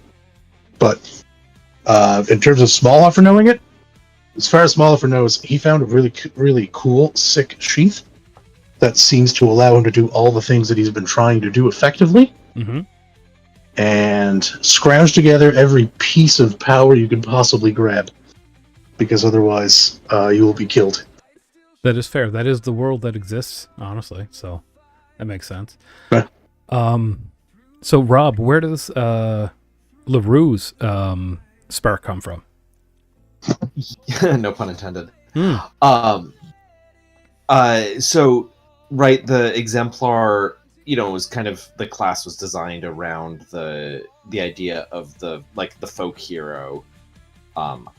But in terms of Smallhofer knowing it, as far as Smallhofer knows, he found a really cool, sick sheath that seems to allow him to do all the things that he's been trying to do effectively, Mm-hmm. and scrounge together every piece of power you could possibly grab, because otherwise you will be killed. That is fair. That is the world that exists, honestly. So that makes sense. Right. So Rob, where does Leroux's spark come from? No pun intended. Hmm. So right, the exemplar, was kind of, the class was designed around the idea of the folk hero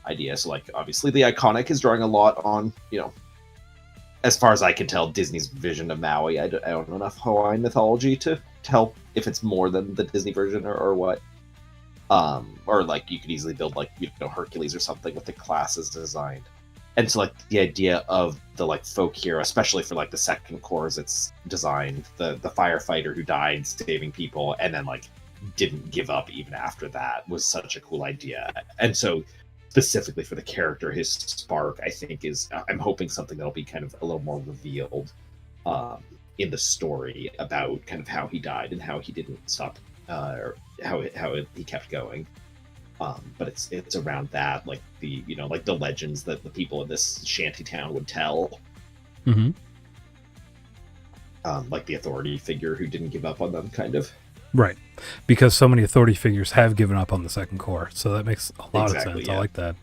idea. So obviously the iconic is drawing a lot on, as far as I can tell, Disney's vision of Maui. I don't know enough Hawaiian mythology to tell if it's more than the Disney version or what. Or you could easily build Hercules or something with the classes designed. And so the idea of the folk hero, especially for the second core as it's designed, the firefighter who died saving people and then didn't give up even after that, was such a cool idea. And so specifically for the character, his spark, I think I'm hoping something that'll be kind of a little more revealed in the story about kind of how he died and how he didn't stop, or how he kept going. But it's around that, the the legends that the people in this shanty town would tell. Mm-hmm. The authority figure who didn't give up on them, kind of. Right. Because so many authority figures have given up on the second core. So that makes a lot of Exactly, sense. yeah. I like that.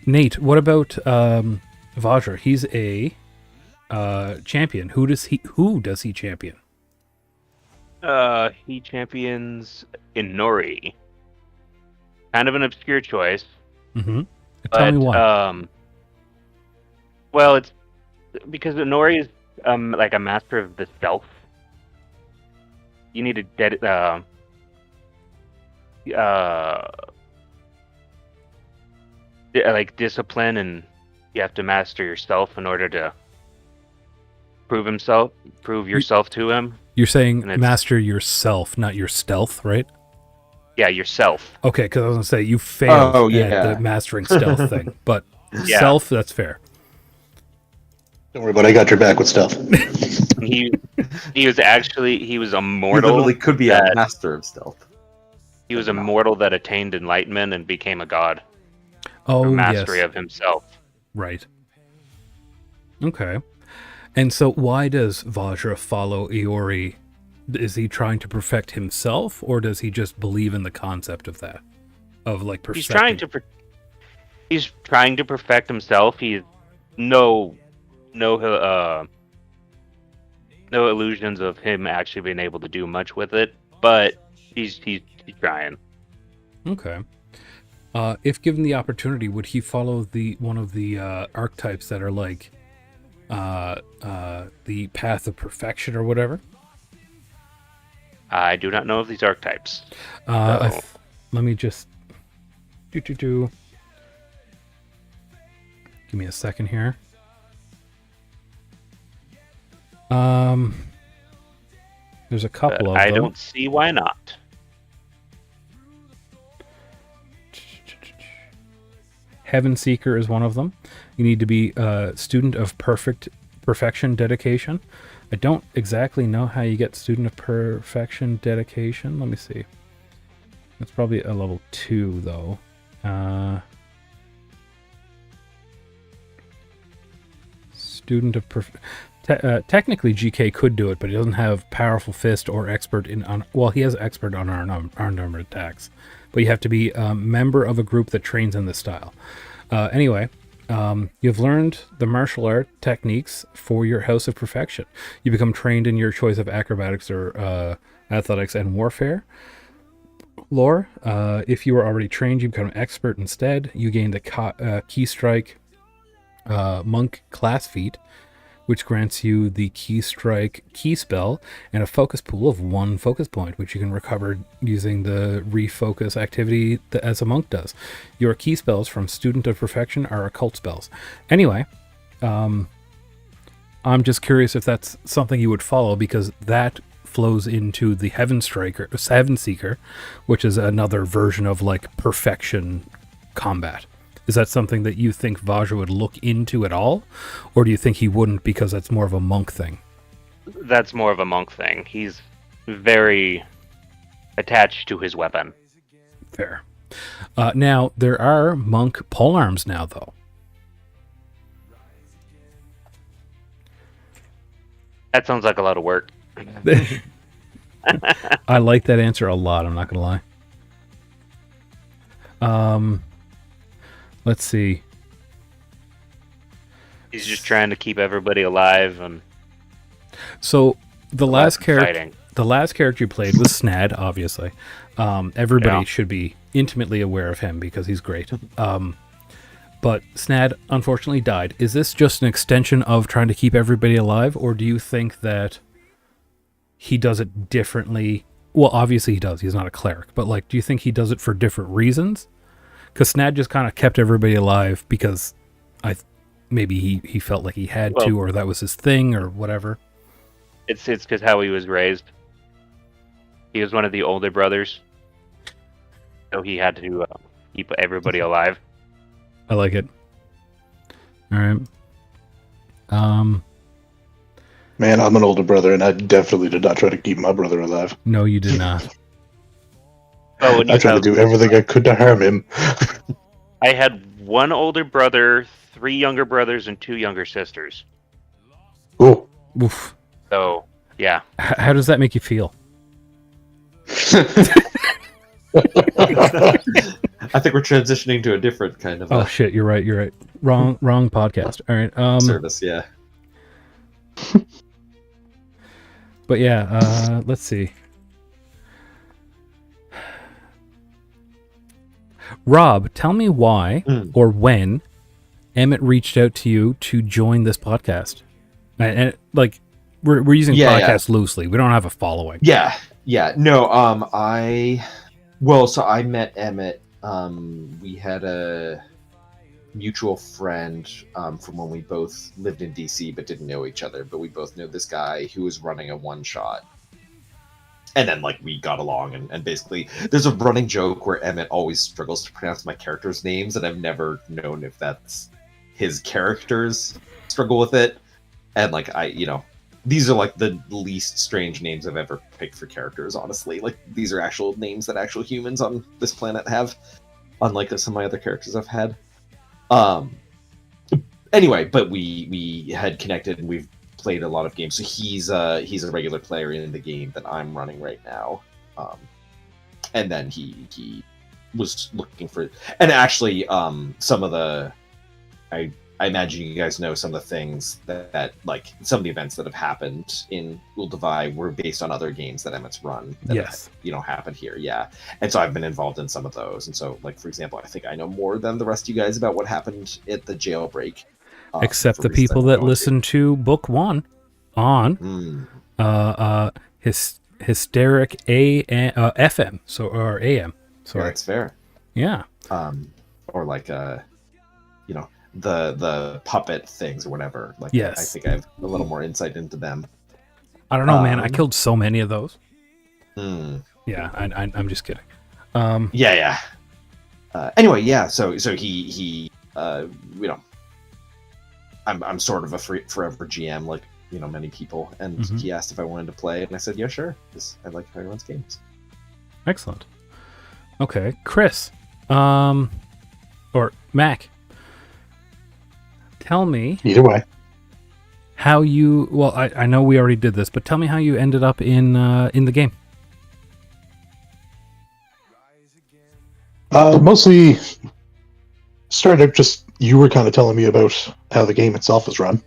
Nate, what about Vajra? He's a champion. Who does he champion? He champions Inori. Kind of an obscure choice. Mm-hmm. Tell me why. Well, it's because Inori is like a master of the self. You need to like discipline, and you have to master yourself in order to prove yourself to him. You're saying and it's- master yourself, not your stealth, right? Yeah, yourself. Okay, because I was gonna say you failed Oh, at yeah. the mastering stealth thing, but Yeah. self, that's fair. Don't worry about it, I got your back with stealth. He was a You mortal. literally could be a that- master of stealth. He was a mortal that attained enlightenment and became a god. Oh, Mastery yes. of himself. Right. Okay. And so why does Vajra follow Iori? Is he trying to perfect himself, or does he just believe in the concept of that? Of like perfecting? He's trying to perfect himself. He's no illusions of him actually being able to do much with it, but he's trying. Okay. If given the opportunity, would he follow one of the archetypes that are like the path of perfection or whatever? I do not know of these archetypes. Let me just Give me a second here. There's a couple of I them. don't see why not. Heaven Seeker is one of them. You need to be a student of perfection dedication. I don't exactly know how you get student of perfection dedication. Let me see. It's probably a level 2 though. Student of technically GK could do it, but he doesn't have powerful fist or expert in well, he has expert on unarmored attacks, but you have to be a member of a group that trains in this style. Anyway, you've learned the martial art techniques for your House of Perfection. You become trained in your choice of acrobatics or athletics and warfare lore. If you were already trained, you become an expert instead. You gain the Key Strike Monk class feat, which grants you the Key Strike key spell and a focus pool of 1 focus point, which you can recover using the refocus activity as a monk does. Your key spells from Student of Perfection are occult spells. Anyway, I'm just curious if that's something you would follow, because that flows into the Heaven Seeker, which is another version of like perfection combat. Is that something that you think Vajra would look into at all? Or do you think he wouldn't because that's more of a monk thing? That's more of a monk thing. He's very attached to his weapon. Fair. Now, there are monk polearms now, though. That sounds like a lot of work. I like that answer a lot, I'm not going to lie. Let's see. He's just trying to keep everybody alive and So the last character fighting. the last character you played was Snad, obviously. Everybody Yeah. should be intimately aware of him because he's great. But Snad unfortunately died. Is this just an extension of trying to keep everybody alive, or do you think that he does it differently? Well, obviously he does. He's not a cleric. But like, do you think he does it for different reasons? Because Snad just kind of kept everybody alive because maybe he felt like he had to, or that was his thing, or whatever. It's because how he was raised. He was one of the older brothers, so he had to keep everybody alive. I like it. All right. Man, I'm an older brother, and I definitely did not try to keep my brother alive. No, you did not. Oh, and I tried to do everything I could to harm him. I had one older brother, 3 younger brothers, and 2 younger sisters. Ooh. Oof. So, yeah. How does that make you feel? I think we're transitioning to a different kind of Oh shit, you're right. Wrong podcast. All right. service. Yeah. But yeah, let's see. Rob, tell me why or when Emmett reached out to you to join this podcast. And like, we're using podcast loosely. We don't have a following. Yeah. No. So I met Emmett. We had a mutual friend from when we both lived in DC but didn't know each other. But we both knew this guy who was running a one shot. And then, like, we got along, and basically, there's a running joke where Emmett always struggles to pronounce my characters' names, and I've never known if that's his characters struggle with it. And, like, these are, like, the least strange names I've ever picked for characters, honestly. Like, these are actual names that actual humans on this planet have, unlike some of my other characters I've had. Anyway, but we had connected, and we've played a lot of games, so he's a regular player in the game that I'm running right now, and then he was looking for, and actually some of the I imagine you guys know some of the things that like some of the events that have happened in Ulduvai were based on other games that Emmett's run that Yes. have, happened here. And so I've been involved in some of those, and so, like, for example, I think I know more than the rest of you guys about what happened at the jailbreak. Except for the reasons people I that don't want listen to book 1 on Hysteric FM, or AM. to. Sorry. That's fair. Yeah. Or like the puppet things or whatever. Like, Yes. I think I have a little more insight into them. I don't know, man. I killed so many of those. Hmm. Yeah, I'm just kidding. Yeah. Anyway, yeah. So he I'm sort of a forever GM, like, many people, and he asked if I wanted to play, and I said, yeah, sure, because I like how he runs games. Excellent. Okay, Chris, or Mac, tell me Either way. how you. Well, I know we already did this, but tell me how you ended up in the game. Mostly started out just, you were kind of telling me about how the game itself is run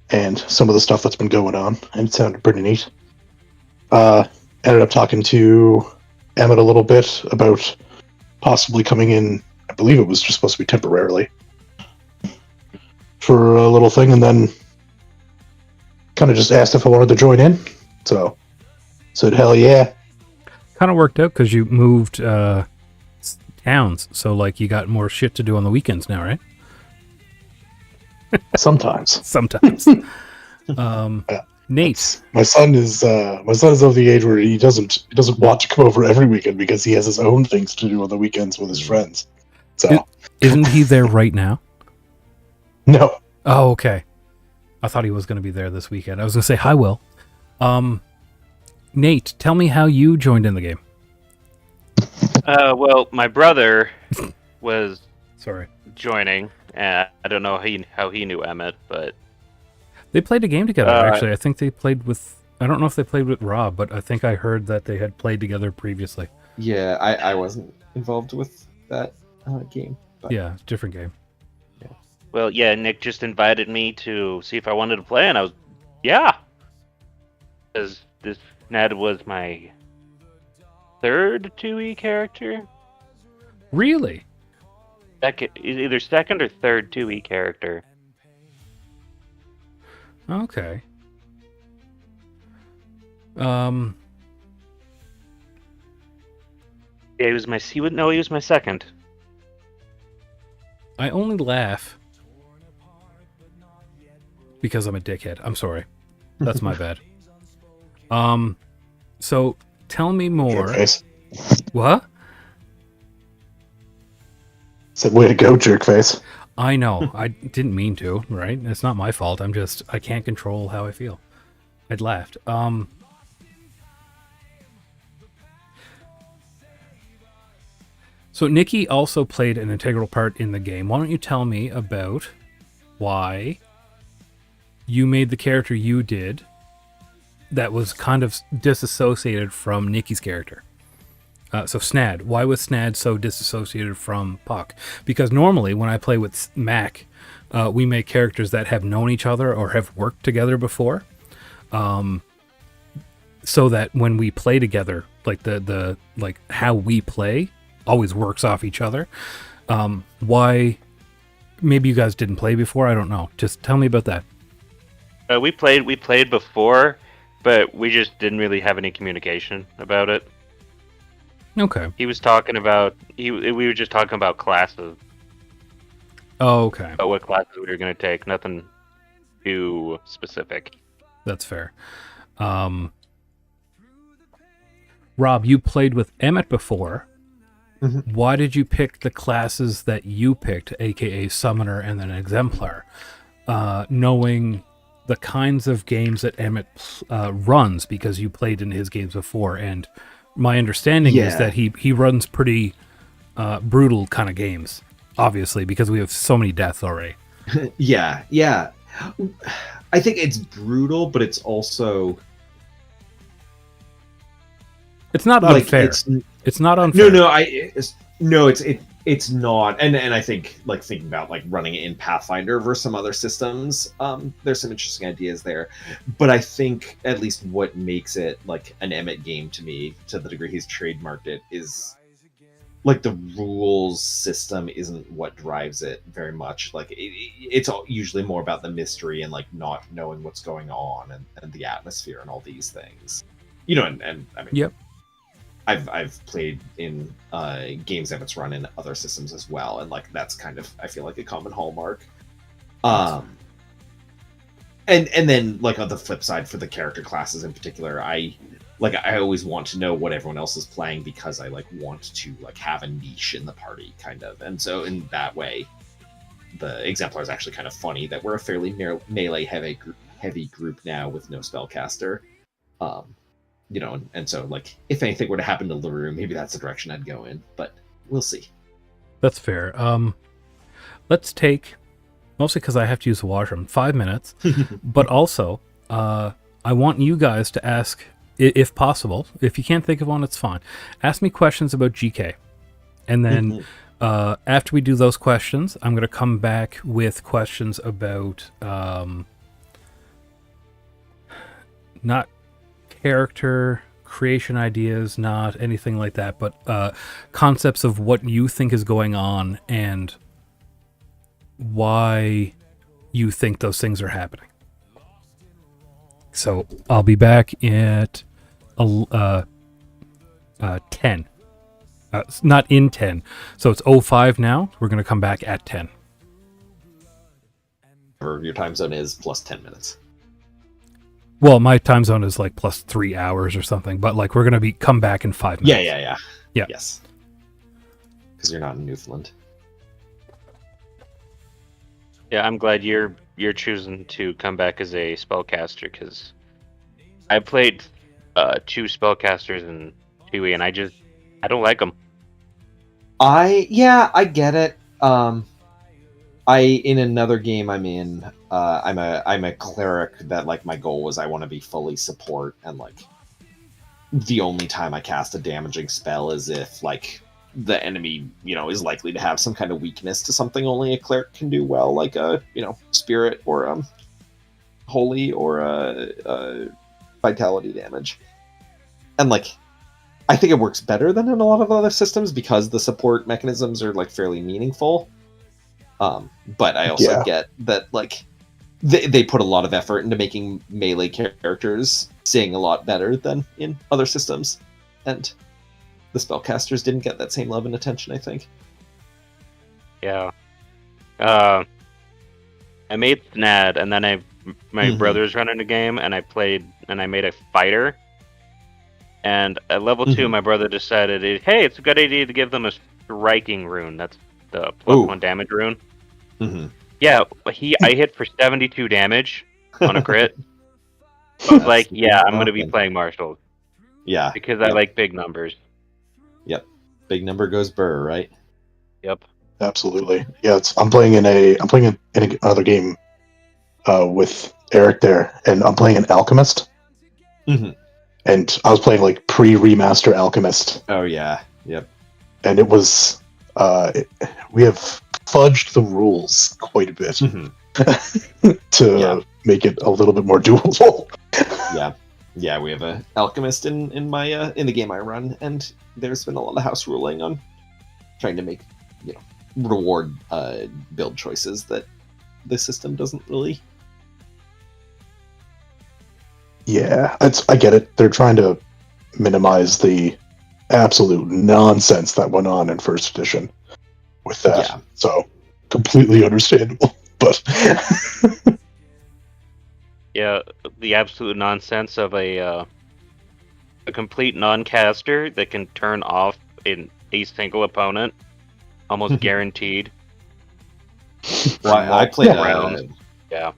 and some of the stuff that's been going on, and it sounded pretty neat. Ended up talking to Emmett a little bit about possibly coming in. I believe it was just supposed to be temporarily for a little thing, and then kind of just asked if I wanted to join in. So said hell yeah. Kind of worked out because you moved towns, so like you got more shit to do on the weekends now, right? Sometimes. Sometimes. Nate, My son is of the age where he doesn't want to come over every weekend because he has his own things to do on the weekends with his friends. So isn't he there right now? no. Oh, okay. I thought he was going to be there this weekend. I was going to say hi, Will. Nate, tell me how you joined in the game. Well, my brother was Sorry. joining, and I don't know how he knew Emmett, but They played a game together, actually. I think they played with... I don't know if they played with Rob, but I think I heard that they had played together previously. Yeah, I wasn't involved with that game. But Yeah, different game. well, yeah, Nick just invited me to see if I wanted to play, and I was, yeah, because this Ned was my third 2E character. Really? Either second or third 2E character. Okay. Yeah, he was my second. I only laugh because I'm a dickhead. I'm sorry. That's my bad. So tell me more. Jerkface. What? Said way to go, jerkface. I know. I didn't mean to, right? It's not my fault. I can't control how I feel. I'd laughed. So Nikki also played an integral part in the game. Why don't you tell me about why you made the character you did that was kind of disassociated from Nikki's character? So Snad, why was Snad so disassociated from Puck? Because normally when I play with Mac, we make characters that have known each other or have worked together before, so that when we play together, like the like how we play always works off each other. Why? Maybe you guys didn't play before. I don't know. Just tell me about that. We played before, but we just didn't really have any communication about it. Okay. He was talking about we were just talking about classes, Oh, okay. about what classes we were going to take. Nothing too specific. That's fair. Rob, you played with Emmett before. Mhm. Why did you pick the classes that you picked, aka Summoner and then Exemplar, knowing the kinds of games that Emmett runs because you played in his games before? And my understanding is Yeah. that he runs pretty brutal kind of games, obviously, because we have so many deaths already. Yeah. I think it's brutal, but it's also It's not like unfair. it's It's not unfair. it's not, and I think like thinking about like running it in Pathfinder versus some other systems, there's some interesting ideas there, but I think at least what makes it like an Emmett game to me, to the degree he's trademarked it, is like the rules system isn't what drives it very much. Like it's usually more about the mystery and like not knowing what's going on and the atmosphere and all these things, and I mean, Yep. I've played in games that it's run in other systems as well, and like that's kind of, I feel like, a common hallmark. And then like on the flip side, for the character classes in particular, I always want to know what everyone else is playing because I like want to like have a niche in the party kind of, and so in that way, the Exemplar is actually kind of funny that we're a fairly melee heavy group now with no spellcaster. And so like if anything were to happen to Leroux, maybe that's the direction I'd go in, but we'll see. That's fair. Let's take, mostly because I have to use the washroom, 5 minutes, but also I want you guys to ask, if possible, if you can't think of one, it's fine. Ask me questions about GK. And then after we do those questions, I'm going to come back with questions about not character creation ideas, not anything like that, but concepts of what you think is going on and why you think those things are happening. So I'll be back at 10. Not in 10. So it's 05 now. We're going to come back at 10. Or your time zone is plus 10 minutes. Well, my time zone is like plus 3 hours or something, but like we're going to come back in 5 minutes. Yeah. Yeah. Yes. Because you're not in Newfoundland. Yeah, I'm glad you're choosing to come back as a spellcaster, because I played 2 spellcasters in 2E and I don't like them. I get it. In another game I'm in, I'm a cleric that like my goal was I want to be fully support, and like the only time I cast a damaging spell is if like the enemy, is likely to have some kind of weakness to something only a cleric can do well, like a spirit or holy or vitality damage. And like I think it works better than in a lot of other systems because the support mechanisms are like fairly meaningful. But I also get that like they put a lot of effort into making melee characters sing a lot better than in other systems, and the spellcasters didn't get that same love and attention, I think. Yeah. I made Snad, and then my brother's running a game, and I made a fighter. And at level 2, my brother decided, hey, it's a good idea to give them a striking rune. That's the +1 damage rune. Mm-hmm. Yeah, I hit for 72 damage on a crit. I was like, yeah, I'm going to be playing Marshall. Yeah. Because I like big numbers. Yep. Big number goes burr, right? Yep. Absolutely. Yeah, I'm playing in another game with Eric there, and I'm playing an alchemist. Mm-hmm. and I was playing like pre-remaster Alchemist, Oh yeah. Yep. and it was we have fudged the rules quite a bit Mhm. to Yeah. make it a little bit more doable. Yeah. Yeah, we have a alchemist in my in the game I run, and there's been a lot of house ruling on trying to make, reward build choices that the system doesn't really. Yeah, I get it. They're trying to minimize the absolute nonsense that went on in first edition with that. Yeah. So completely understandable. But Yeah, the absolute nonsense of a complete non-caster that can turn off in a single opponent, almost guaranteed. Well, I played rounds. Yeah.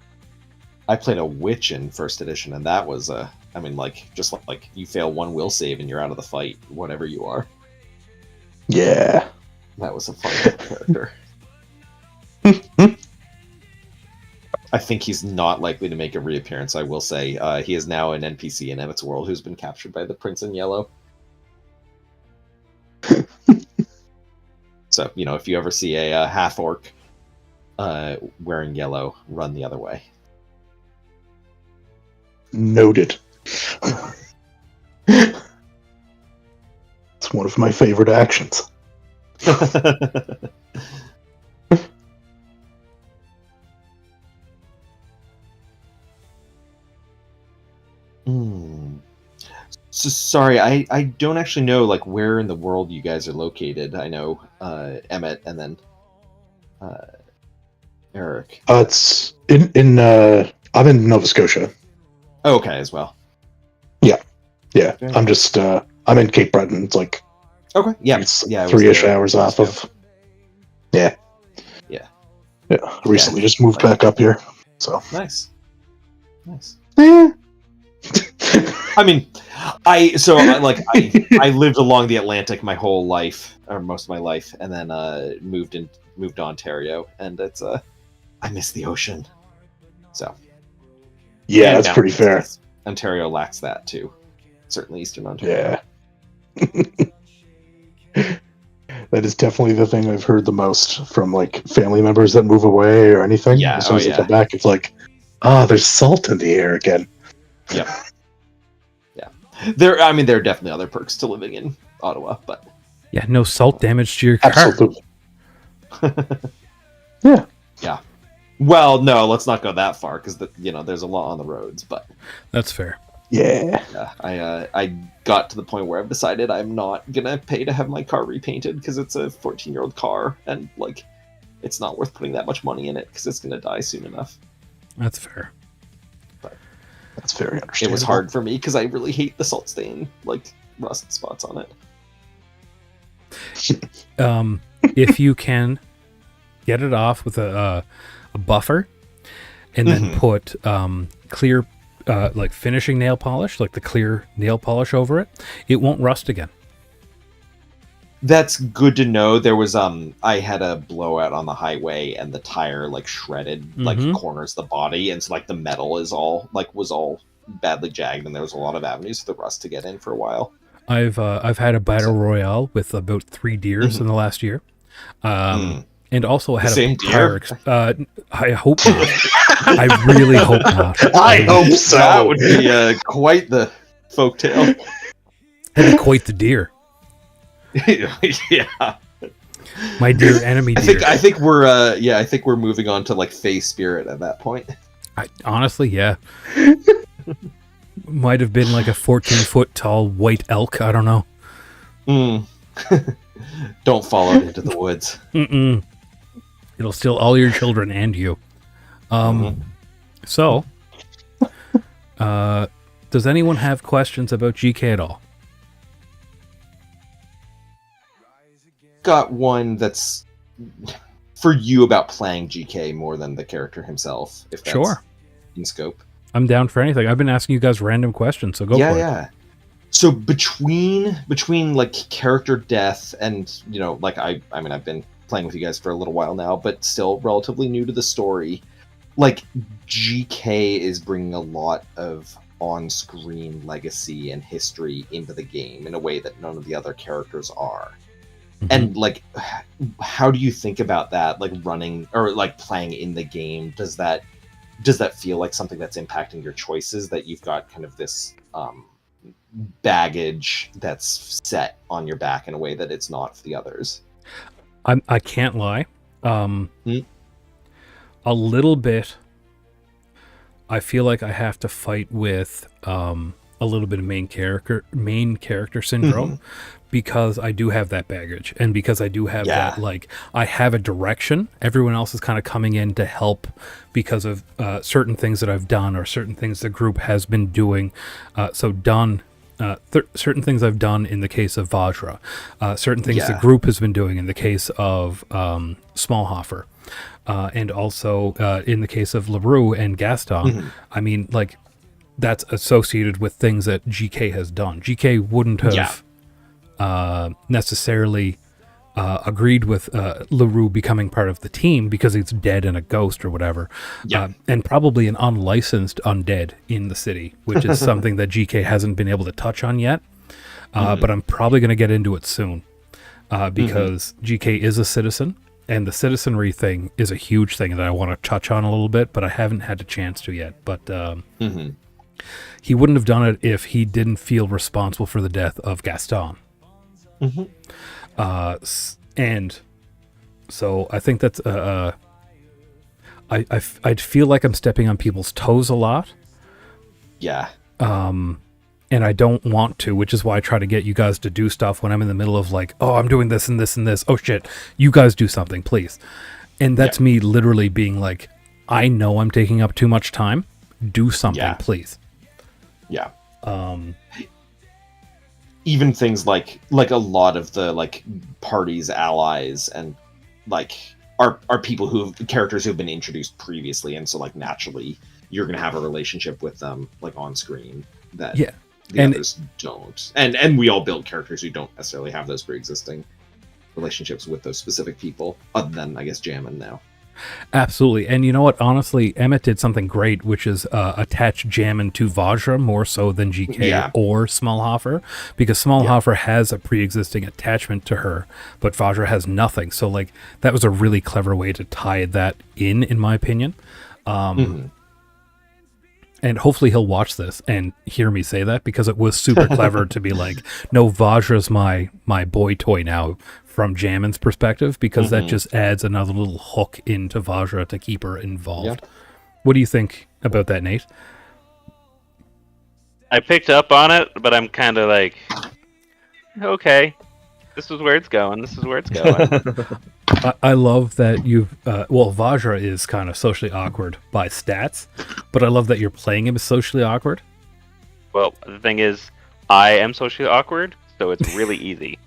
I played a witch in first edition, and that was just like you fail one will save and you're out of the fight, whatever you are. yeah. That was a fun character. I think he's not likely to make a reappearance. I will say he is now an NPC in Emmett's World who's been captured by the Prince in Yellow. So if you ever see a half orc wearing yellow, run the other way. Noted. It's one of my favorite actions. So sorry, I don't actually know where in the world you guys are located. I know Emmett and then Eric. It's in I'm in Nova Scotia. Oh, okay, as well. Yeah, Very I'm just I'm in Cape Breton. It's like Okay, yeah, it's yeah, it was 3-ish the- hours off of. Yeah. Yeah. Yeah. I recently just moved back up here. So Nice. Eh. I mean, I lived along the Atlantic my whole life, or most of my life, and then moved to Ontario, and it's I miss the ocean. So yeah, and that's pretty fair. mountains, 'cause Ontario lacks that too. Certainly Eastern Ontario. Yeah. That is definitely the thing I've heard the most from family members that move away or anything. Yeah, As soon as they yeah. come back, it's like, there's salt in the air again. Yep. Yeah. There are definitely other perks to living in Ottawa, but Yeah, no salt damage to your car. Absolutely. yeah. Well, no, let's not go that far because there's a lot on the roads, but That's fair. Yeah. yeah, I got to the point where I've decided I'm not gonna pay to have my car repainted because it's a 14-year-old car and it's not worth putting that much money in it because it's gonna die soon enough. That's fair. That's very It understandable. was hard for me because I really hate the salt stain rust spots on it. If you can get it off with a buffer, and then put clear, finishing nail polish, the clear nail polish over it, it won't rust again. That's good to know. There was I had a blowout on the highway and the tire shredded corners the body, and so the metal is all was all badly jagged, and there was a lot of avenues for the rust to get in for a while. I've had a battle royale with about 3 deers in the last year, and also had Same a deer? I hope not. I really hope not. I hope so. That would be quite the folktale. That'd be quite the deer. Yeah. My dear enemy deer. I think we're moving on to Fae Spirit at that point. Honestly, yeah. Might have been a 14-foot tall white elk. I don't know. Don't fall out into the woods. Mm-mm. It'll steal all your children and you. So, does anyone have questions about GK at all? Got one that's for you about playing GK more than the character himself, if that's Sure. in scope. I'm down for anything. I've been asking you guys random questions, so go for it. Yeah. So between character death and I've been playing with you guys for a little while now, but still relatively new to the story. GK is bringing a lot of on-screen legacy and history into the game in a way that none of the other characters are. Mhm. And like, how do you think about that, like running or like playing in the game? Does that feel like something that's impacting your choices, that you've got kind of this baggage that's set on your back in a way that it's not for the others? I can't lie. A little bit. I feel like I have to fight with a little bit of main character syndrome, because I do have that baggage, and because I do have that, like, I have a direction. Everyone else is kind of coming in to help because of certain things that I've done, or certain things the group has been doing. Certain things I've done in the case of Vajra, certain things the group has been doing in the case of Smallhofer, and also in the case of Leroux and Gaston. I mean, like, that's associated with things that GK has done. GK wouldn't have necessarily agreed with Leroux becoming part of the team because he's dead and a ghost or whatever, and probably an unlicensed undead in the city, which is something that GK hasn't been able to touch on yet, but I'm probably going to get into it soon, because GK is a citizen, and the citizenry thing is a huge thing that I want to touch on a little bit, but I haven't had a chance to yet. But he wouldn't have done it if he didn't feel responsible for the death of Gaston. And so I think that's I'd feel like I'm stepping on people's toes a lot. And I don't want to, which is why I try to get you guys to do stuff when I'm in the middle of like, oh, I'm doing this and this and this. Oh shit, you guys do something, please. And that's me literally being like, I know I'm taking up too much time. Do something, please. Even things like a lot of the like party's allies and like are people characters who've been introduced previously, and so like naturally you're gonna have a relationship with them like on screen that the others don't. And we all build characters who don't necessarily have those pre-existing relationships with those specific people, other than I guess Jammin now. Absolutely. And you know what? Honestly, Emmett did something great, which is attach Jammin to Vajra more so than GK or Smallhofer, because Smallhofer has a pre-existing attachment to her, but Vajra has nothing. So, like, that was a really clever way to tie that in my opinion. And hopefully he'll watch this and hear me say that, because it was super clever to be like, no, Vajra's my boy toy now, from Jammin's perspective, because that just adds another little hook into Vajra to keep her involved. What do you think about that, Nate? I picked up on it, but I'm kind of like, okay, this is where it's going. I love that you've Vajra is kind of socially awkward by stats, but I love that you're playing him as socially awkward. Well, the thing is, I am socially awkward, so it's really easy.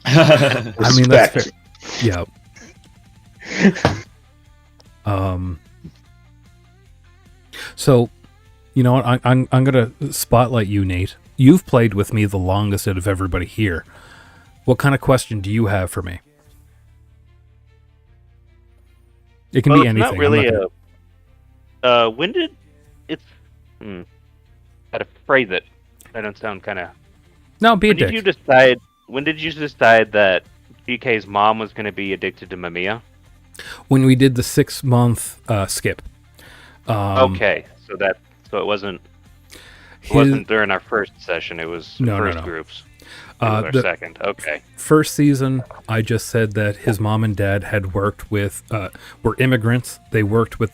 I mean, that's fair. Yeah. So, you know what? I'm gonna spotlight you, Nate. You've played with me the longest out of everybody here. What kind of question do you have for me? It can be anything. Not really. When did it's? How to phrase it? I don't sound kind of. No, be a dick. When did you decide that GK's mom was going to be addicted to Mamiya? When we did the 6-month skip. Okay, so it wasn't. It wasn't during our first session. It was first groups. Our second. Okay. First season, I just said that his mom and dad had worked with, were immigrants. They worked with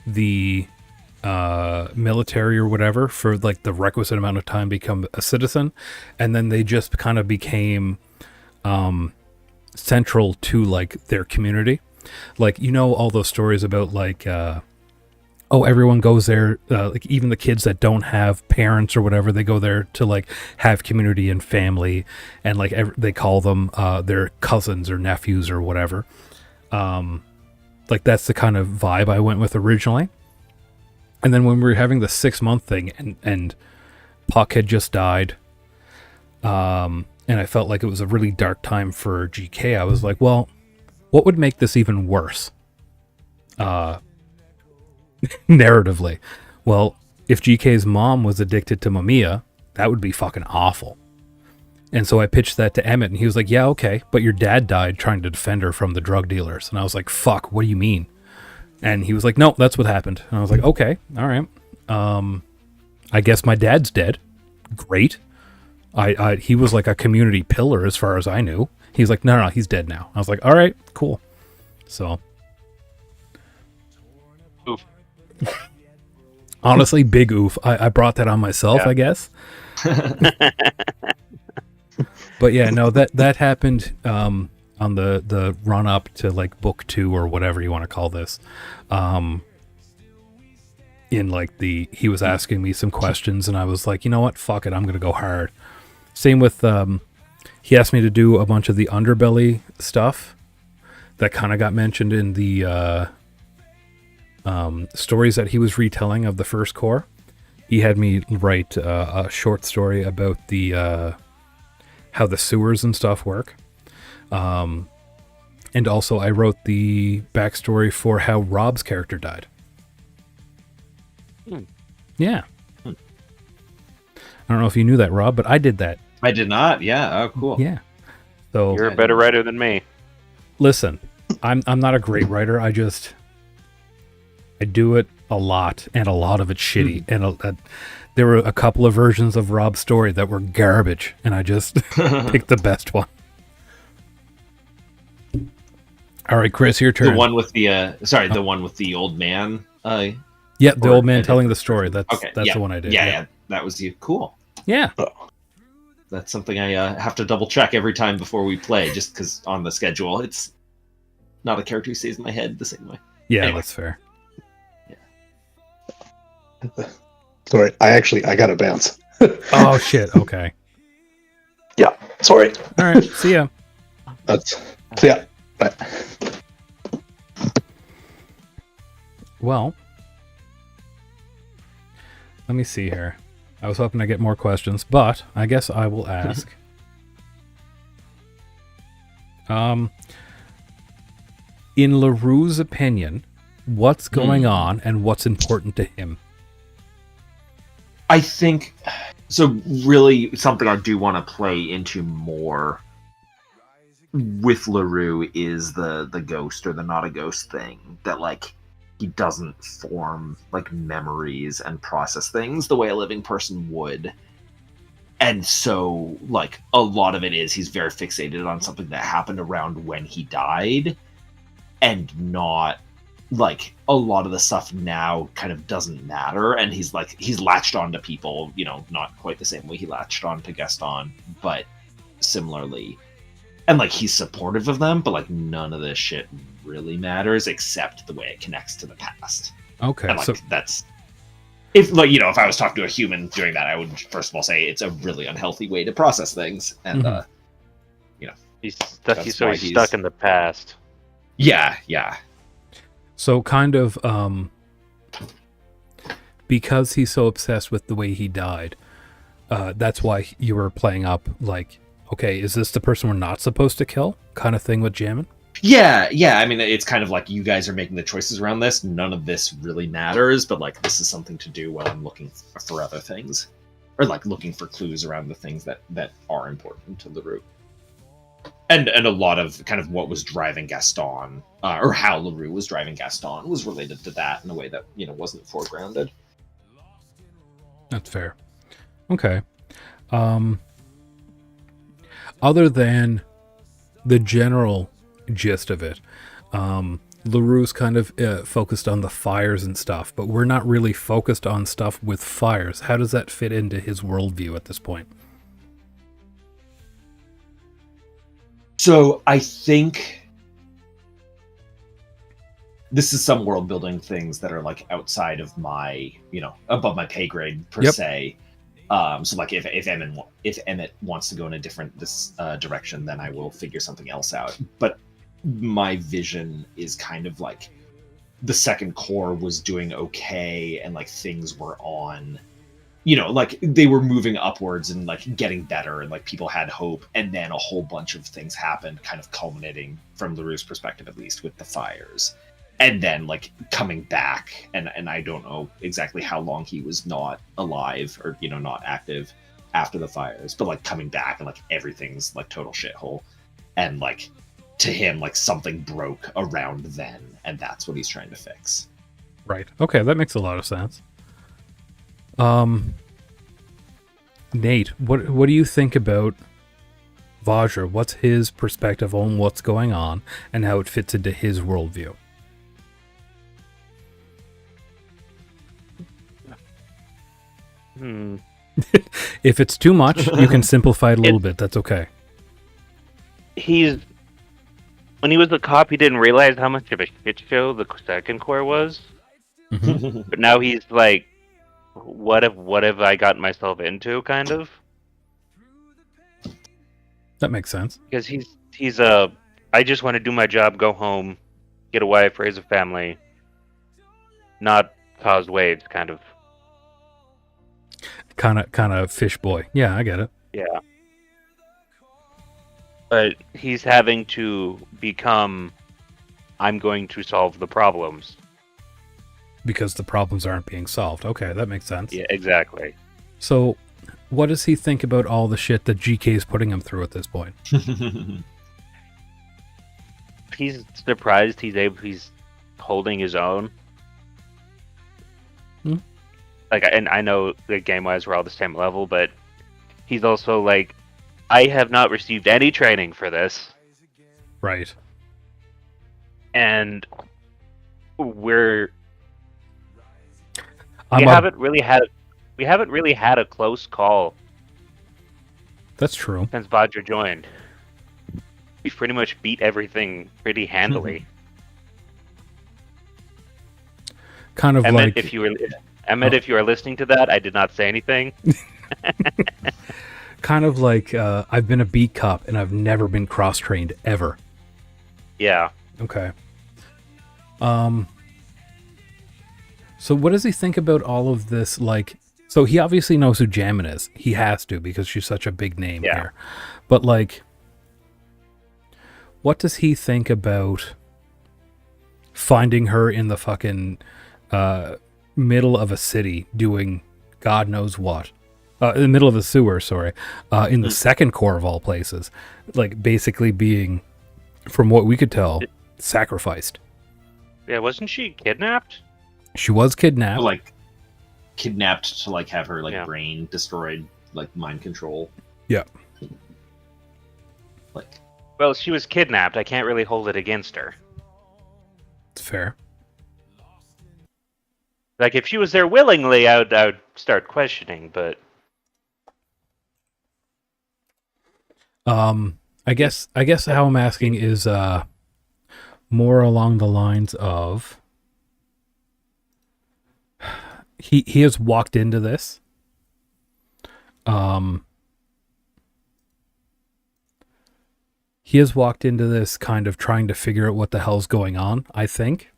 the military or whatever for like the requisite amount of time to become a citizen, and then they just kind of became central to like their community. Like, you know, all those stories about like everyone goes there, like even the kids that don't have parents or whatever, they go there to like have community and family, and like they call them their cousins or nephews or whatever. Like that's the kind of vibe I went with originally. And then when we were having the 6-month thing and Puck had just died, and I felt like it was a really dark time for GK, I was like, well, what would make this even worse? Narratively. Well, if GK's mom was addicted to Mamiya, that would be fucking awful. And so I pitched that to Emmett, and he was like, yeah, okay, but your dad died trying to defend her from the drug dealers. And I was like, fuck, what do you mean? And he was like, no, that's what happened. And I was like, okay, all right. I guess my dad's dead. Great. He was like a community pillar as far as I knew. He's like, no, he's dead now. I was like, all right, cool. So. Oof. Honestly, big oof. I brought that on myself, Yeah. I guess. But yeah, no, that happened on the run up to like book 2 or whatever you want to call this. In like he was asking me some questions, and I was like, you know what, fuck it, I'm gonna go hard. Same with he asked me to do a bunch of the underbelly stuff that kind of got mentioned in the stories that he was retelling of the first core. He had me write a short story about the how the sewers and stuff work. And also I wrote the backstory for how Rob's character died. Yeah. I don't know if you knew that, Rob, but I did that. I did not. Yeah. Oh, cool. Yeah. So You're a better writer than me. listen, I'm not a great writer. I do it a lot, and a lot of it's shitty. And there were a couple of versions of Rob's story that were garbage, and I just picked the best one. All right, Chris, your turn. The one with the the one with the old man. Yeah, the or- old man telling the story. That's yeah, the one I did. Yeah, that was you. Cool. Yeah. That's something I have to double check every time before we play, just because on the schedule it's not a character who stays in my head the same way. Yeah, Anyway. that's fair. Sorry, I got to bounce. Oh shit. Okay. Yeah, sorry. All right. See ya. Yeah. Bye. Well, let me see here. I was hoping to get more questions, but I guess I will ask. In Leroux's opinion, what's going on and what's important to him? I think so. Really, something I do want to play into more with Leroux is the ghost or the not a ghost thing. That like he doesn't form like memories and process things the way a living person would. And so, like, a lot of it is he's very fixated on something that happened around when he died, and not like a lot of the stuff now kind of doesn't matter. And he's latched on to people, you know, not quite the same way he latched on to Gaston, but similarly. And like he's supportive of them, but like none of this shit really matters except the way it connects to the past. Okay, And like so that's if like, you know, if I was talking to a human doing that, I would first of all say it's a really unhealthy way to process things. And Mhm. He's That's stuck. why He's he's- stuck in the past. yeah. So kind of because he's so obsessed with the way he died, that's why you were playing up like, okay, is this the person we're not supposed to kill? Kind of thing with Jammin? Yeah. I mean, it's kind of like you guys are making the choices around this. None of this really matters, but like this is something to do while I'm looking for other things, or like looking for clues around the things that are important to Leroux. And a lot of kind of what was driving Gaston, or how Leroux was driving Gaston, was related to that in a way that, you know, wasn't foregrounded. That's fair. Okay. Other than the general gist of it, Leroux's kind of focused on the fires and stuff, but we're not really focused on stuff with fires. How does that fit into his worldview at this point? So I think this is some world building things that are like outside of my, you know, above my pay grade per Yep. se. So like if Emmett wants to go in a different direction, then I will figure something else out. But my vision is kind of like the second core was doing okay, and like things were on, you know, like they were moving upwards and like getting better, and like people had hope, and then a whole bunch of things happened, kind of culminating from Leroux's perspective at least with the fires. and then like coming back, and I don't know exactly how long he was not alive or not active after the fires, but like coming back and like everything's like total shithole, and like to him like something broke around then, and that's what he's trying to fix. Right. Okay, that makes a lot of sense. Nate, what do you think about Vajra? What's his perspective on what's going on and how it fits into his worldview? If it's too much, you can simplify it a little bit. That's okay. When he was a cop, he didn't realize how much of a shit show the Second Corps was. Mhm. But now he's like, what have I gotten myself into, kind of? That makes sense. Because he's I just want to do my job, go home, get a wife, raise a family, not cause waves, kind of. Kind of fish boy. Yeah, I get it. Yeah. But he's having to become, I'm going to solve the problems. Because the problems aren't being solved. Okay, that makes sense. Yeah, exactly. So, what does he think about all the shit that GK is putting him through at this point? He's surprised he's holding his own. Like, and I know that game-wise we're all the same level, but he's also like, I have not received any training for this, Right. and we I'm haven't really had a close call That's true. since Vajra joined. We've pretty much beat everything pretty handily. Kind of like If you were listening to that, I did not say anything. kind of like I've been a beat cop and I've never been cross-trained ever. Yeah. Okay. So what does he think about all of this? Like, so he obviously knows who Jammin is. He has to because she's such a big name here. But like, what does he think about finding her in the fucking middle of a city doing God knows what? In the middle of a sewer, sorry. In the Second Corps of all places. Like, basically being, from what we could tell, sacrificed. Yeah, wasn't she kidnapped? She was kidnapped. Like kidnapped to like have her like Yeah. brain destroyed, like mind control. Yeah. Like Well, she was kidnapped. I can't really hold it against her. It's fair. Like, if she was there willingly, I would start questioning, but... I guess how I'm asking is more along the lines of he has walked into this. He has walked into this kind of trying to figure out what the hell's going on, I think.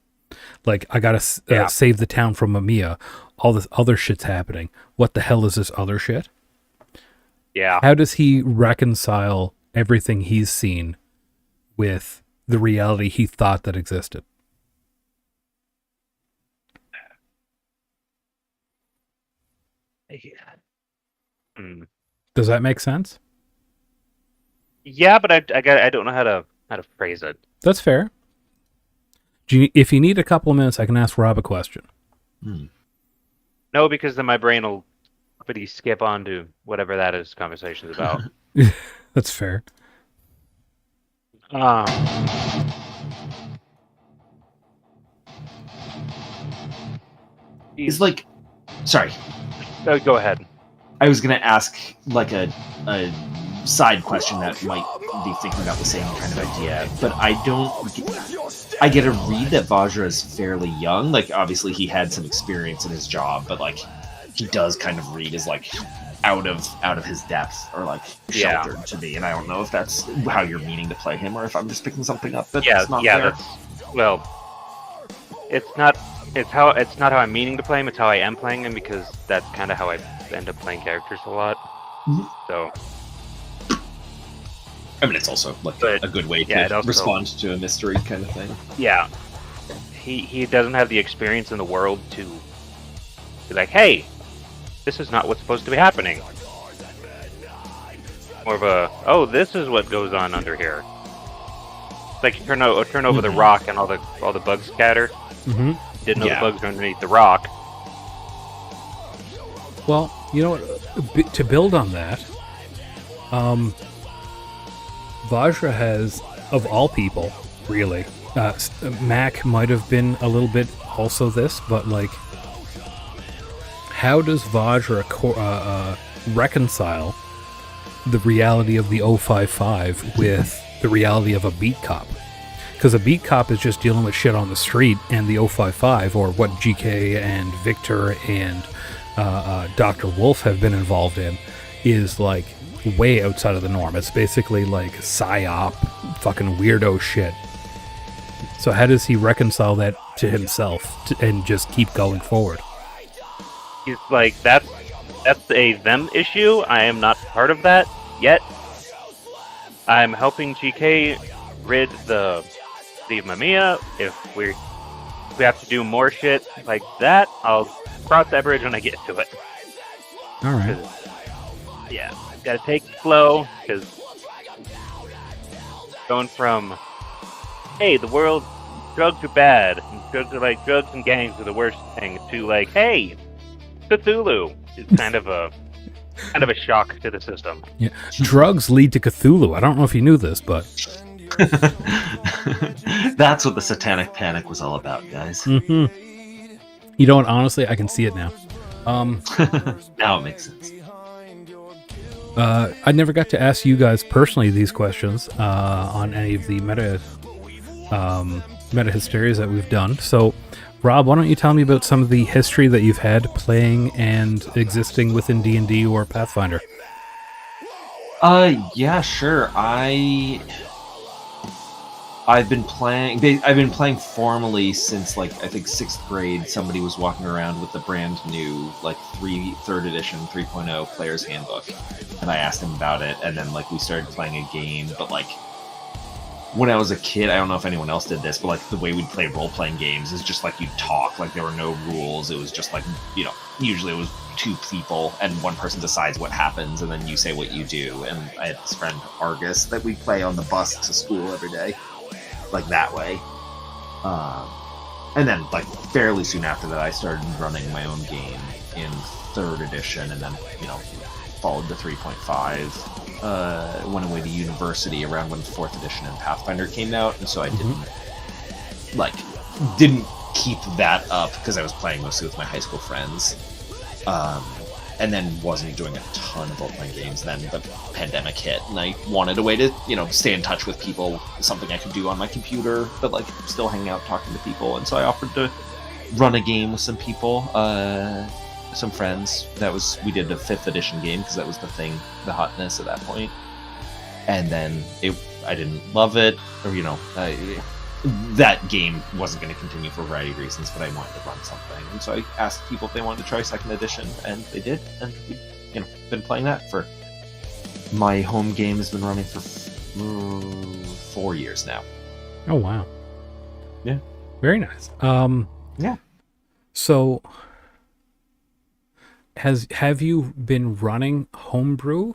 Like, I gotta save the town from Mamiya. All this other shit's happening. What the hell is this other shit? Yeah. How does he reconcile everything he's seen with the reality he thought that existed? Does that make sense? Yeah, but I don't know how to phrase it. That's fair. If you need a couple of minutes, I can ask Rob a question. No, because then my brain will pretty skip on to whatever that is conversation's about. That's fair. it's like, sorry, Go ahead. I was gonna ask like a side question that might be thinking about the same kind of idea, but I get a read that Vajra is fairly young. Like, obviously he had some experience in his job, but like he does kind of read as like out of his depth or like sheltered to me. And I don't know if that's how you're meaning to play him or if I'm just picking something up that's not there. It's not how I'm meaning to play him. It's how I am playing him, because that's kind of how I end up playing characters a lot. So. I mean, it's also like a good way to also, respond to a mystery kind of thing. Yeah. he doesn't have the experience in the world to be like, hey, this is not what's supposed to be happening. More of a, oh, this is what goes on under here. Like turn over the rock and all the bugs scatter. Mm-hmm. Didn't know the bugs were underneath the rock. Well, you know what? To build on that, Vajra has, of all people, really, Mac might have been a little bit also this, but like, how does Vajra reconcile the reality of the 055 with the reality of a beat cop? Because a beat cop is just dealing with shit on the street, and the 055, or what GK and Victor and Dr. Wolf have been involved in, is like way outside of the norm. It's basically like psyop, fucking weirdo shit. So how does he reconcile that to himself and just keep going forward? He's like, that's a them issue. I am not part of that yet. I'm helping GK rid the Mamiya. If we have to do more shit like that, I'll cross that bridge when I get to it. All right. Yeah, gotta take it slow, because going from, hey, the world, drugs are bad, and drugs and gangs are the worst thing, to like, hey, Cthulhu is kind of a shock to the system. Yeah, drugs lead to Cthulhu. I don't know if you knew this, but That's what the Satanic Panic was all about, guys. you know what? Honestly, I can see it now. Now it makes sense. I never got to ask you guys personally these questions on any of the meta hysterias that we've done. So, Rob, why don't you tell me about some of the history that you've had playing and existing within D&D or Pathfinder? Yeah, sure. I've been playing formally since, like, I think 6th grade. Somebody was walking around with the brand new, like, 3rd edition 3.0 player's handbook, and I asked him about it, and then, like, we started playing a game. But, like, when I was a kid, I don't know if anyone else did this, but, like, the way we'd play role-playing games is just, like, you'd talk. Like, there were no rules. It was just, like, you know, usually it was 2 people, and one person decides what happens, and then you say what you do. And I had this friend, Argus, that we'd play on the bus to school every day. Like, that way. And then, like, fairly soon after that, I started running my own game in 3rd edition, and then, you know, followed to 3.5. Went away to university around when 4th edition and Pathfinder came out, and so I didn't keep that up because I was playing mostly with my high school friends. And then wasn't doing a ton of role-playing games. Then the pandemic hit, and I wanted a way to, you know, stay in touch with people, something I could do on my computer, but, like, still hang out talking to people. And so I offered to run a game with some people, some friends. We did a 5th edition game, because that was the thing, the hotness at that point. And then I didn't love it, or, you know, that game wasn't going to continue for a variety of reasons, but I wanted to run something. And so I asked people if they wanted to try 2nd edition, and they did. And we've, you know, been playing that for... My home game has been running for 4 years now. Oh, wow. Yeah. Very nice. Yeah. So, have you been running homebrew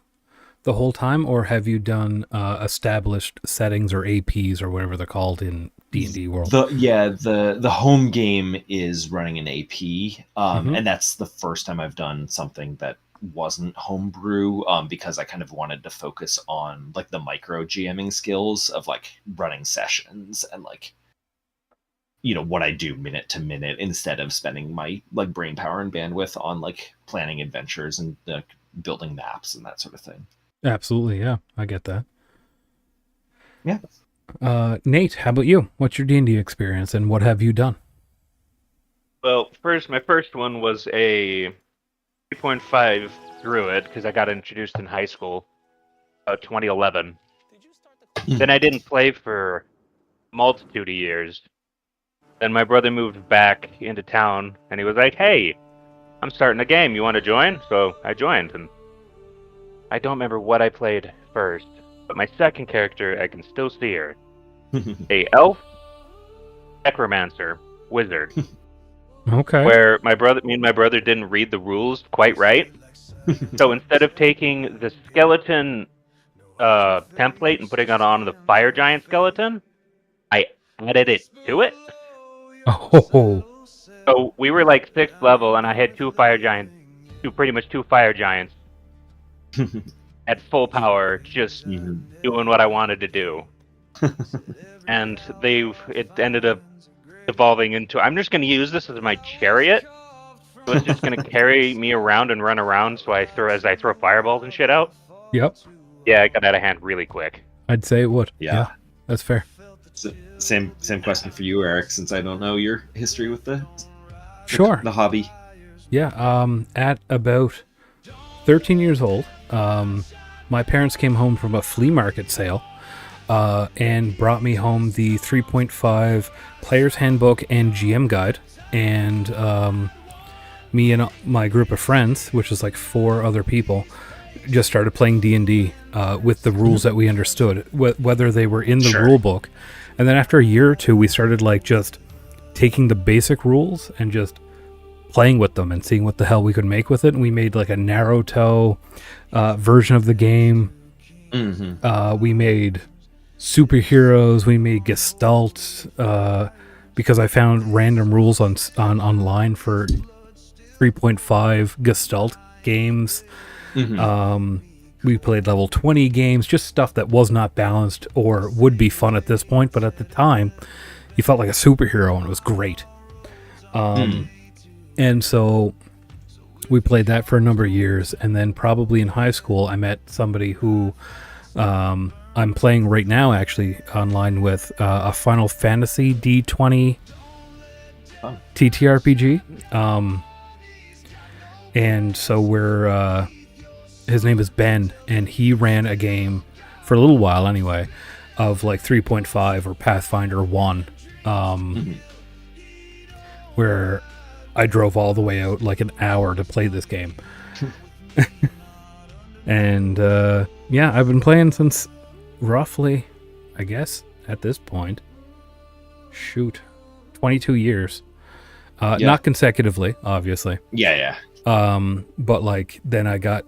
the whole time, or have you done established settings or APs or whatever they're called in D&D world? The home game is running an AP, and that's the first time I've done something that wasn't homebrew, because I kind of wanted to focus on, like, the micro GMing skills of, like, running sessions and, like, you know, what I do minute to minute, instead of spending my, like, brain power and bandwidth on, like, planning adventures and building maps and that sort of thing. Absolutely, yeah. I get that. Yeah. Nate, how about you? What's your D&D experience, and what have you done? Well, my first one was a 3.5 Druid, because I got introduced in high school, 2011. Then I didn't play for a multitude of years. Then my brother moved back into town, and he was like, hey, I'm starting a game. You want to join? So I joined, and I don't remember what I played first, but my second character, I can still see her. A elf necromancer wizard. Okay. Where me and my brother didn't read the rules quite right. So instead of taking the skeleton template and putting it on the fire giant skeleton, I added it to it. Oh. So we were like 6th level, and I had pretty much two fire giants at full power, just doing what I wanted to do. And it ended up evolving into, I'm just going to use this as my chariot. So it's just going to carry me around and run around so I throw fireballs and shit out. Yep. Yeah, it got out of hand really quick. I'd say it would. Yeah. That's fair. Same question for you, Eric, since I don't know your history with the hobby. Yeah. At about 13 years old, my parents came home from a flea market sale and brought me home the 3.5 Player's Handbook and GM Guide. And me and my group of friends, which is like 4 other people, just started playing D&D with the rules that we understood, whether they were in the rule book. And then after a year or two, we started like just taking the basic rules and just playing with them and seeing what the hell we could make with it. And we made like a narrow toe version of the game. We made superheroes. We made Gestalt because I found random rules on online for 3.5 Gestalt games. We played level 20 games, just stuff that was not balanced or would be fun at this point, but at the time you felt like a superhero and it was great. And so we played that for a number of years, and then probably in high school I met somebody who I'm playing right now actually online with, a Final Fantasy D20 TTRPG. And so we're his name is Ben, and he ran a game for a little while anyway of like 3.5 or Pathfinder 1, where I drove all the way out like an hour to play this game. And yeah, I've been playing since roughly, I guess at this point, 22 years. Not consecutively, obviously. Yeah. But like then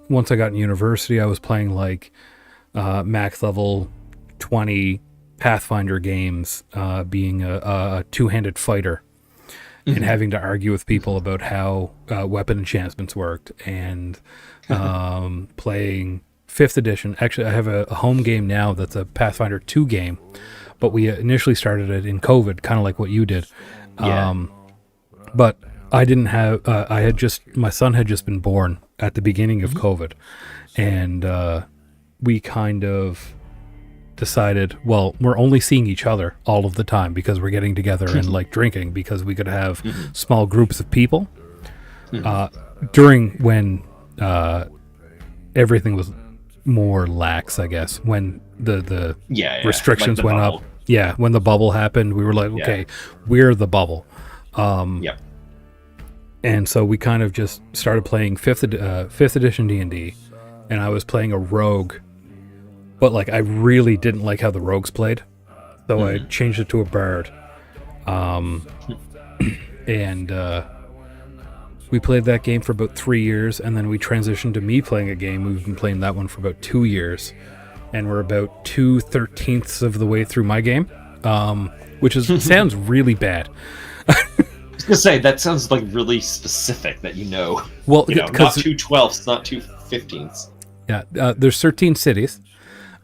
once I got in university, I was playing like max level 20 Pathfinder games, being a two-handed fighter and having to argue with people about how weapon enchantments worked, and playing 5th edition. Actually, I have a home game now that's a Pathfinder 2 game, but we initially started it in COVID, kind of like what you did. But I didn't have, my son had just been born at the beginning of COVID, and we kind of decided, well, we're only seeing each other all of the time because we're getting together and like drinking, because we could have small groups of people during when everything was more lax, I guess, when the restrictions like the went bubble. up. Yeah, when the bubble happened, we were like, okay, we're the bubble. And so we kind of just started playing 5th edition D&D, and I was playing a rogue, but like I really didn't like how the rogues played, so I changed it to a bard. And we played that game for about 3 years, and then we transitioned to me playing a game. We've been playing that one for about 2 years, and we're about 2/13 of the way through my game, which sounds really bad. I was gonna say, that sounds like really specific that well, not 2/12, not 2/15. Yeah, there's 13 cities,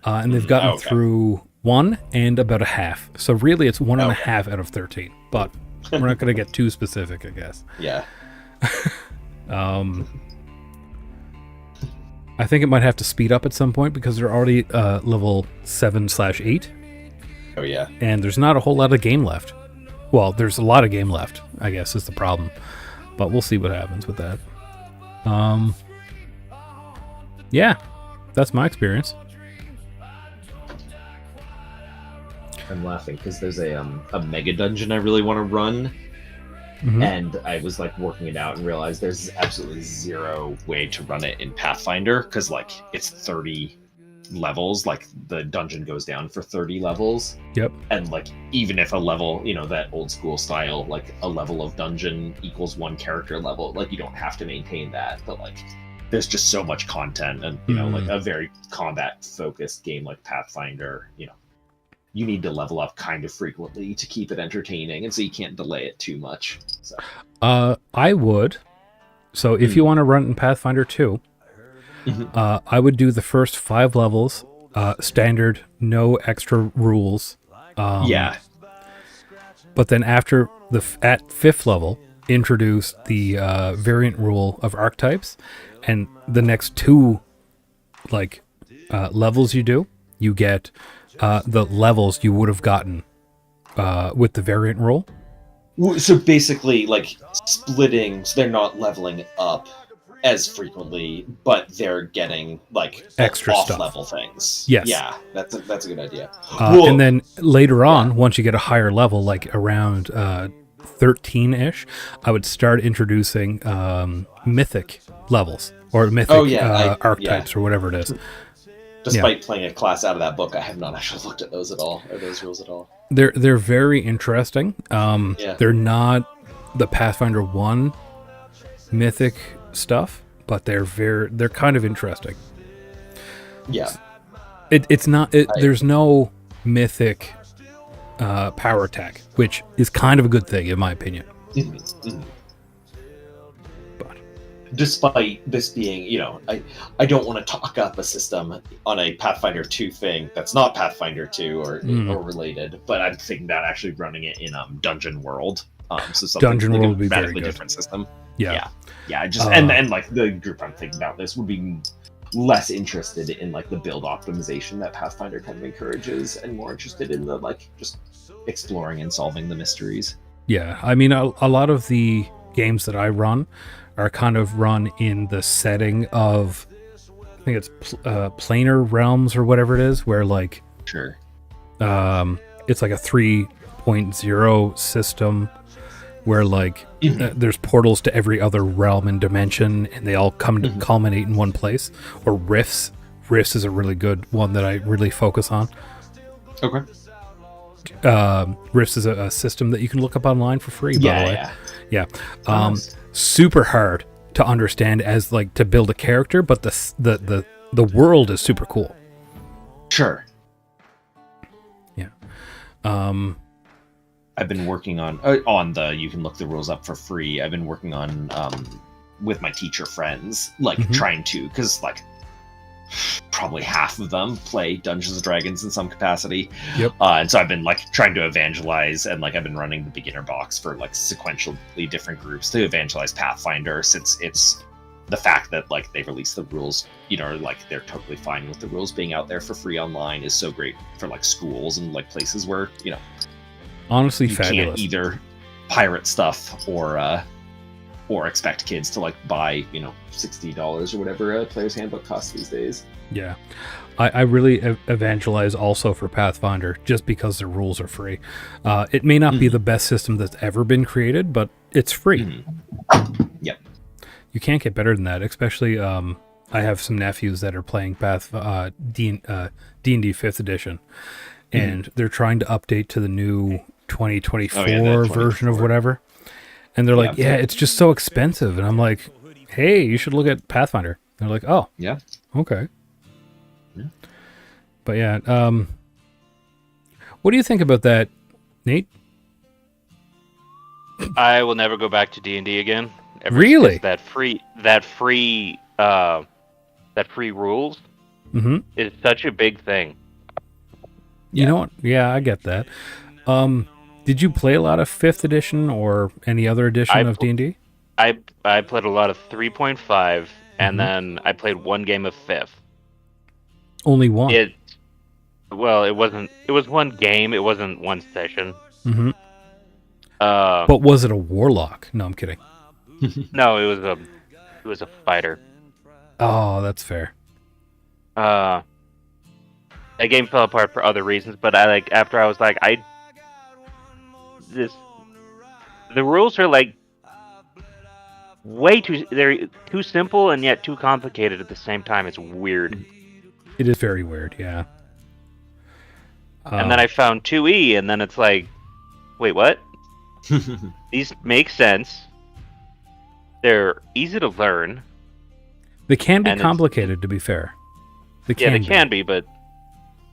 and they've gotten through 1 and about a half. So really it's 1.5 out of 13, but we're not going to get too specific, I guess. Yeah. I think it might have to speed up at some point because they're already level 7/8. Oh yeah. And there's not a whole lot of game left. Well, there's a lot of game left, I guess, is the problem. But we'll see what happens with that. Yeah, that's my experience. I'm laughing because there's a mega dungeon I really want to run, and I was like working it out and realized there's absolutely zero way to run it in Pathfinder because like it's 30 levels, like the dungeon goes down for 30 levels. Yep. And like even if a level, that old school style, like a level of dungeon equals 1 character level, like you don't have to maintain that, but like there's just so much content, and like a very combat focused game like Pathfinder, you need to level up kind of frequently to keep it entertaining, and so you can't delay it too much. So I would. So if you want to run in Pathfinder 2, I would do the first 5 levels, standard, no extra rules. Yeah. But then after at 5th level, introduce the variant rule of archetypes, and the next 2 levels you get the levels you would have gotten with the variant rule. So basically, like splitting, so they're not leveling up as frequently, but they're getting like Extra off-level things. Yes. Yeah, that's a good idea. And then later on, once you get a higher level, like around 13-ish, I would start introducing mythic levels or mythic archetypes or whatever it is. Despite playing a class out of that book, I have not actually looked at those at all, or those rules at all. They're very interesting. They're not the Pathfinder 1 mythic stuff, but they're kind of interesting. Yeah. It's not there's no mythic power attack, which is kind of a good thing in my opinion. But despite this being, I don't want to talk up a system on a Pathfinder 2 thing that's not Pathfinder 2 or related, but I'm thinking about actually running it in Dungeon World. So something Dungeon like World a would be very radically good. different system. Yeah. Just and like the group I'm thinking about this would be less interested in like the build optimization that Pathfinder kind of encourages, and more interested in the like just exploring and solving the mysteries. Yeah, I mean, a lot of the games that I run are kind of run in the setting of, I think it's Planar Realms or whatever it is, where like, Sure. it's like a 3.0 system where like there's portals to every other realm and dimension, and they all come to culminate in one place. Or Rifts. Rifts is a really good one that I really focus on. Okay. Rifts is a system that you can look up online for free, by the way. Yeah. Nice. Super hard to understand as like to build a character, but the world is super cool. Sure. Yeah. I've been working on the you can look the rules up for free. I've been working on with my teacher friends, like trying to, because like probably half of them play Dungeons and Dragons in some capacity. Yep. And so I've been like trying to evangelize, and like I've been running the beginner box for like sequentially different groups to evangelize Pathfinder, since it's the fact that like they release the rules, like they're totally fine with the rules being out there for free online is so great for like schools and like places where Honestly, you fabulous. can't either pirate stuff or expect kids to like buy $60 or whatever a player's handbook costs these days. Yeah, I really evangelize also for Pathfinder just because the rules are free. It may not be the best system that's ever been created, but it's free. Yep. You can't get better than that, especially I have some nephews that are playing D&D 5th edition, and they're trying to update to the new 2024 version of whatever. And they're like, yeah, it's just so expensive. And I'm like, hey, you should look at Pathfinder. They're like, oh, yeah, okay. Yeah. But yeah, what do you think about that, Nate? I will never go back to D&D again. Really? That free rules is such a big thing. You know what? Yeah, I get that. Did you play a lot of 5th edition or any other edition of D&D? I played a lot of 3.5, and then I played one game of 5th. Only one? It wasn't. It was one game. It wasn't one session. Mm-hmm. But was it a warlock? No, I'm kidding. No, it was a fighter. Oh, that's fair. That game fell apart for other reasons, but after I was like, the rules are like they're too simple and yet too complicated at the same time. It's weird. It is very weird, yeah. And then I found 2E, and then it's like, wait, what? These make sense. They're easy to learn. They can be and complicated, to be fair. They can be, but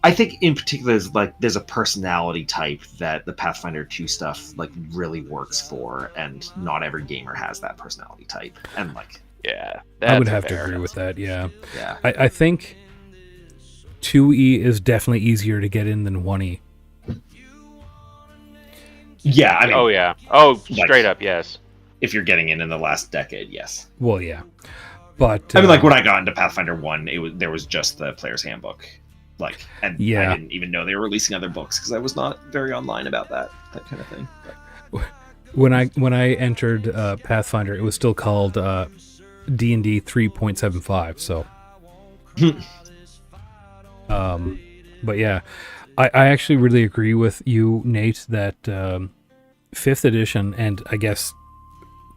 I think in particular, there's a personality type that the Pathfinder 2 stuff like really works for, and not every gamer has that personality type. And like, yeah, I would that's have to fair. agree with that, yeah. yeah, I think 2E is definitely easier to get in than 1E. yeah. I mean, Oh yeah. Oh, Like- straight up, yes. if you're getting in the last decade, yes. Well, yeah. But I mean, like when I got into Pathfinder 1, there was just the player's handbook, like, and Yeah. I didn't even know they were releasing other books because I was not very online about that kind of thing. But, when I entered Pathfinder, it was still called D&D 3.75, so but yeah, I actually really agree with you, Nate, that 5th edition and I guess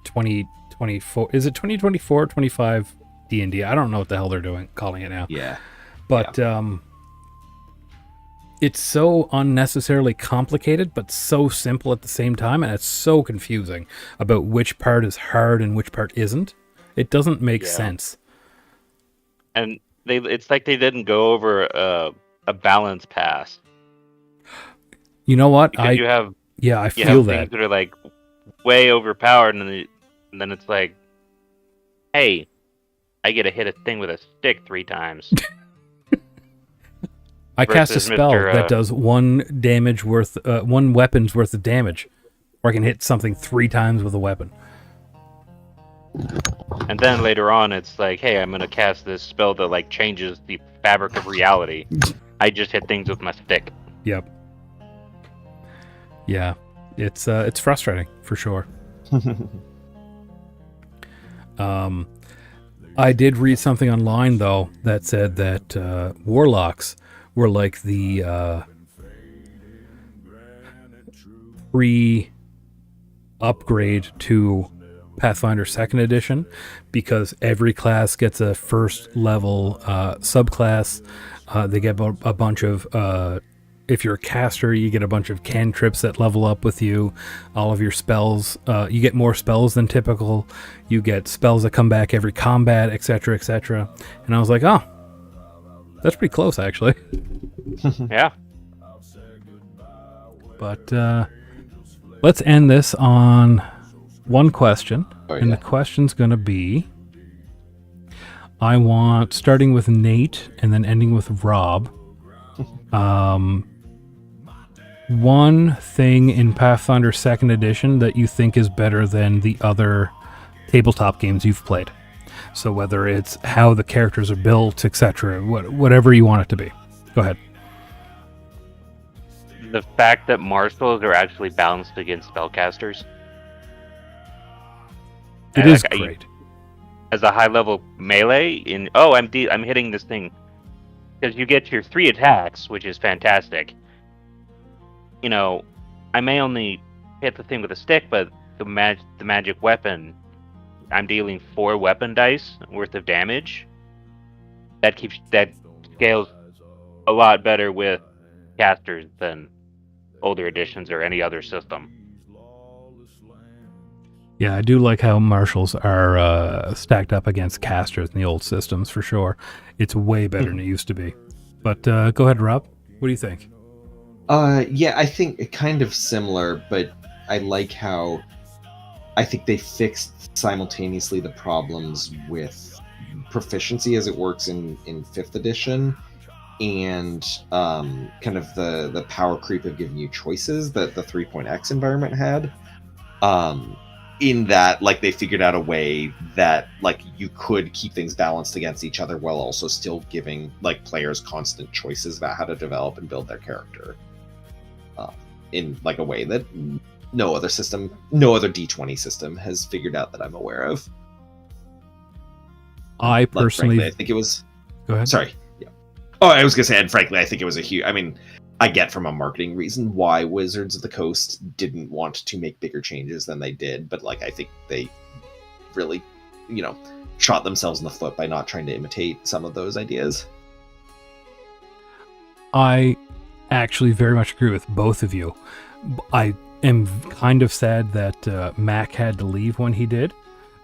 2024, is it 2024 25 D&D? I don't know what the hell they're calling it now. yeah, But it's so unnecessarily complicated, but so simple at the same time, and it's so confusing about which part is hard and which part isn't. It doesn't make Yeah. sense. And it's like they didn't go over a balance pass. You know what? Because you have I you feel have that. things that are like way overpowered, and then it's like, hey, I get to hit a thing with a stick 3 times. I cast a versus spell Mr., that does one weapon's worth of damage, or I can hit something 3 times with a weapon. And then later on, it's like, hey, I'm gonna cast this spell that like changes the fabric of reality. I just hit things with my stick. Yep. Yeah, it's frustrating for sure. I did read something online though that said that warlocks were like the pre-upgrade to Pathfinder 2nd edition, because every class gets a first level subclass. They get a bunch of if you're a caster, you get a bunch of cantrips that level up with you. All of your spells, you get more spells than typical. You get spells that come back every combat, etc., etc. And I was like, oh, that's pretty close, actually. Yeah. But let's end this on one question. Oh, And yeah. the question's going to be, I want, starting with Nate and then ending with Rob, one thing in Pathfinder 2nd edition that you think is better than the other tabletop games you've played. So whether it's how the characters are built, etc., whatever you want it to be. Go ahead. The fact that marshals are actually balanced against spellcasters. It And, is like, great. As a high level melee, I'm hitting this thing because you get your 3 attacks, which is fantastic. You know, I may only hit the thing with a stick, but the magic weapon, I'm dealing 4 weapon dice worth of damage. That scales a lot better with casters than older editions or any other system. Yeah, I do like how marshals are stacked up against casters in the old systems, for sure. It's way better than it used to be. But go ahead, Rob. What do you think? Yeah, I think it kind of similar, but I like how I think they fixed simultaneously the problems with proficiency as it works in 5th edition, and kind of the power creep of giving you choices that the 3.x environment had. In that, like, they figured out a way that, like, you could keep things balanced against each other while also still giving, like, players constant choices about how to develop and build their character. In, like, a way that no other D20 system has figured out that I'm aware of. I Like, personally... frankly, I think it was... Go ahead. Sorry. Yeah. Oh, I was going to say, and frankly, I think it was a huge... I mean, I get from a marketing reason why Wizards of the Coast didn't want to make bigger changes than they did, but, like, I think they really, shot themselves in the foot by not trying to imitate some of those ideas. I actually very much agree with both of you. I am kind of sad that Mac had to leave when he did,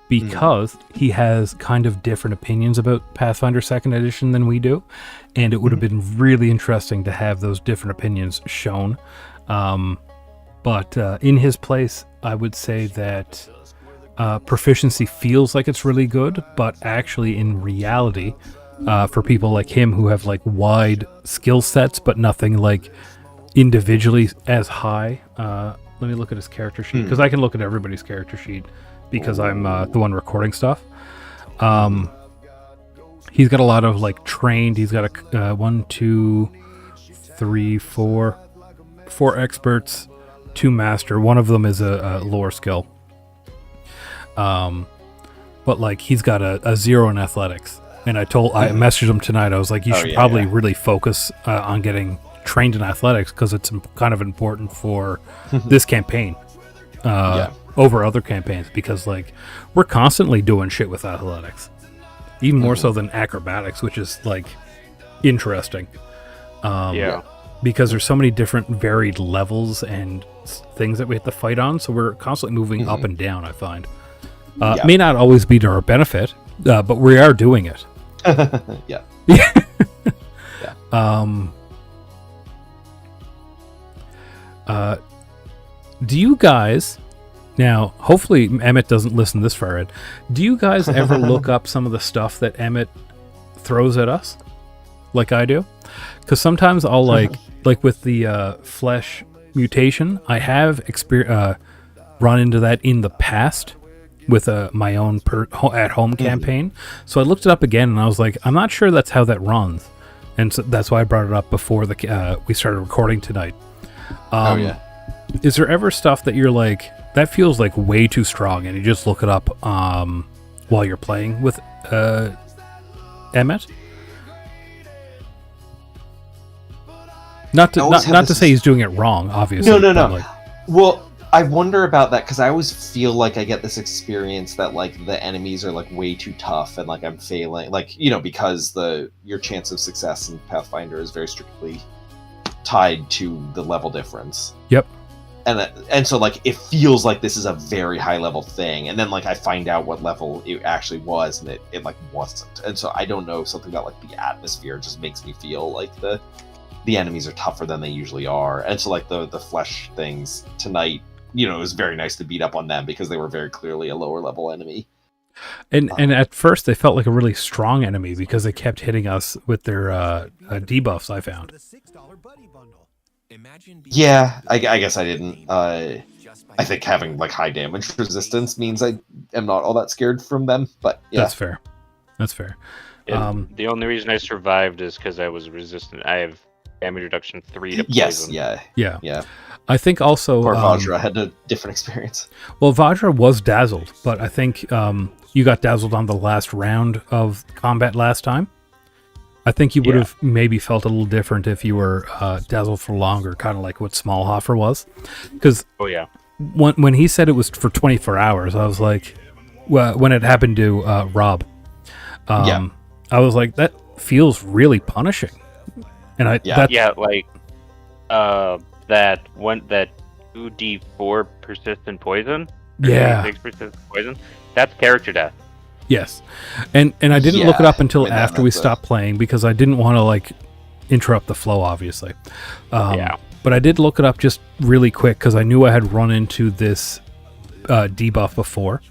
because he has kind of different opinions about Pathfinder 2nd Edition than we do, and it would have been really interesting to have those different opinions shown. But in his place, I would say that proficiency feels like it's really good, but actually in reality, for people like him who have like wide skill sets but nothing like individually as high, let me look at his character sheet, because I can look at everybody's character sheet because I'm the one recording stuff. He's got a lot of like trained. He's got a 1, 2, 3, 4 experts, 2 master. One of them is a lore skill. But like he's got a 0 in athletics, and I messaged him tonight. I was like, you should probably really focus on getting trained in athletics, because it's kind of important for this campaign over other campaigns, because like we're constantly doing shit with athletics, even more so than acrobatics, which is like interesting. Because there's so many different varied levels and things that we have to fight on, so we're constantly moving up and down, I find. May not always be to our benefit, but we are doing it. Do you guys, now hopefully Emmett doesn't listen this far in, do you guys ever look up some of the stuff that Emmett throws at us like I do? Because sometimes I'll like with the flesh mutation, I have run into that in the past with my own at-home campaign. So I looked it up again, and I was like, I'm not sure that's how that runs, and so that's why I brought it up before we started recording tonight. Is there ever stuff that you're like, that feels like way too strong, and you just look it up while you're playing with Emmett? Not to say he's doing it wrong, obviously. No. Like, Well, I wonder about that, because I always feel like I get this experience that like the enemies are like way too tough, and like I'm failing, like, you know, because your chance of success in Pathfinder is very strictly tied to the level difference. Yep. And so like it feels like this is a very high level thing, and then like I find out what level it actually was, and it like wasn't. And so I don't know, something about like the atmosphere just makes me feel like the enemies are tougher than they usually are. And so like the flesh things tonight, you know, it was very nice to beat up on them because they were very clearly a lower level enemy. And at first they felt like a really strong enemy because they kept hitting us with their debuffs, I found. Yeah, I guess I didn't. I think having like high damage resistance means I am not all that scared from them, but yeah. That's fair. The only reason I survived is because I was resistant. I have damage reduction 3 to poison. Yes, yeah. I think also Poor Vajra had a different experience. Well, Vajra was dazzled, but I think you got dazzled on the last round of combat last time. I think you would have maybe felt a little different if you were dazzled for longer, kind of like what Smallhofer was. Because when he said it was for 24 hours, I was like, well, when it happened to Rob, I was like, that feels really punishing. And that 2d4 persistent poison. Yeah, 6 persistent poison. That's character death. Yes, and I didn't look it up until after we stopped playing because I didn't want to like interrupt the flow, obviously. But I did look it up just really quick because I knew I had run into this debuff before,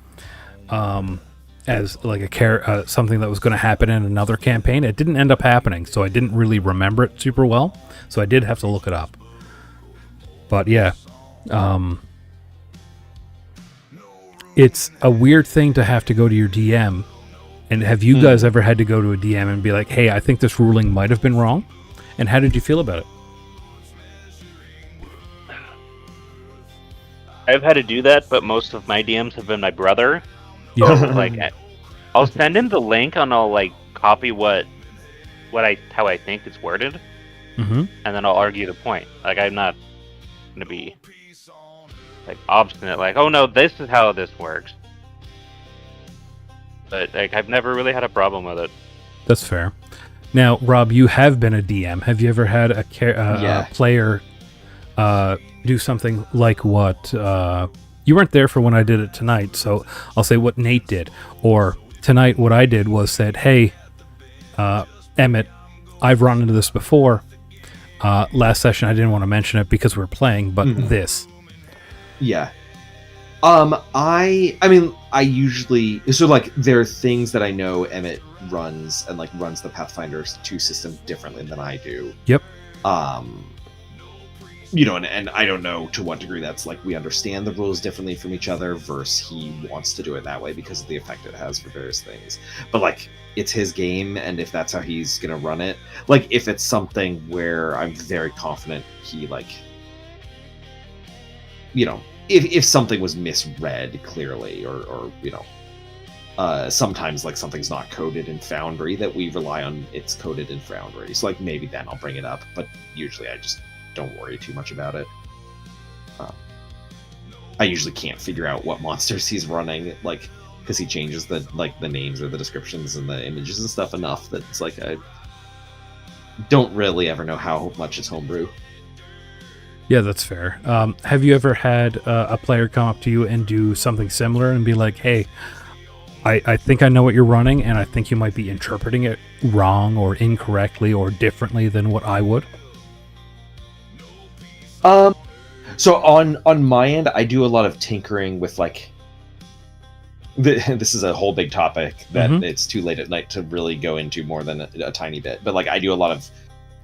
as like something that was going to happen in another campaign. It didn't end up happening, so I didn't really remember it super well. So I did have to look it up. But yeah, it's a weird thing to have to go to your DM. And have you guys ever had to go to a DM and be like, hey, I think this ruling might have been wrong? And how did you feel about it? I've had to do that, but most of my DMs have been my brother. So, like, I'll send him the link and I'll like copy how I think it's worded, and then I'll argue the point. Like, I'm not gonna be like obstinate, like, oh no, this is how this works. But like, I've never really had a problem with it. That's fair. Now, Rob, you have been a DM. Have you ever had a Yeah. player do something like what you weren't there for when I did it tonight, so I'll say what Nate did. Or tonight, what I did was said, "Hey, Emmett, I've run into this before. Last session, I didn't want to mention it because we're playing, but this." Yeah. I mean, I usually, so like there are things that I know Emmett runs and like runs the Pathfinder 2 system differently than I do. Yep. You know, and I don't know to what degree that's like we understand the rules differently from each other versus he wants to do it that way because of the effect it has for various things. But like it's his game, and if that's how he's gonna run it, like if it's something where I'm very confident he like, you know, if something was misread clearly or you know, sometimes like something's not coded in Foundry that we rely on it's coded in Foundry, so like maybe then I'll bring it up, but usually I just don't worry too much about it. I usually can't figure out what monsters he's running, like because he changes the names or the descriptions and the images and stuff enough that it's like I don't really ever know how much it's homebrew. Yeah, that's fair. Have you ever had a player come up to you and do something similar and be like, "Hey, I think I know what you're running, and I think you might be interpreting it wrong or incorrectly or differently than what I would"? So on my end, I do a lot of tinkering with like. This is a whole big topic that it's too late at night to really go into more than a tiny bit. But like I do a lot of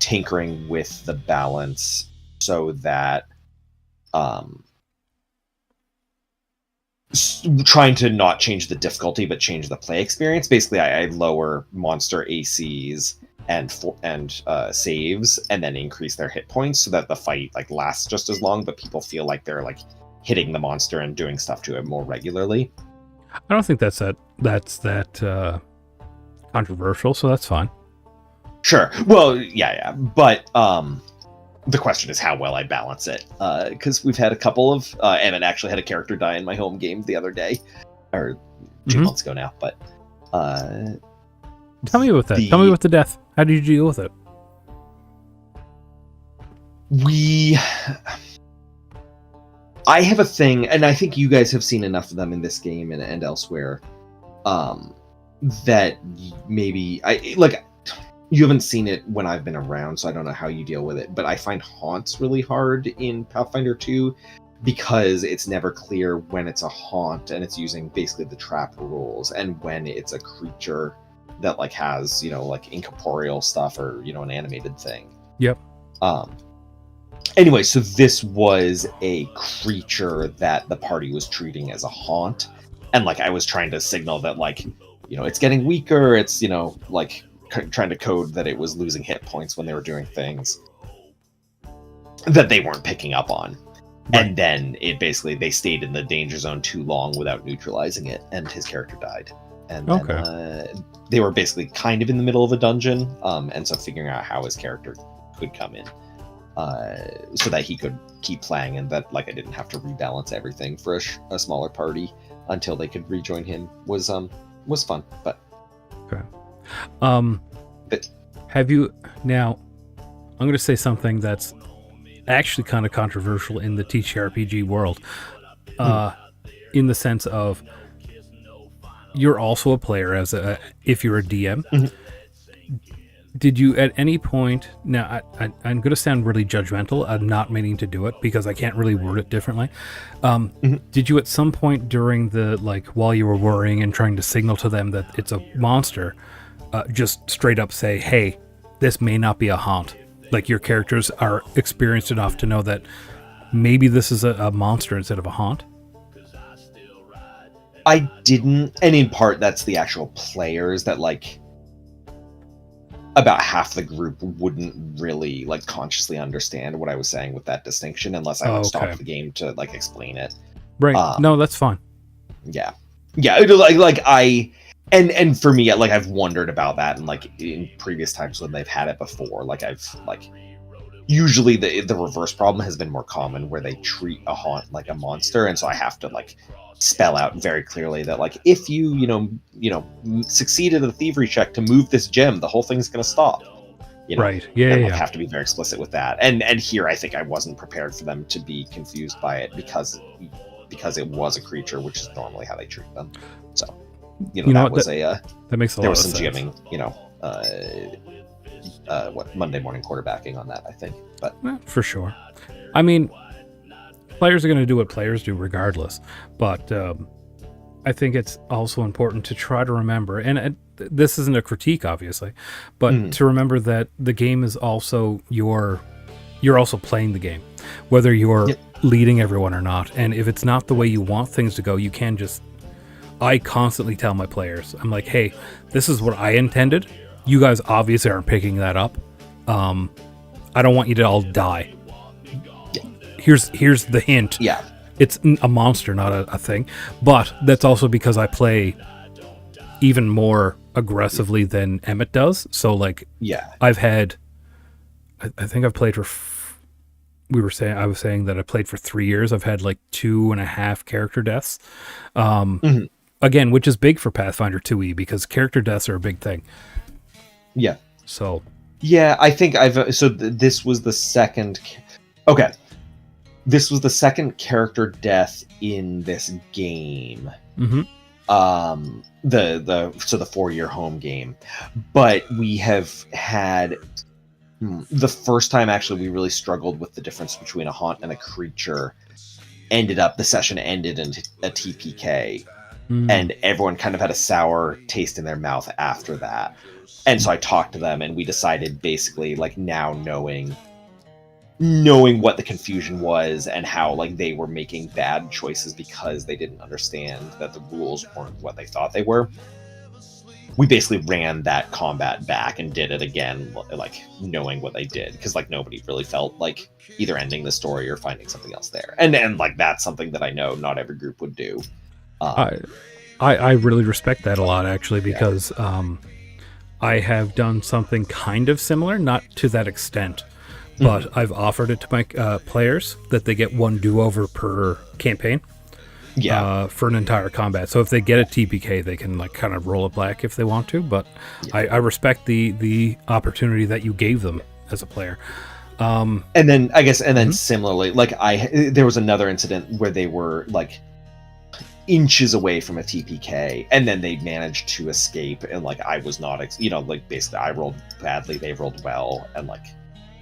tinkering with the balance so that trying to not change the difficulty but change the play experience. Basically, I lower monster ACs and saves, and then increase their hit points so that the fight like lasts just as long, but people feel like they're like hitting the monster and doing stuff to it more regularly. I don't think that's that controversial, so that's fine. Sure. Well, yeah. But the question is how well I balance it, because we've had a couple of Emmett actually had a character die in my home game the other day, or 2 months ago now. But tell me about that. Tell me about the death. How did you deal with it? I have a thing, and I think you guys have seen enough of them in this game and elsewhere, that maybe you haven't seen it when I've been around, so I don't know how you deal with it, but I find haunts really hard in Pathfinder 2 because it's never clear when it's a haunt and it's using basically the trap rules, and when it's a creature that like has, you know, like incorporeal stuff or, you know, an animated thing. Yep. Anyway, so this was a creature that the party was treating as a haunt, and like I was trying to signal that like, you know, it's getting weaker, it's, you know, like trying to code that it was losing hit points when they were doing things that they weren't picking up on. Right. And then it basically, they stayed in the danger zone too long without neutralizing it, and his character died. And then, they were basically kind of in the middle of a dungeon, and so figuring out how his character could come in, so that he could keep playing, and that like I didn't have to rebalance everything for a smaller party until they could rejoin him was fun. But have you now? I'm going to say something that's actually kind of controversial in the TTRPG world, in the sense of you're also a player if you're a DM. Did you at any point, now I'm going to sound really judgmental, I'm not meaning to do it because I can't really word it differently. Did you at some point during the, like, while you were worrying and trying to signal to them that it's a monster, just straight up say, hey, this may not be a haunt? Like, your characters are experienced enough to know that maybe this is a monster instead of a haunt? I didn't, and in part that's the actual players that, like, about half the group wouldn't really like consciously understand what I was saying with that distinction unless I would stop the game to like explain it. Right. No, that's fine. Yeah. Like I, and for me, like I've wondered about that, and like in previous times when they've had it before, like I've like usually the reverse problem has been more common where they treat a haunt like a monster, and so I have to like spell out very clearly that like if you succeeded a thievery check to move this gem, the whole thing's going to stop. Right. Yeah. And Yeah. like yeah. have to be very explicit with that. And here I think I wasn't prepared for them to be confused by it because it was a creature, which is normally how they treat them. So that was that makes a lot there of was some sense. jamming, Monday morning quarterbacking on that, I think. But For sure. I mean, players are going to do what players do regardless, but I think it's also important to try to remember, and this isn't a critique, obviously, but to remember that the game is also you're also playing the game, whether you're leading everyone or not. And if it's not the way you want things to go, you can just... I constantly tell my players, I'm like, hey, this is what I intended. You guys obviously aren't picking that up. I don't want you to all die. Here's the hint. yeah, It's a monster, not a thing. But that's also because I play even more aggressively than Emmett does. So, like, yeah, I've had... I think I've played for... I was saying that I played for 3 years. I've had, like, 2.5 character deaths. Again, which is big for Pathfinder 2e, because character deaths are a big thing. yeah. So... Yeah, I think this was the second... Okay. This was the second character death in this game. Mm-hmm. The 4-year home game. But we have had... The first time, actually, we really struggled with the difference between a haunt and a creature. The session ended in a TPK. And everyone kind of had a sour taste in their mouth after that. And so I talked to them, and we decided basically, like, now knowing what the confusion was and how, like, they were making bad choices because they didn't understand that the rules weren't what they thought they were. We basically ran that combat back and did it again, like, knowing what they did, because, like, nobody really felt like either ending the story or finding something else there. And like, that's something that I know not every group would do. I really respect that a lot, actually, because I have done something kind of similar, not to that extent, but I've offered it to my players that they get one do-over per campaign. For an entire combat. So if they get a TPK, they can, like, kind of roll it back if they want to, but I respect the opportunity that you gave them as a player. And then similarly, like, there was another incident where they were, like, inches away from a TPK, and then they managed to escape, and, like, I was not, like, basically I rolled badly, they rolled well, and, like,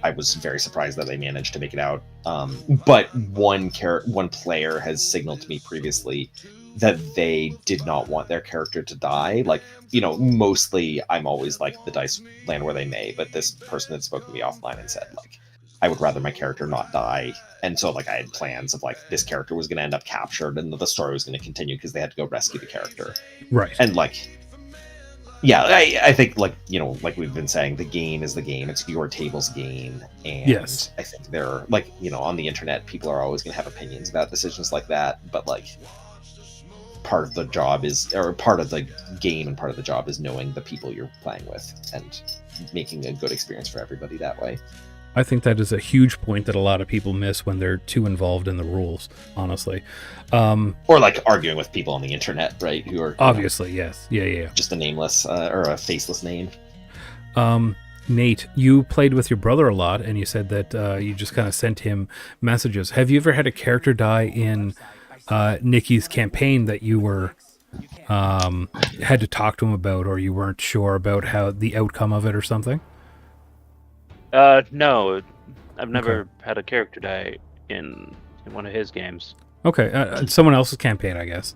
I was very surprised that they managed to make it out. But one player has signaled to me previously that they did not want their character to die. Like, mostly I'm always like, the dice land where they may, but this person had spoken to me offline and said, like, I would rather my character not die. And so, like, I had plans of, like, this character was going to end up captured and the story was going to continue because they had to go rescue the character. Right. And, like, yeah, I think, like, like we've been saying, the game is the game. It's your table's game. And yes. I think they're, like, on the internet, people are always going to have opinions about decisions like that. But, like, part of the job is, or part of the game and part of the job is knowing the people you're playing with and making a good experience for everybody that way. I think that is a huge point that a lot of people miss when they're too involved in the rules, honestly. Or, like, arguing with people on the internet, right? Who are obviously, yes. Yeah. Just a nameless or a faceless name. Nate, you played with your brother a lot, and you said that you just kind of sent him messages. Have you ever had a character die in Nikki's campaign that you were had to talk to him about, or you weren't sure about how the outcome of it or something? No, I've never had a character die in one of his games. Okay, someone else's campaign, I guess.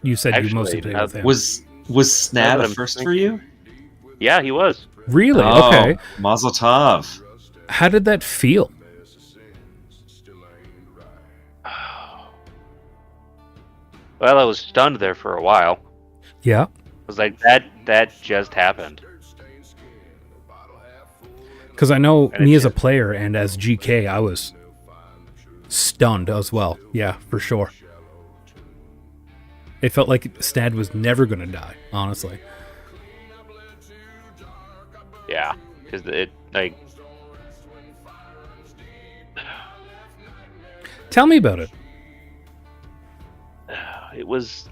You said you mostly Actually, played with him. Was Snad a first for you? Yeah, he was. Really? Oh, Okay. Mazel tov. How did that feel? Well, I was stunned there for a while. Yeah. I was like, that just happened. Because I know And me it as a did. player and as GK, I was stunned as well. Yeah, for sure. It felt like Snad was never going to die, honestly. Yeah, because it, like... Tell me about it. it was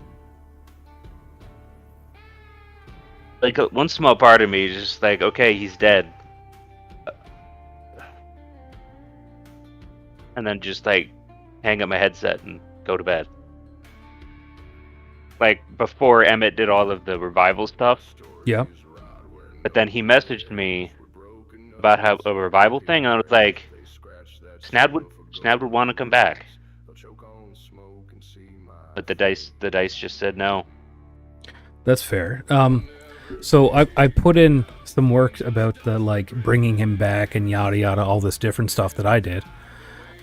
like one small part of me is just like, okay, he's dead, and then just like hang up my headset and go to bed. Like before Emmett did all of the revival stuff, Yeah. but then he messaged me about how a revival thing, and I was like, Snad would want to come back, but the dice just said no. That's fair. So I put in some work about the like bringing him back and yada yada, all this different stuff that I did.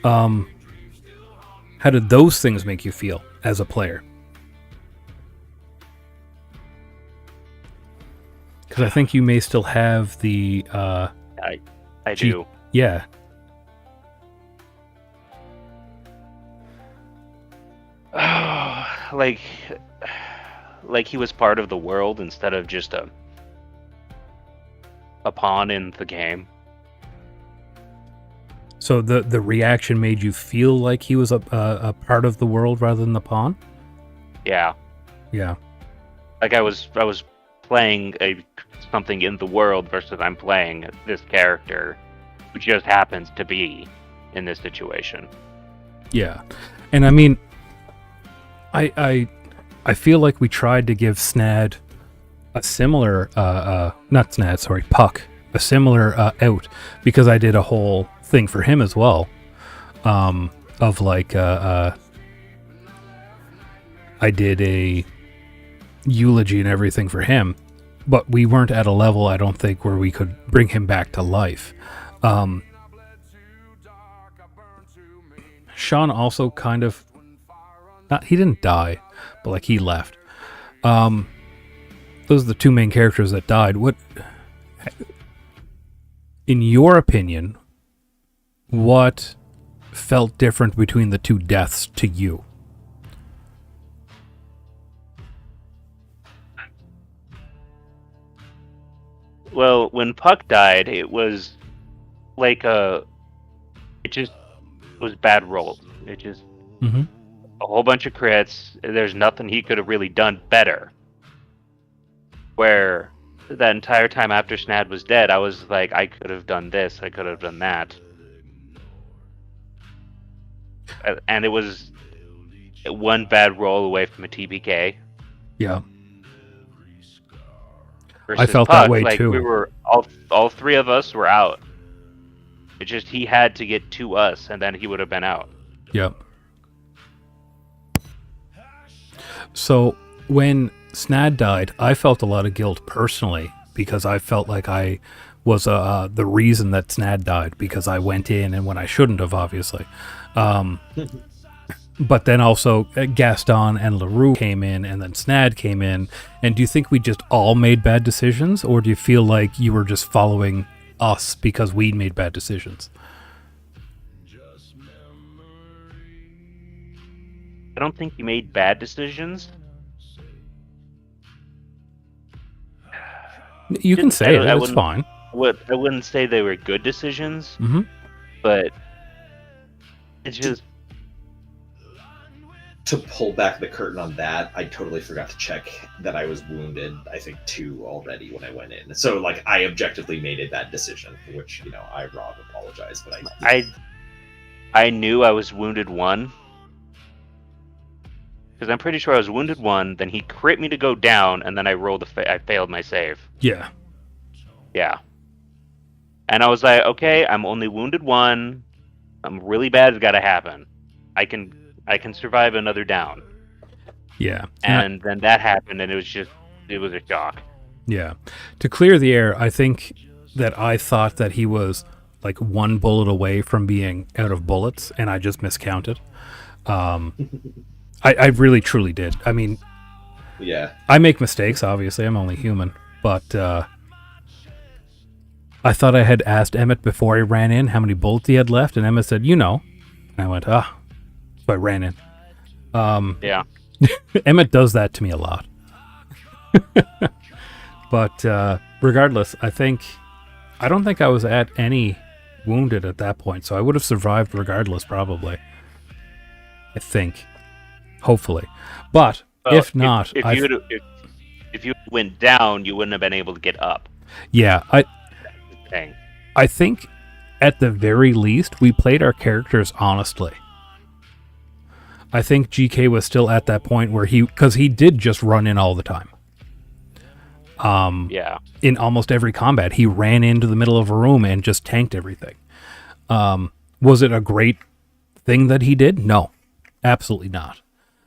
How did those things make you feel as a player? Because I think you may still have the I Gee. do. yeah. like he was part of the world instead of just a pawn in the game. So the reaction made you feel like he was a part of the world rather than the pawn? Yeah, Yeah. like I was playing something in the world versus I'm playing this character who just happens to be in this situation. Yeah. And I mean, I feel like we tried to give Snad a similar not Snad, sorry, Puck, a similar out, because I did a whole thing for him as well. Of like I did a eulogy and everything for him, but we weren't at a level, I don't think, where we could bring him back to life. Sean also kind of, not, he didn't die, but like he left. Those are the two main characters that died. What, in your opinion, what felt different between the two deaths to you? Well, when Puck died, it was like it just was bad rolls. It just Mm-hmm. a whole bunch of crits. There's nothing he could have really done better. Where that entire time after Snad was dead, I was like, I could have done this, I could have done that. And it was one bad roll away from a TPK. Yeah. Versus felt Puck, that way like, too. We were all three of us were out. It's just he had to get to us, and then he would have been out. Yep. So when Snad died, I felt a lot of guilt personally, because I felt like I was the reason that Snad died, because I went in and when I shouldn't have, obviously. But then also Gaston and Leroux came in, and then Snad came in. And do you think we just all made bad decisions, or do you feel like you were just following us because we made bad decisions? I don't think you made bad decisions. You can say it, I it's wouldn't- fine. I wouldn't say they were good decisions, Mm-hmm. but it's just To pull back the curtain on that, I totally forgot to check that I was wounded, I think, 2 already when I went in. So, like, I objectively made a bad decision, for which, I, Rob, apologize, but I knew I was wounded 1. Because I'm pretty sure I was wounded 1, then he crit me to go down, and then I rolled I failed my save. Yeah. Yeah. And I was like, okay, I'm only wounded 1. I'm really bad, it's gotta happen. I can survive another down. Yeah. And then that happened, and it was a shock. Yeah. To clear the air, I think that I thought that he was like 1 bullet away from being out of bullets, and I just miscounted. I really truly did. I mean, yeah. I make mistakes, obviously. I'm only human. But I thought I had asked Emmett before he ran in how many bullets he had left, and Emmett said, And I went, So I ran in. Yeah. Emmett does that to me a lot. But regardless, I don't think I was at any wounded at that point, so I would have survived regardless, probably. I think. hopefully. But Well, if not, if you went down, you wouldn't have been able to get up. yeah, Thing. I think at the very least we played our characters honestly. I think GK was still at that point where because he did just run in all the time. Yeah. In almost every combat, he ran into the middle of a room and just tanked everything. Was it a great thing that he did? No, absolutely not.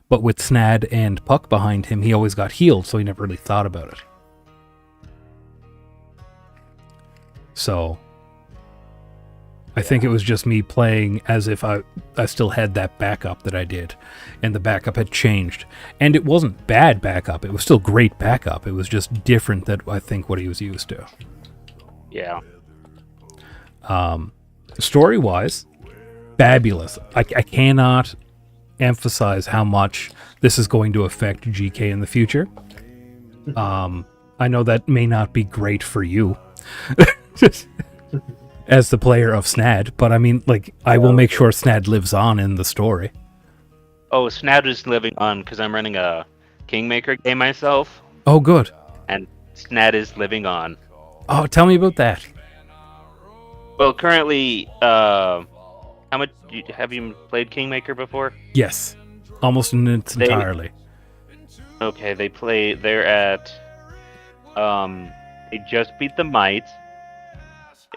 But with Snad and Puck behind him, he always got healed, so he never really thought about it. So I think it was just me playing as if I still had that backup that I did, and the backup had changed. And it wasn't bad backup, it was still great backup. It was just different than I think what he was used to. Yeah. Story-wise, fabulous. I cannot emphasize how much this is going to affect GK in the future. I know that may not be great for you. As the player of Snad, but I mean, like, I will make sure Snad lives on in the story. Oh, Snad is living on because I'm running a Kingmaker game myself, Oh, good. and Snad is living on. Oh, tell me about that. Well, currently, how much have you played Kingmaker before? Yes, almost in its entirely. Okay, they're at, they just beat the Might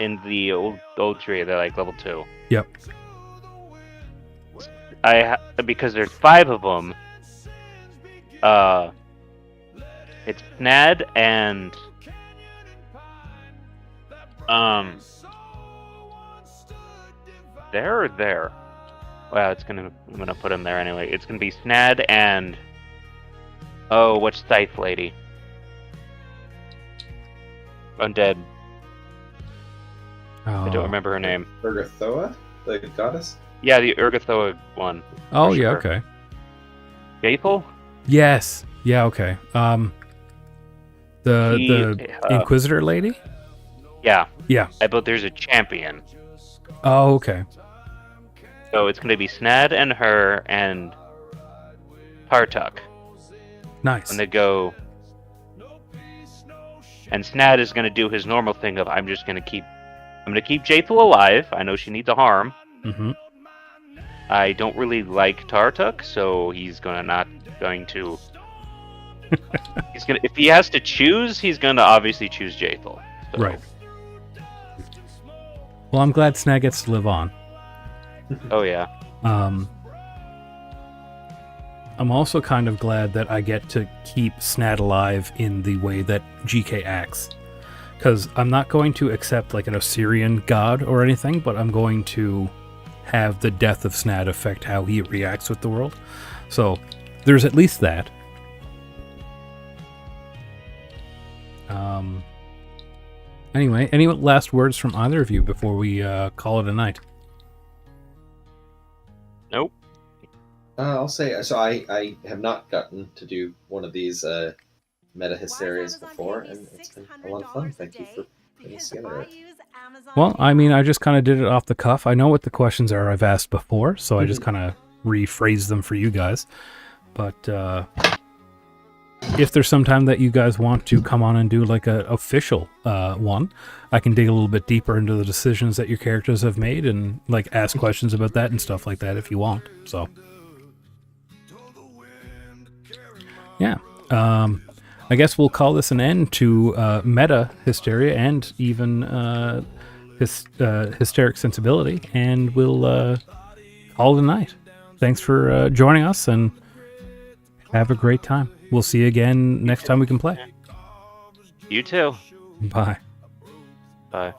in the old tree. They're like level 2. Yep. Because there's 5 of them. It's Snad and there or there. Well, I'm gonna put him there anyway. It's gonna be Snad and what's Scythe lady? Undead. I don't remember her name. Urgathoa, the goddess. Yeah, the Urgathoa one. Oh, for yeah, sure. okay. Faithful? Yes. Yeah, okay. The Inquisitor lady? Yeah. Yeah. But there's a champion. Oh, okay. So it's going to be Snad and her and Partuk. Nice. When they go... And Snad is going to do his normal thing of, I'm going to keep Jaethal alive. I know she needs a harm. Mm-hmm. I don't really like Tartuk, so he's not going to... If he has to choose, he's going to obviously choose Jaethal. So. Right. Well, I'm glad Snag gets to live on. Oh, yeah. I'm also kind of glad that I get to keep Snad alive in the way that GK acts. Because I'm not going to accept like an Osirian god or anything, but I'm going to have the death of Snad affect how he reacts with the world. So there's at least that. Anyway, any last words from either of you before we call it a night? Nope. I'll say so. I have not gotten to do one of these meta hysterias before, and it's been a lot of fun. Thank you for putting this together. Well, I mean, I just kind of did it off the cuff. I know what the questions are I've asked before, so I just kind of rephrased them for you guys. But if there's some time that you guys want to come on and do like an official one, I can dig a little bit deeper into the decisions that your characters have made and like ask questions about that and stuff like that if you want. So, yeah. I guess we'll call this an end to meta hysteria and even hysteric sensibility, and we'll call it a night. Thanks for joining us, and have a great time. We'll see you again next time we can play. You too. Bye. Bye.